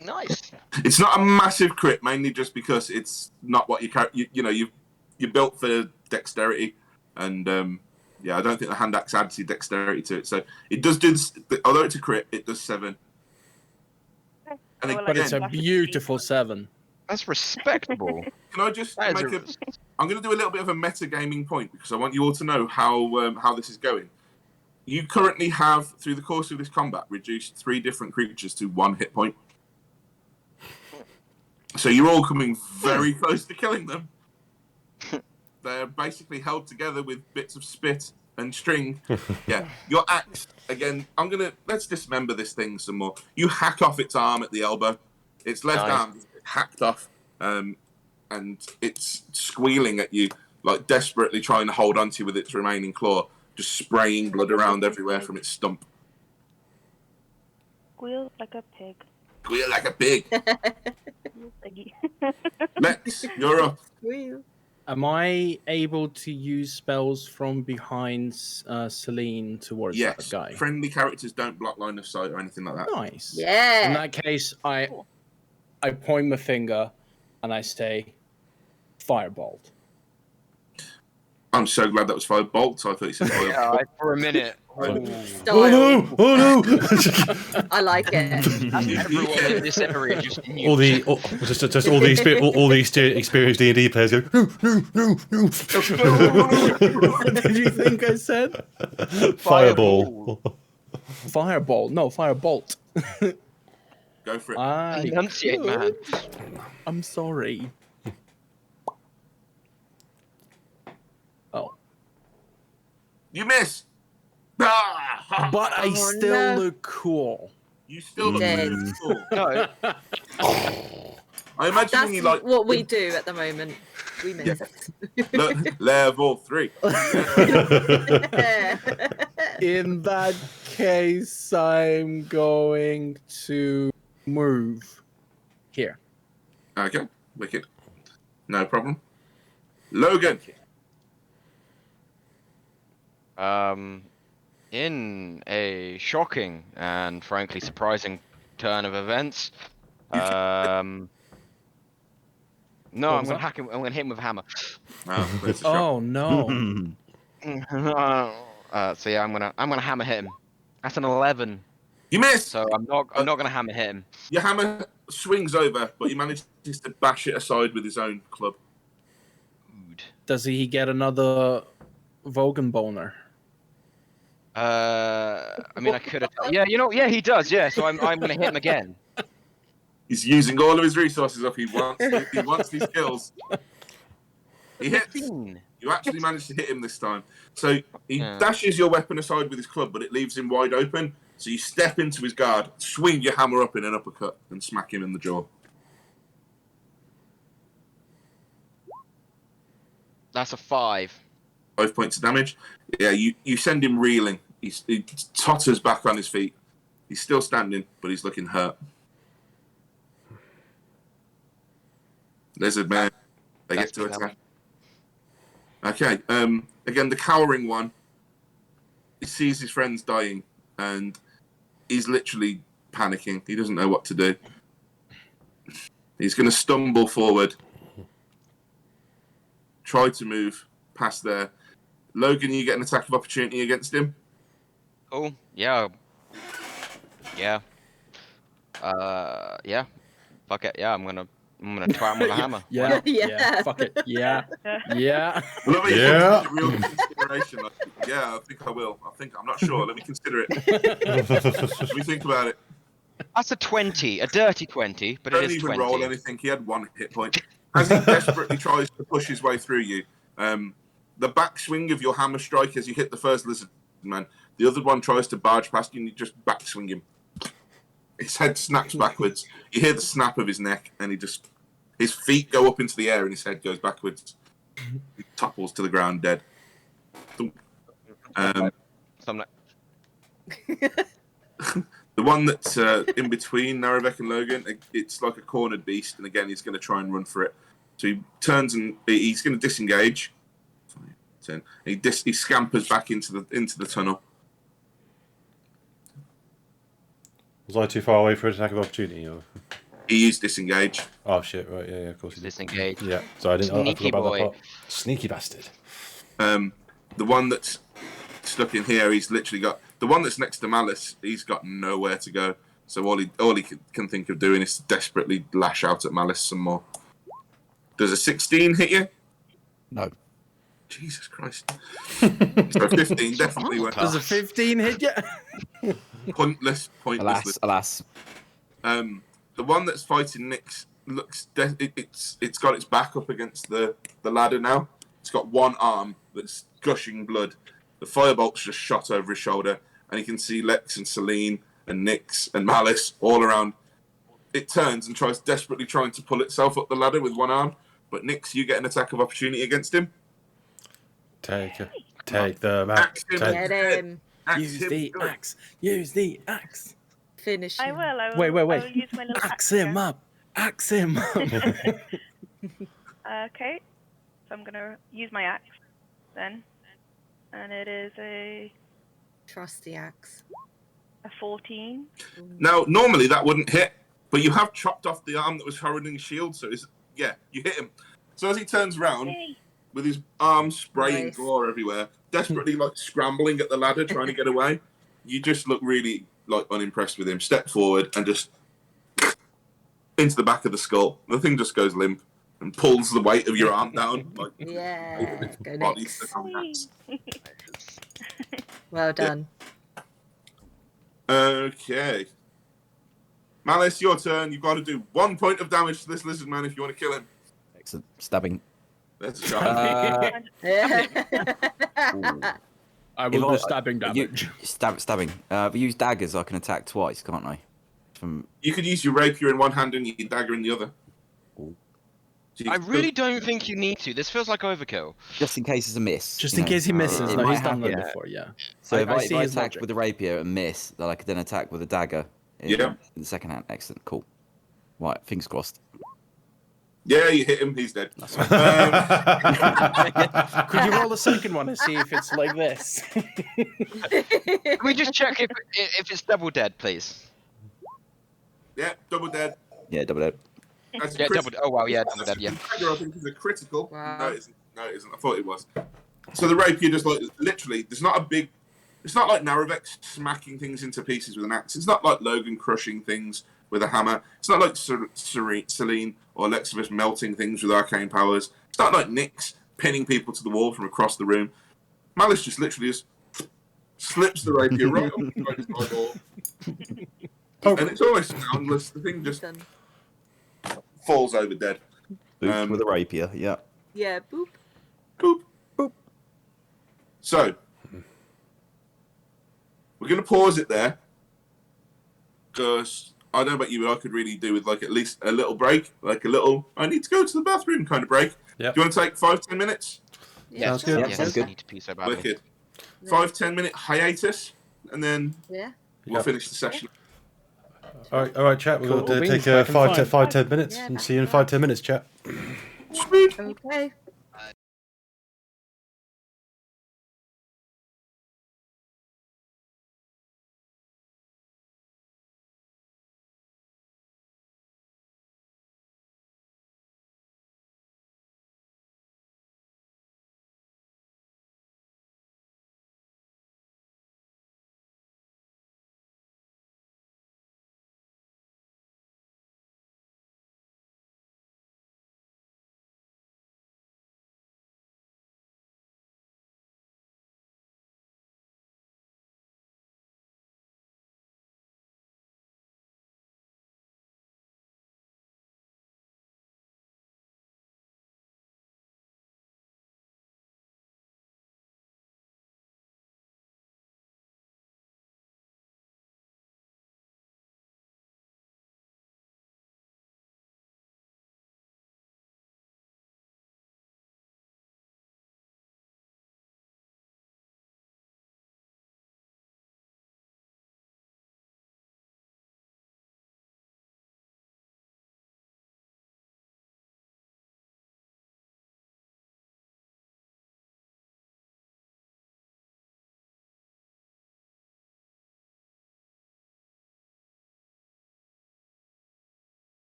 Nice. It's not a massive crit, mainly just because it's not what you're built for dexterity, and I don't think the hand axe adds your dexterity to it. So it does do, although it's a crit, it does 7. Okay. And Well, But it's a That's a beautiful 7. That's respectable. Can I just That make is I'm going to do a little bit of a metagaming point because I want you all to know how this is going. You currently have, through the course of this combat, reduced 3 different creatures to 1 hit point. So you're all coming very close to killing them. They're basically held together with bits of spit and string. Yeah, your axe, again, let's dismember this thing some more. You hack off its arm at the elbow. Its left Nice. arm is hacked off, and it's squealing at you, like desperately trying to hold onto you with its remaining claw, just spraying blood around everywhere from its stump. Squeal like a pig. Squeal like a pig. Piggy. Lex, you're up. Wheel. Am I able to use spells from behind Celine towards that Yes, guy? friendly characters don't block line of sight or anything like that. Nice. In Yeah. that case, I point my finger and I say, Firebolt. I'm so glad that was Firebolt. I thought you said Firebolt. Yeah, for a minute. Style. Oh no! Oh no! I like it. Everyone in this area just all the experienced D&D players go no. What did you think I said? Fireball. Fireball. No, Firebolt. Go for it. Enunciate, man. I'm sorry. Oh. You miss. Ah! But I Oh, still no. look cool. You still look Dead. really cool. No, I imagine That's when you like what we do at the moment. We miss. level 3. In that case, I'm going to move here. Okay, wicked. No problem. Logan. in a shocking and frankly surprising turn of events, no, What I'm was gonna that? hack him. I'm gonna hit him with a hammer. Oh, that's a shock. Oh no! So yeah, I'm gonna hammer hit him. That's an 11. You missed. So I'm not gonna hammer hit him. Your hammer swings over, but he manages to bash it aside with his own club. Does he get another Vogan boner? I mean, I could have. Yeah, yeah, he does. Yeah, so I'm gonna hit him again. He's using all of his resources up. He wants these kills. He hits. 15. You actually managed to hit him this time. So he Yeah. dashes your weapon aside with his club, but it leaves him wide open. So you step into his guard, swing your hammer up in an uppercut, and smack him in the jaw. That's a 5. 5 points of damage. Yeah, you send him reeling. He totters back on his feet. He's still standing, but he's looking hurt. Lizard man. They That's get to me now. attack. Okay. Again, the cowering one. He sees his friends dying, and he's literally panicking. He doesn't know what to do. He's going to stumble forward. Try to move past there. Logan, you get an attack of opportunity against him. Cool. Yeah. Yeah. Yeah. Fuck it. Yeah, I'm gonna twat him with a hammer. Why Yeah, not? yeah, fuck it. Yeah, yeah. I love it. Yeah. Real consideration. Like, yeah, I think I will. I'm not sure. Let me consider it. Let me think about it. That's a 20, a dirty 20, but it Don't is even 20. roll anything. He had 1 hit point. As he desperately tries to push his way through you, the backswing of your hammer strike as you hit the first lizard man, the other one tries to barge past you and you just backswing him. His head snaps backwards. You hear the snap of his neck, and his feet go up into the air and his head goes backwards. He topples to the ground dead. So I'm like, The one that's in between Narevek and Logan, it's like a cornered beast, and again, he's going to try and run for it. So he turns and he's going to disengage. He scampers back into the tunnel. Was I too far away for an attack of opportunity? Or? He used disengage. Oh shit! Right, yeah, of course. He did. disengage. Yeah, so I didn't. I Sneaky forgot about boy. that part. Sneaky bastard. The one that's stuck in here, he's literally got the one that's next to Malice. He's got nowhere to go. So all he can think of doing is to desperately lash out at Malice some more. Does a 16 hit you? No. Jesus Christ. So 15 definitely went. Does a 15 hit you? Pointless. Alas. The one that's fighting Nyx looks. It's got its back up against the ladder now. It's got one arm that's gushing blood. The firebolt's just shot over his shoulder, and you can see Lex and Celine and Nyx and Malice all around. It turns and tries desperately trying to pull itself up the ladder with one arm. But Nyx, you get an attack of opportunity against him. Take the Axe him. Get him. Use the axe. Use the axe. Finish him. I will. Wait. I will use my little Axe him here. up. Axe him up. Okay. So I'm gonna use my axe then, and it is a Trusty axe. 14. Now, normally that wouldn't hit, but you have chopped off the arm that was holding his shield, so you hit him. So as he turns around, Yay. with his arms spraying Nice. gore everywhere, desperately like scrambling at the ladder, trying to get away, you just look really like unimpressed with him. Step forward and just into the back of the skull. The thing just goes limp and pulls the weight of your arm down. Like, Yeah. Go body next. stuck on the axe. Well done. Okay. Malice, your turn. You've got to do 1 point of damage to this lizard man if you want to kill him. Excellent. Stabbing. That's a shot. Ooh. I will If do I- stabbing You, damage. stabbing. If you use daggers, I can attack twice, can't I? From You could use your rapier in one hand and your dagger in the other. Ooh. So you I could- really don't think you need to. This feels like overkill. just in case it's a miss. Just you in know. case he misses. It No, might he's done that happen. before, yeah. So I if I see his attack logic. with the rapier and miss, then I could then attack with a dagger in, Yeah. in the second hand. Excellent. Cool. Right. Fingers crossed. Yeah, you hit him. He's dead. Could you roll the second one and see if it's like this? Can we just check if it's double dead, please? Yeah, double dead. Yeah, double dead. That's Yeah, critical. double. Oh wow, yeah, double dead. Yeah. Dagger, I think, is a critical. Wow. No, it isn't. No, it isn't. I thought it was. So the rapier just like literally. There's not a big. It's not like Narevek smacking things into pieces with an axe. It's not like Logan crushing things with a hammer. It's not like Celine or Lexivus melting things with arcane powers. It's not like Nyx pinning people to the wall from across the room. Malice just literally just slips the rapier right up his eyeball. And it's almost soundless. The thing just Done. falls over dead. Boop with a rapier. Yeah. Yeah, boop. Boop. Boop. So, we're going to pause it there. Because I don't know about you, but I could really do with like at least a little break. Like a little, I need to go to the bathroom kind of break. Yep. Do you want to take 5-10 minutes? Yeah, Sounds sure. good. Yes, sounds good. I need to pee so badly. Wicked. 5-10 minute hiatus. And then Yeah. we'll Yep. finish the session. All right, chat. We'll Cool. take Beans, 5 back in to 10 minutes Yeah, and back see you in in 5-10 minutes, chat. Sweet. Okay.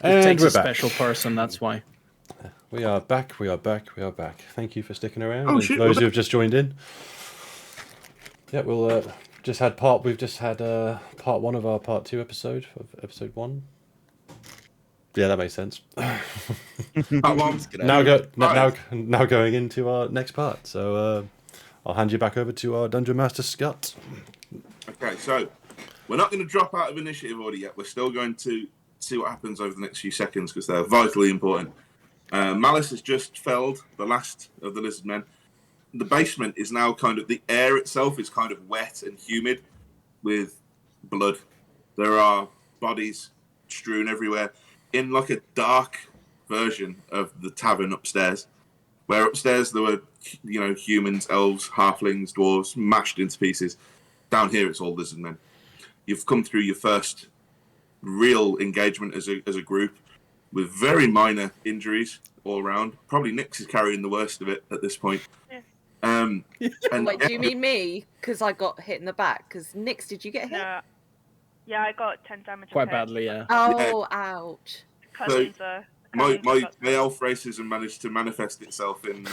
It takes we're a back. special person, that's why. We are back. We are back. We are back. Thank you for sticking around. Oh, and shit, those we're who have just joined in. Yeah, we'll just had part. We've just had part 1 of our part 2 episode of episode 1. Yeah, that makes sense. Now going into our next part. So I'll hand you back over to our Dungeon Master Scott. Okay, so we're not going to drop out of initiative order yet. We're still going to see what happens over the next few seconds because they're vitally important. Malice has just felled the last of the lizard men. The basement is now the air itself is kind of wet and humid with blood. There are bodies strewn everywhere in like a dark version of the tavern upstairs, where upstairs there were, humans, elves, halflings, dwarves, mashed into pieces. Down here it's all lizard men. You've come through your first real engagement as a group with very minor injuries all around. Probably Nyx is carrying the worst of it at this point. Yeah. And Wait, do you mean me? Because I got hit in the back. Because Nyx, did you get hit? No. Yeah, I got 10 damage. Quite hit. badly, yeah. Oh, ouch. Cousins are. my elf racism managed to manifest itself in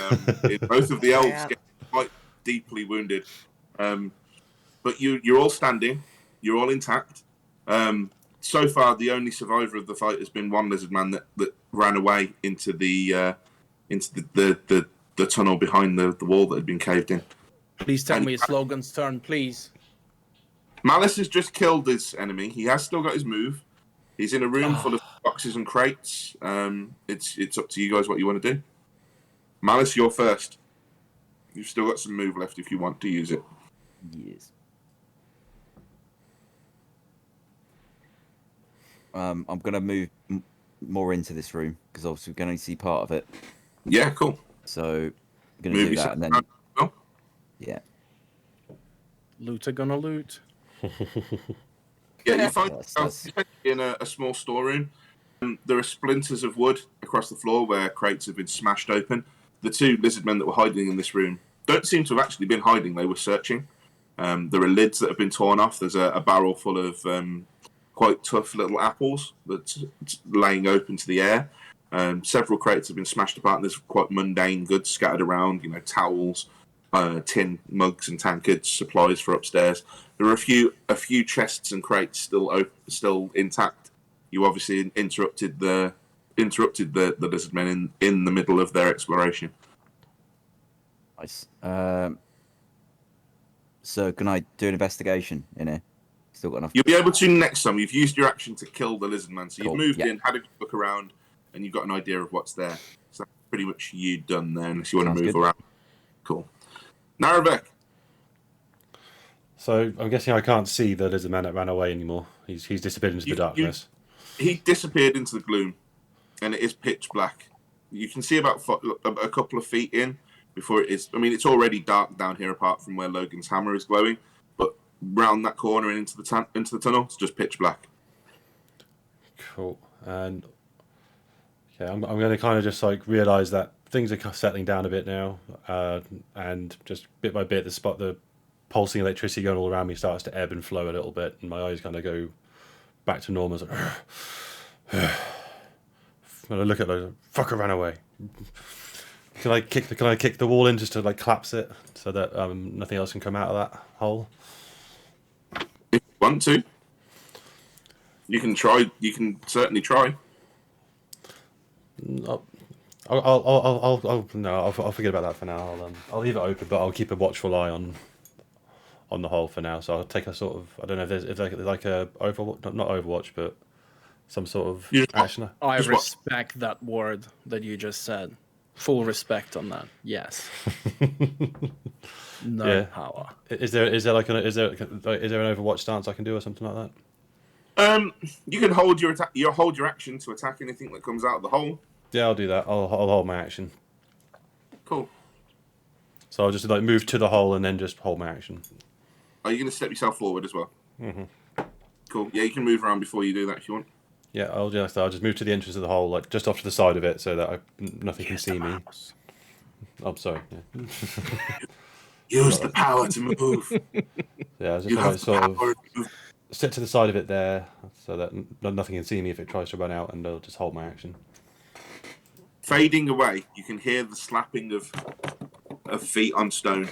both of the elves getting quite deeply wounded. But you're all standing. You're all intact. So far, the only survivor of the fight has been one lizard man that ran away into the tunnel behind the wall that had been caved in. Please tell me it's Logan's turn, please. Malice has just killed his enemy. He has still got his move. He's in a room full of boxes and crates. It's up to you guys what you want to do. Malice, you're first. You've still got some move left if you want to use it. Yes. I'm going to move more into this room because obviously we're going to see part of it. Yeah, cool. So I'm going to do that and then. Oh. Yeah. Loot are gonna loot. Yeah, you find yourself in a small storeroom. There are splinters of wood across the floor where crates have been smashed open. The 2 lizard men that were hiding in this room don't seem to have actually been hiding. They were searching. There are lids that have been torn off. There's a barrel full of quite tough little apples that's laying open to the air. Several crates have been smashed apart, and there's quite mundane goods scattered around. towels, tin mugs, and tankards, supplies for upstairs. There are a few chests and crates still intact. You obviously interrupted the lizard men in the middle of their exploration. Nice. So can I do an investigation in here? Still got enough. You'll be able to next time. You've used your action to kill the lizard man, so you've moved in, had a look around, and you've got an idea of what's there. So that's pretty much you done there, unless you want to move around. Cool. Narevek. So I'm guessing I can't see the lizard man that ran away anymore. He's disappeared into the darkness. He disappeared into the gloom, and it is pitch black. You can see about a couple of feet in before it is. I mean, it's already dark down here, apart from where Logan's hammer is glowing. But round that corner and into the tunnel, it's just pitch black. Cool. And okay, I'm going to kind of just realize that things are settling down a bit now, and just bit by bit, the pulsing electricity going all around me starts to ebb and flow a little bit, and my eyes kind of go back to normal. When I look at those, fucker ran away. Can I kick the wall in just to collapse it so that nothing else can come out of that hole? If you want to, you can try. You can certainly try. I'll forget about that for now. I'll leave it open, but I'll keep a watchful eye on the hole for now. So I'll take a sort of, I don't know if there's a Overwatch, not Overwatch, but some sort of action. I respect that word that you just said. Full respect on that. Yes. No power. Is there an Overwatch stance I can do or something like that? You can hold your attack. You hold your action to attack anything that comes out of the hole. Yeah, I'll do that. I'll hold my action. Cool. So I'll just move to the hole and then just hold my action. Are you going to step yourself forward as well? Mm-hmm. Cool. Yeah, you can move around before you do that if you want. Yeah, I'll just move to the entrance of the hole, just off to the side of it, so that nothing can see me. I'm sorry. Yeah. Use the power to move. Yeah, I was just sort of. sit to the side of it there, so that nothing can see me if it tries to run out, and I'll just hold my action. Fading away, you can hear the slapping of feet on stone.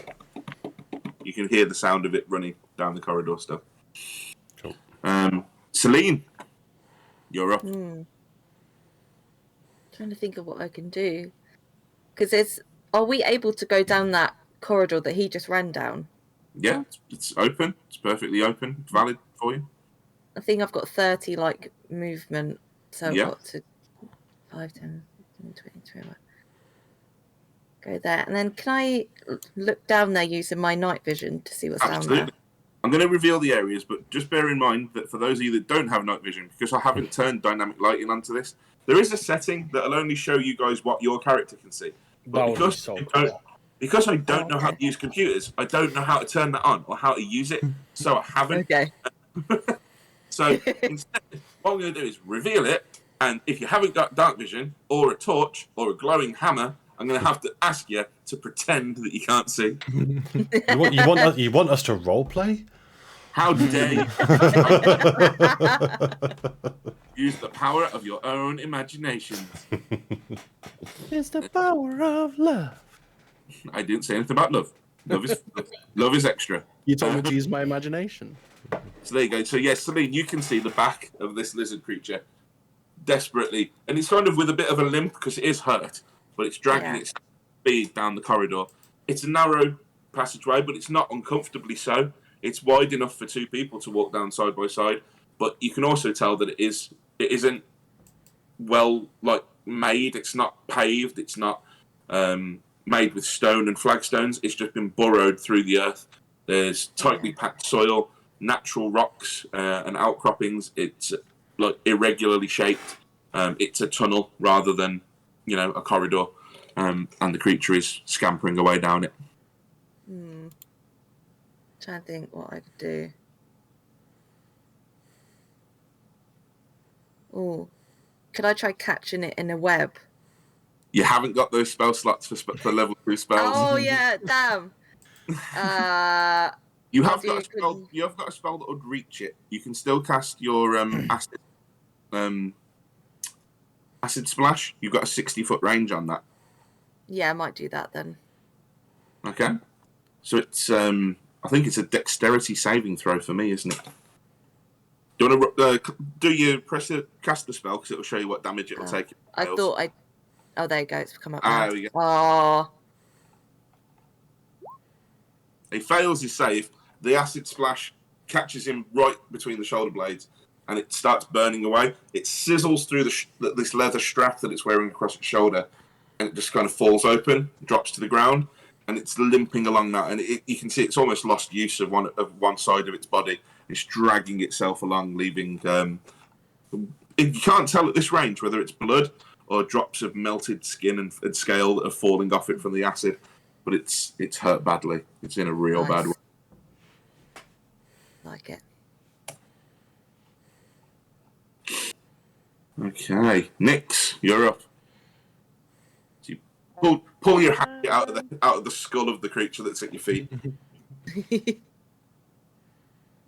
You can hear the sound of it running down the corridor still. Cool. Celine, you're up. Trying to think of what I can do. Because are we able to go down that corridor that he just ran down? Yeah, it's open. It's perfectly open. Valid for you. I think I've got 30 movement, so I've Yeah. got to 5, 10, 15, 20, 21. Go there, and then can I look down there using my night vision to see what's Absolutely. down there? I'm going to reveal the areas, but just bear in mind that for those of you that don't have night vision, because I haven't turned dynamic lighting onto this, there is a setting that'll only show you guys what your character can see. But That would be so cool. because I don't know how to use computers, I don't know how to turn that on or how to use it, so I haven't. Okay. So instead, what I'm going to do is reveal it, and if you haven't got dark vision or a torch or a glowing hammer, I'm going to have to ask you to pretend that you can't see. You want us to role play? How dare you? Use the power of your own imaginations. It's the power of love. I didn't say anything about love. Love is extra. You told me to use my imagination. So there you go. So yes, Celine, you can see the back of this lizard creature desperately, and it's kind of with a bit of a limp because it is hurt, but it's dragging its speed down the corridor. It's a narrow passageway, but it's not uncomfortably so. It's wide enough for two people to walk down side by side, but you can also tell that it isn't well made. It's not paved. It's not made with stone and flagstones. It's just been burrowed through the earth. There's tightly packed soil, natural rocks and outcroppings. It's irregularly shaped. It's a tunnel rather than a corridor, and the creature is scampering away down it. Trying to think what I could do. Oh, could I try catching it in a web? You haven't got those spell slots for level 2 spells. Oh yeah, damn. You have got a spell. You have got a spell that would reach it. You can still cast your acid splash. You've got a 60-foot range on that. Yeah, I might do that then. Okay. So it's I think it's a dexterity saving throw for me, isn't it? Do you want to cast the spell because it will show you what damage it will take? I thought I. Oh, there you go. It's come up. There we go. Oh. He fails his save. The acid splash catches him right between the shoulder blades, and it starts burning away. It sizzles through this leather strap that it's wearing across its shoulder, and it just kind of falls open, drops to the ground, and it's limping along that. And you can see it's almost lost use of one side of its body. It's dragging itself along, leaving. You can't tell at this range whether it's blood or drops of melted skin and scale that are falling off it from the acid, but it's hurt badly. It's in a real bad way. Like it. Okay, Nix, you're up. So you pull your hand out of the skull of the creature that's at your feet.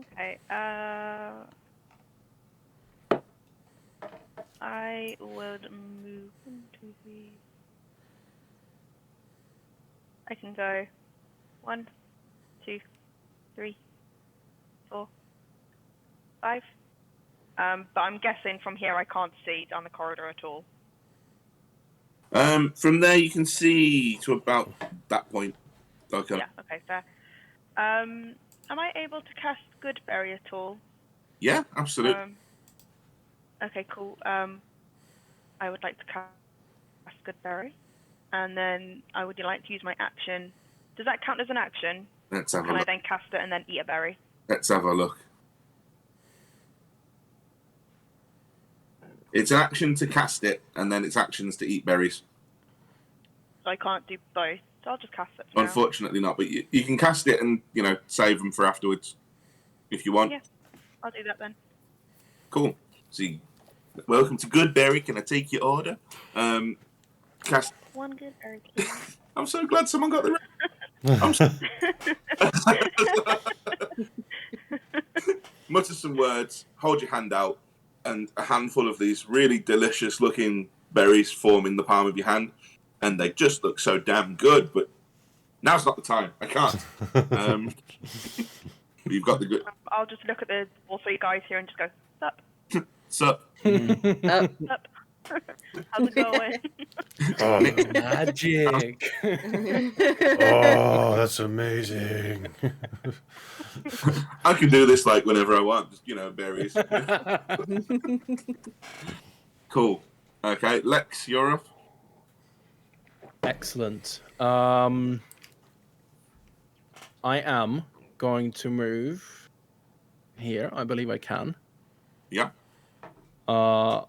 Okay. I would move 1, 2, 3. I can go 1, 2, 3, 4, 5. But I'm guessing from here I can't see down the corridor at all. From there you can see to about that point. Okay. Yeah. Okay. Fair. Am I able to cast Goodberry at all? Yeah, absolutely. Okay, cool. I would like to cast Goodberry, and then I would like to use my action. Does that count as an action? Let's have a Can I look. then cast it and then eat a berry? Let's have a look. It's an action to cast it, and then it's actions to eat berries. So I can't do both. So I'll just cast it for now. Unfortunately not, but you can cast it and, save them for afterwards if you want. Yeah, I'll do that then. Cool. See, welcome to Goodberry. Can I take your order? Cast. 1 Goodberry, please. I'm so glad someone got the right. mutter some words, hold your hand out, and a handful of these really delicious-looking berries form in the palm of your hand, and they just look so damn good. But now's not the time. I can't. You've got the good. I'll just look at all three guys here and just go, sup, So, sup. How's it going? Oh, Magic. oh, that's amazing. I can do this like whenever I want. Just, berries. Cool. Okay, Lex, you're up. Excellent. I am going to move here. I believe I can. Yeah. Okay.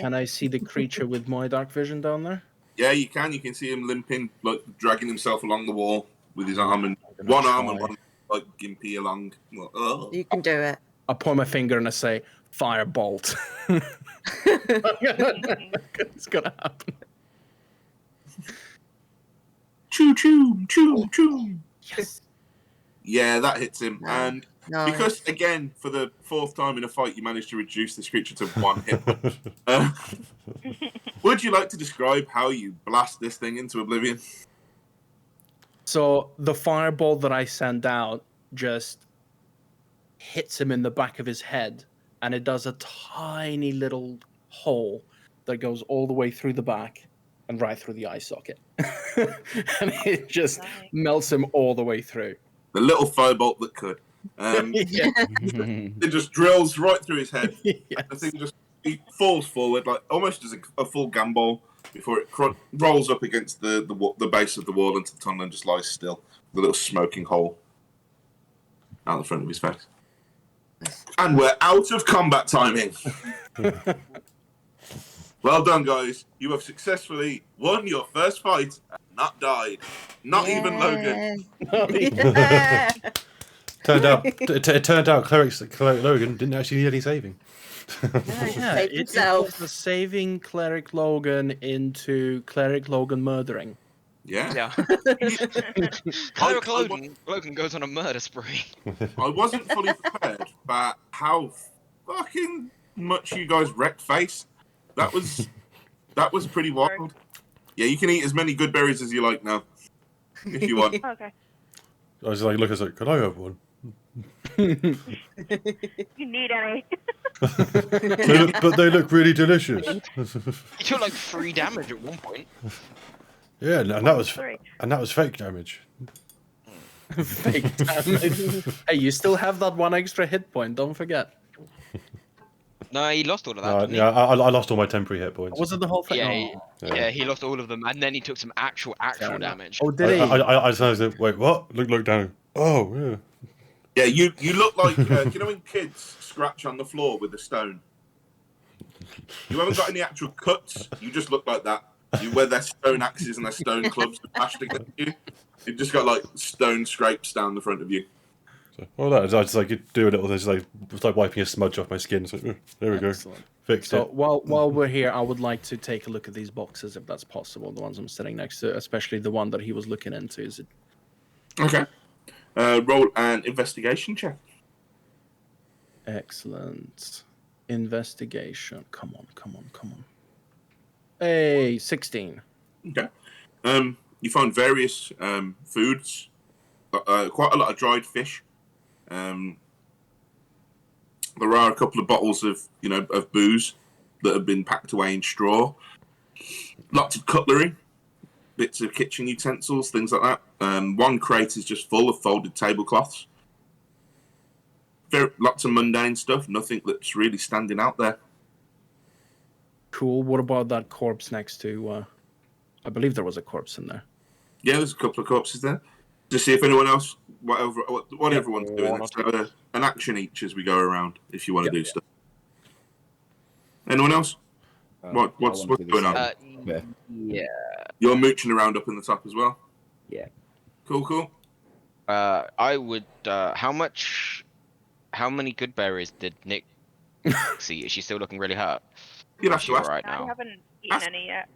Can I see the creature with my dark vision down there? Yeah, you can. You can see him limping, like dragging himself along the wall with his arm and I'm gonna one arm and try. one like gimpy along. Well, ugh. You can do it. I point my finger and I say, firebolt. It's gonna happen. Choo choo choo choo. Yes. Yeah, that hits him. No. And No. because again, for the fourth time in a fight, you managed to reduce this creature to one hit. Would you like to describe how you blast this thing into oblivion? So the firebolt that I send out just hits him in the back of his head, and it does a tiny little hole that goes all the way through the back and right through the eye socket. And it just Nice. melts him all the way through. The little firebolt that could. Yeah. It just drills right through his head. Yes. The thing he falls forward like almost as a full gambol before it rolls up against the base of the wall into the tunnel and just lies still. The little smoking hole out the front of his face. And we're out of combat timing. Well done, guys. You have successfully won your first fight and not died. Not even Logan. Yeah. It turned out Cleric Logan didn't actually need any saving. Yeah, Saved it himself. was saving Cleric Logan into Cleric Logan murdering. Yeah. Yeah. Cleric Logan goes on a murder spree. I wasn't fully prepared for how fucking much you guys wrecked face. That was pretty wild. Yeah, you can eat as many good berries as you like now, if you want. Okay. I was like, can I have one? You need any? But they look really delicious. He took like 3 damage at one point. Yeah, and that was Three. fake damage. Fake damage. Hey, you still have that one extra hit point, don't forget. No, he lost all of that. didn't he? Yeah, I lost all my temporary hit points. Was it the whole thing? Yeah, Oh. yeah, he lost all of them, and then he took some actual Fair enough. damage. Oh, did he? I was wait, what? Look down. Oh, yeah. Yeah, you look like you know when kids scratch on the floor with a stone. You haven't got any actual cuts. You just look like that. You wear their stone axes and their stone clubs bashed against you. You've just got like stone scrapes down the front of you. So, I just like do a little. There's like wiping a smudge off my skin. So there we go. Excellent. Fixed So it. while we're here, I would like to take a look at these boxes, if that's possible. The ones I'm sitting next to, especially the one that he was looking into. Is it? Okay. Roll an investigation check. Excellent. Investigation. Come on. Hey, 16. Okay. You found various foods, quite a lot of dried fish. There are a couple of bottles of booze that have been packed away in straw. Lots of cutlery, bits of kitchen utensils, things like that. One crate is just full of folded tablecloths. Lots of mundane stuff, nothing that's really standing out there. Cool. What about that corpse next to? I believe there was a corpse in there. Yeah, there's a couple of corpses there. Just see if anyone else, what everyone's doing. Let's have an action each as we go around, if you want to do stuff. Anyone else? What's going on? Yeah. You're mooching around up in the top as well? Yeah. Cool. I would. How many good berries did Nick see? Is she still looking really hurt? You'll have Is to she ask. alright I now? haven't eaten any yet.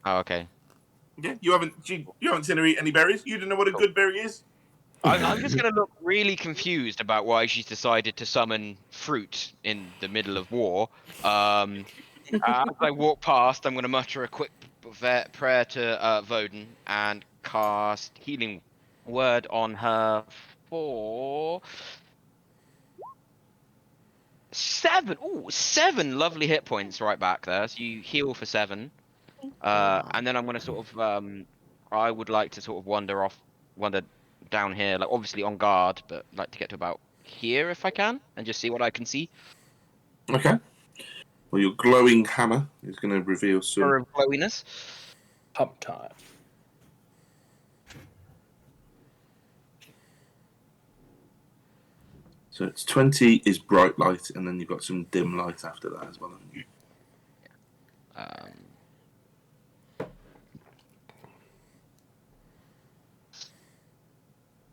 Oh, okay. Yeah, you haven't seen her eat any berries? You don't know what a good berry is? I'm just gonna look really confused about why she's decided to summon fruit in the middle of war. As I walk past, I'm gonna mutter a quick prayer to Voden and cast healing word on her for 7. Ooh, 7 lovely hit points right back there. So you heal for 7. And then I'm gonna sort of I would like to sort of wander down here, like obviously on guard, but like to get to about here if I can, and just see what I can see. Okay. Well, your glowing hammer is going to reveal some. For glowiness. Pump time. So it's 20 is bright light, and then you've got some dim light after that as well, haven't you?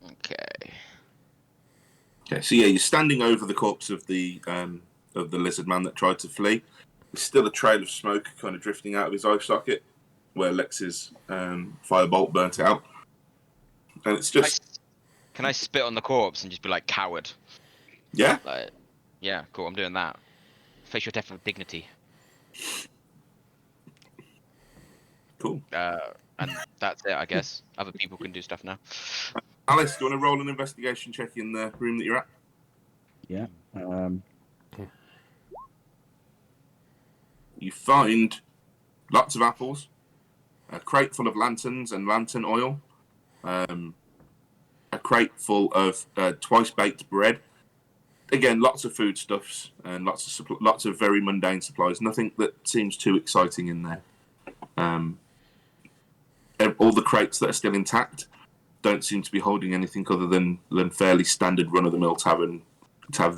Okay. Okay, so yeah, you're standing over the corpse of the lizard man that tried to flee. There's still a trail of smoke kind of drifting out of his eye socket, where Lex's firebolt burnt out, and it's just Can I spit on the corpse and just be like coward? yeah. Like, yeah, cool. I'm doing that. Face your death with dignity. Cool. And that's it, I guess. Other people can do stuff now. Alice, do you want to roll an investigation check in the room that you're at? Yeah. You find lots of apples, a crate full of lanterns and lantern oil, a crate full of twice baked bread. Again, lots of foodstuffs and lots of very mundane supplies. Nothing that seems too exciting in there. All the crates that are still intact don't seem to be holding anything other than fairly standard run-of-the-mill tavern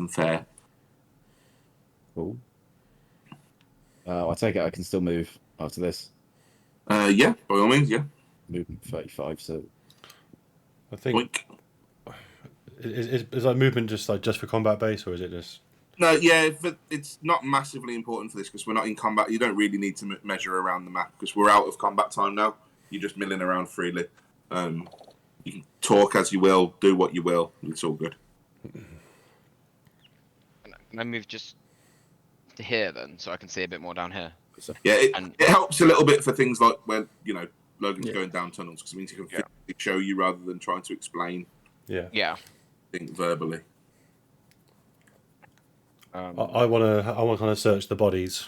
fare. Cool. I take it I can still move after this. Yeah, by all means, yeah. Movement 35, so I think Boink. is like movement just for combat base, or is it just? No, yeah, but it's not massively important for this because we're not in combat. You don't really need to measure around the map because we're out of combat time now. You're just milling around freely. You can talk as you will, do what you will. It's all good. Can I move just to here then, so I can see a bit more down here? Yeah, it helps a little bit for things like when Logan's Yeah. going down tunnels because it means he can physically show you rather than trying to explain Yeah. things verbally. I want to kind of search the bodies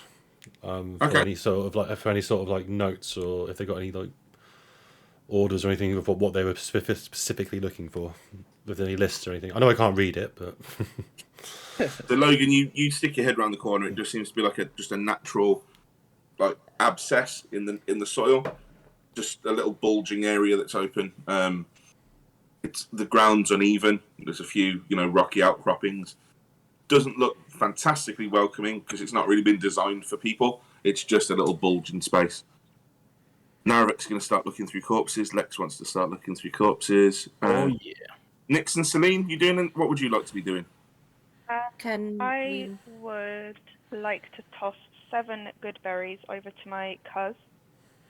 for Okay. any sort of notes, or if they got any like orders or anything of what they were specifically looking for, with any lists or anything. I know I can't read it, but So Logan, you stick your head around the corner. It just seems to be like just a natural like abscess in the soil, just a little bulging area that's open. It's the ground's uneven. There's a few rocky outcroppings. Doesn't look fantastically welcoming because it's not really been designed for people. It's just a little bulging space. Naravek's going to start looking through corpses. Lex wants to start looking through corpses. Oh yeah. Nix and Celine, you doing? What would you like to be doing? I would like to toss 7 good berries over to my cuz.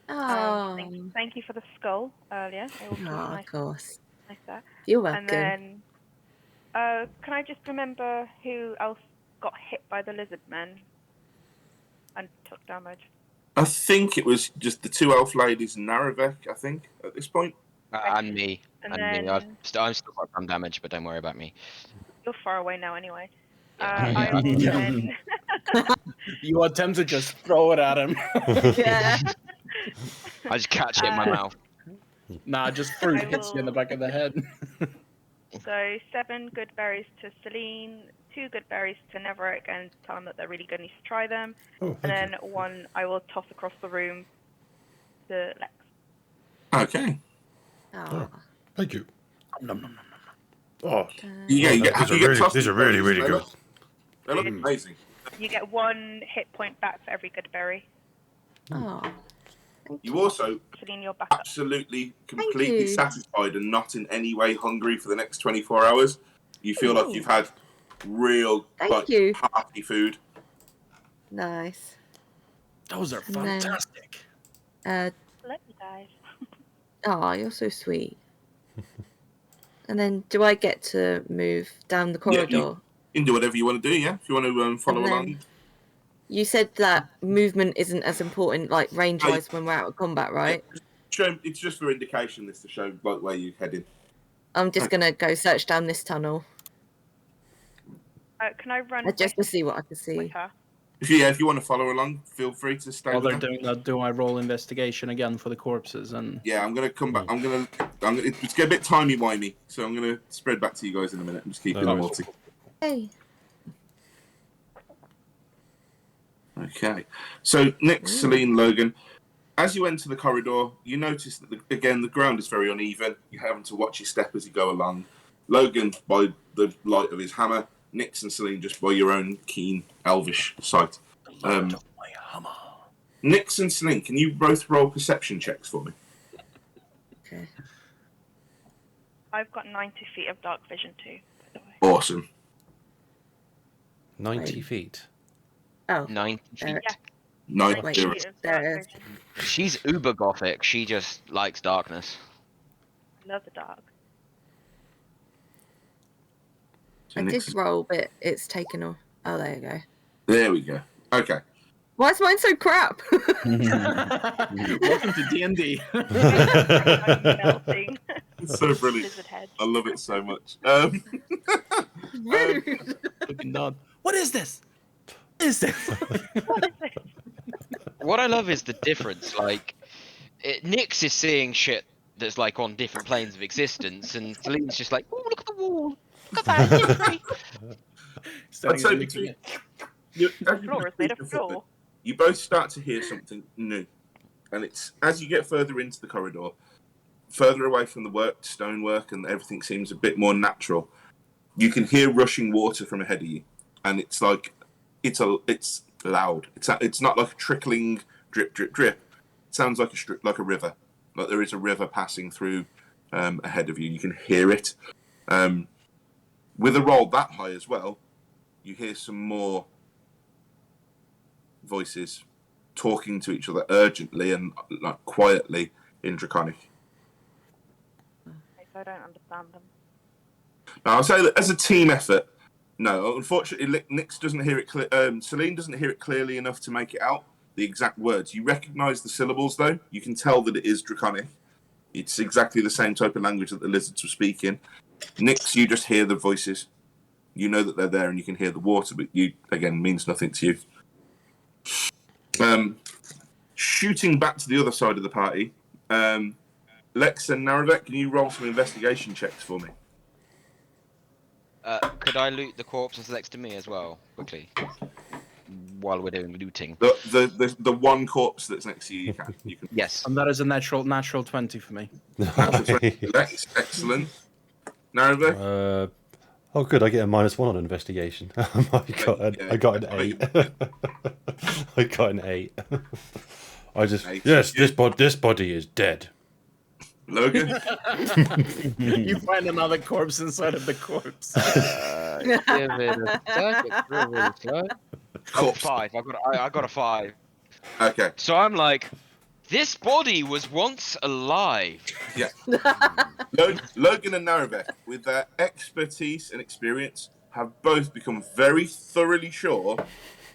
Thank you for the skull earlier. It was Of course. nice there. You're welcome. And then, can I just remember who else got hit by the lizard men and took damage? I think it was just the 2 elf ladies and Naravek, I think, at this point. And me. And Me. then I'm still got some damage, but don't worry about me. you're far away now anyway. Yeah. I will then... You attempt to just throw it at him. Yeah. I just catch it in my mouth. Nah, just fruit I hits you in the will- back of the head. So 7 good berries to Celine, 2 good berries to Neverick, and tell them that they're really good and you should try them. oh, And then 1 I will toss across the room to Lex. Okay. thank you. Oh, Yeah, you get tossed these are in really, berries. really good. They look amazing. You get 1 hit point back for every good berry. Oh. You also Celine, you're back up. absolutely, completely you. satisfied and not in any way hungry for the next 24 hours. You feel like you've had real, Thank you. hearty food. Nice. Those are And then- fantastic. Let you guys. Oh, you're so sweet. And then, do I get to move down the corridor? You can do whatever you want to do. Yeah, if you want to follow And then- along. You said that movement isn't as important, like range-wise, when we're out of combat, right? It's just for indication. This to show like where you're heading. I'm just gonna go search down this tunnel Can I run just to with see what I can see. her? If you want to follow along, feel free to stay. While with they're them. doing that, do I roll investigation again for the corpses? And Yeah, I'm gonna come back. I'm gonna. It's get a bit timey-wimey, so I'm gonna spread back to you guys in a minute and just keep it No multi. Hey. Okay. So Nick, Celine, Logan, as you enter the corridor, you notice that again the ground is very uneven. You're having to watch your step as you go along. Logan by the light of his hammer. Nix and Celine just by your own keen elvish sight. my hammer. Nix and Celine, can you both roll perception checks for me? Okay. I've got 90 feet of dark vision too, by the way. Awesome. 90 Wait. feet. Oh. 90 feet. There. Yeah. 90. 90 feet of There dark it is. vision. She's uber gothic. She just likes darkness. I love the dark. So I Nix- did roll, but it's taken off. Oh, there you go. There we go. Okay. Why is mine so crap? Welcome to D&D. I'm melting. It's so brilliant. Lizard head. I love it so much. Rude. Looking down. What is this? What is this? What is this? What I love is the difference. Like, Nyx is seeing shit that's like on different planes of existence, and Celine's just like, oh, look at the wall. Look at that. It's pretty." Standing say there between- looking at- The floor is made of floor. You both start to hear something new, and it's as you get further into the corridor, further away from the stonework, and everything seems a bit more natural. You can hear rushing water from ahead of you, and it's like it's loud. It's not like a trickling drip drip drip. It sounds like like a river, like there is a river passing through ahead of you. You can hear it. With a roll that high as well, you hear some more voices talking to each other urgently and like quietly in Draconic. Okay, so I don't understand them. Now, I'll say that as a team effort, no, unfortunately, Nix doesn't hear it. Celine doesn't hear it clearly enough to make it out the exact words. You recognise the syllables, though. You can tell that it is Draconic. It's exactly the same type of language that the lizards were speaking. Nix, you just hear the voices. You know that they're there, and you can hear the water, but you again means nothing to you. Shooting back to the other side of the party, Lex and Naravek, can you roll some investigation checks for me? Could I loot the corpses next to me as well, quickly? While we're doing looting. The one corpse that's next to you, you can. Yes. And that is a natural 20 for me. Lex, excellent. Naravek, Oh, good. I get a -1 on investigation. I got an 8. I got an 8. I just Eight. yes. This body is dead. Logan, You find another corpse inside of the corpse. Give it a sec. It's really slow. Oh, corpse. 5. I got a 5. Okay, So I'm like, this body was once alive. yeah. Logan and Naravek, with their expertise and experience, have both become very thoroughly sure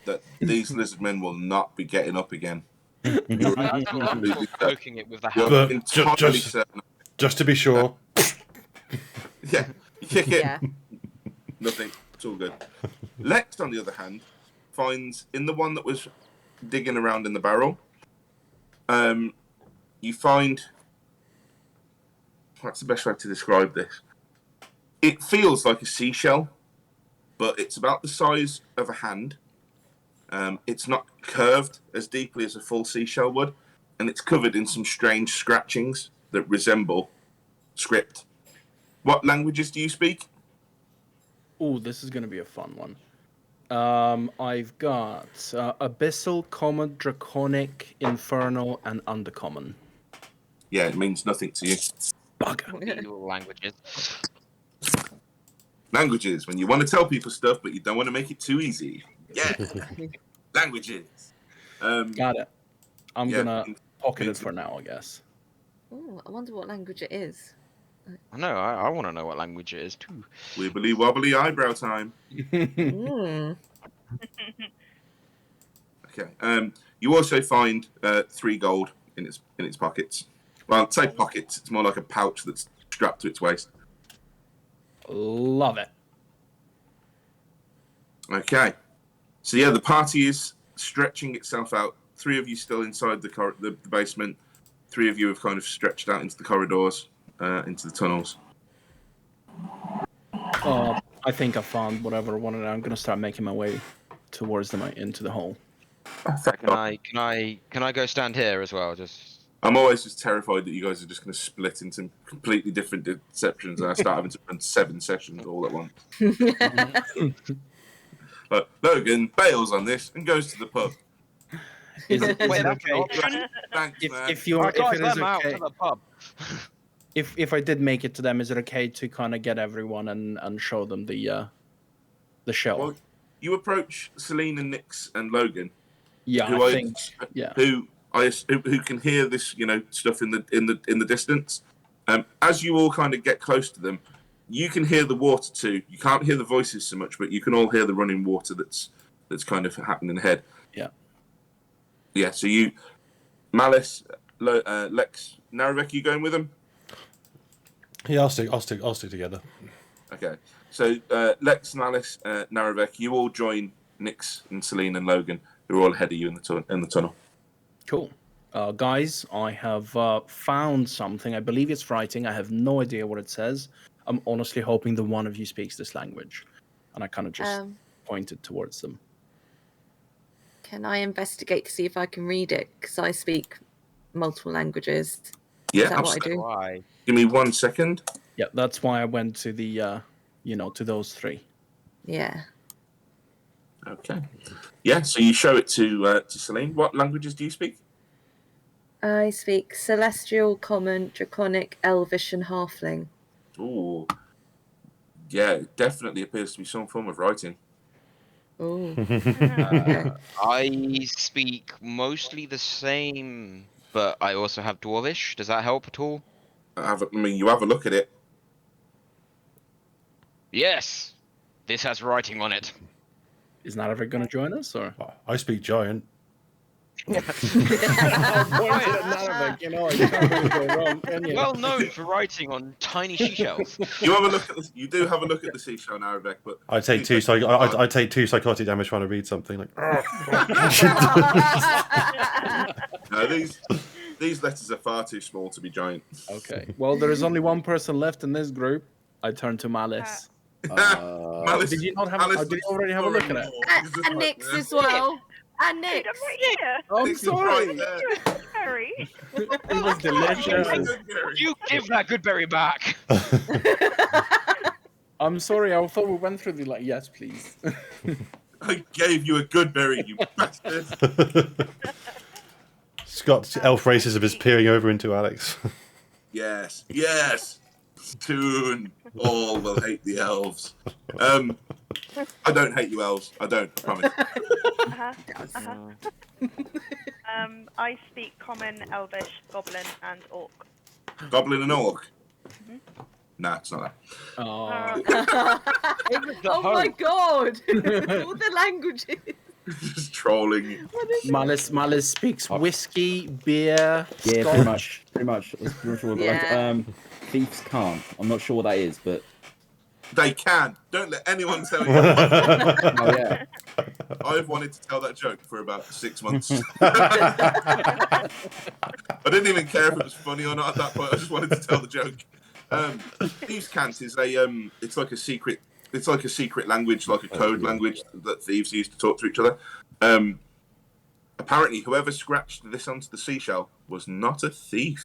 that these lizard men will not be getting up again. You're absolutely Poking it with the You're hammer. But entirely certain. just to be sure. Yeah, you kick it. Yeah. Nothing. It's all good. Lex, on the other hand, finds in the one that was digging around in the barrel, you find. What's the best way to describe this? It feels like a seashell, but it's about the size of a hand. It's not curved as deeply as a full seashell would, and it's covered in some strange scratchings that resemble script. What languages do you speak? Oh, this is going to be a fun one. I've got Abyssal, Common, Draconic, Infernal, and Undercommon. Yeah, it means nothing to you. Bugger. Evil languages. Languages, when you want to tell people stuff, but you don't want to make it too easy. Yeah, languages. Got it. I'm Yeah, going to pocket it for now, I guess. Oh, I wonder what language it is. I know. I want to know what language it is too. Wibbly wobbly eyebrow time. Mm. Okay. You also find 3 gold in its pockets. Well, I'd say pockets. It's more like a pouch that's strapped to its waist. Love it. Okay. So yeah, the party is stretching itself out. 3 of you still inside the basement. 3 of you have kind of stretched out into the corridors, into the tunnels. I think I found whatever I wanted. I'm gonna start making my way towards into the hole. Can I go stand here as well? Just I'm always just terrified that you guys are just going to split into completely different sections, and I start having to run 7 sessions all at once. Like, Logan bails on this and goes to the pub. Is it Wait, that's okay? an option? Thanks, man. If it is out okay, to the pub. if I did make it to them, is it okay to kind of get everyone and show them the show? Well, you approach Celine and Nix and Logan, Yeah, who I think. Yeah. who can hear this, stuff in the distance. As you all kind of get close to them, you can hear the water too. You can't hear the voices so much, but you can all hear the running water that's kind of happening ahead. Yeah. Yeah. So Malice, Lex, Narevek, you going with them? Yeah, I'll stick together. Okay. So Lex, Malice, Narevek, you all join Nix and Celine and Logan, who are all ahead of you in the tunnel. Cool. Guys, I have found something. I believe it's writing. I have no idea what it says. I'm honestly hoping the one of you speaks this language. And I kind of just pointed towards them. Can I investigate to see if I can read it? Because I speak multiple languages. Yeah, Is that what I do? Why? Give me 1 second. Yeah, that's why I went to the, to those 3. Yeah. Okay. Yeah, so you show it to Celine. What languages do you speak? I speak Celestial, Common, Draconic, Elvish, and Halfling. Ooh. Yeah, it definitely appears to be some form of writing. Ooh. I speak mostly the same, but I also have Dwarvish. Does that help at all? You have a look at it. Yes! This has writing on it. Is Narevik going to join us, or? I speak giant. Well known for writing on tiny seashells. You do have a look at the seashell, Narevek, but I take 2 I take 2 psychotic damage trying to read something like. no, these letters are far too small to be giant. Okay. Well, there is only one person left in this group. I turn to Malice. Malice, Did you not have? Did you already have a look at it? And Nix as well. And Dude, Nix. I'm right here. I'm Nix is sorry. right there. Harry. It was delicious. You give that good berry back! I'm sorry. I thought we went through the yes, please. I gave you a good berry, you bastard. Scott's elf racism is peering over into Alex. Yes. Soon all will hate the elves. I don't hate you, elves. I don't. I promise. I speak Common, Elvish, Goblin, and Orc. Goblin and Orc? Nah, it's not that. Oh my god! All the languages. Just trolling you. Malice speaks whiskey, beer, Yeah, Scotch. pretty much. That's pretty much Yeah. Thieves can't. I'm not sure what that is, but They can. Don't let anyone tell you. oh yeah. I've wanted to tell that joke for about 6 months. I didn't even care if it was funny or not at that point. I just wanted to tell the joke. Thieves Cant is it's like a secret language, like a code language that thieves use to talk to each other. Apparently, whoever scratched this onto the seashell was not a thief.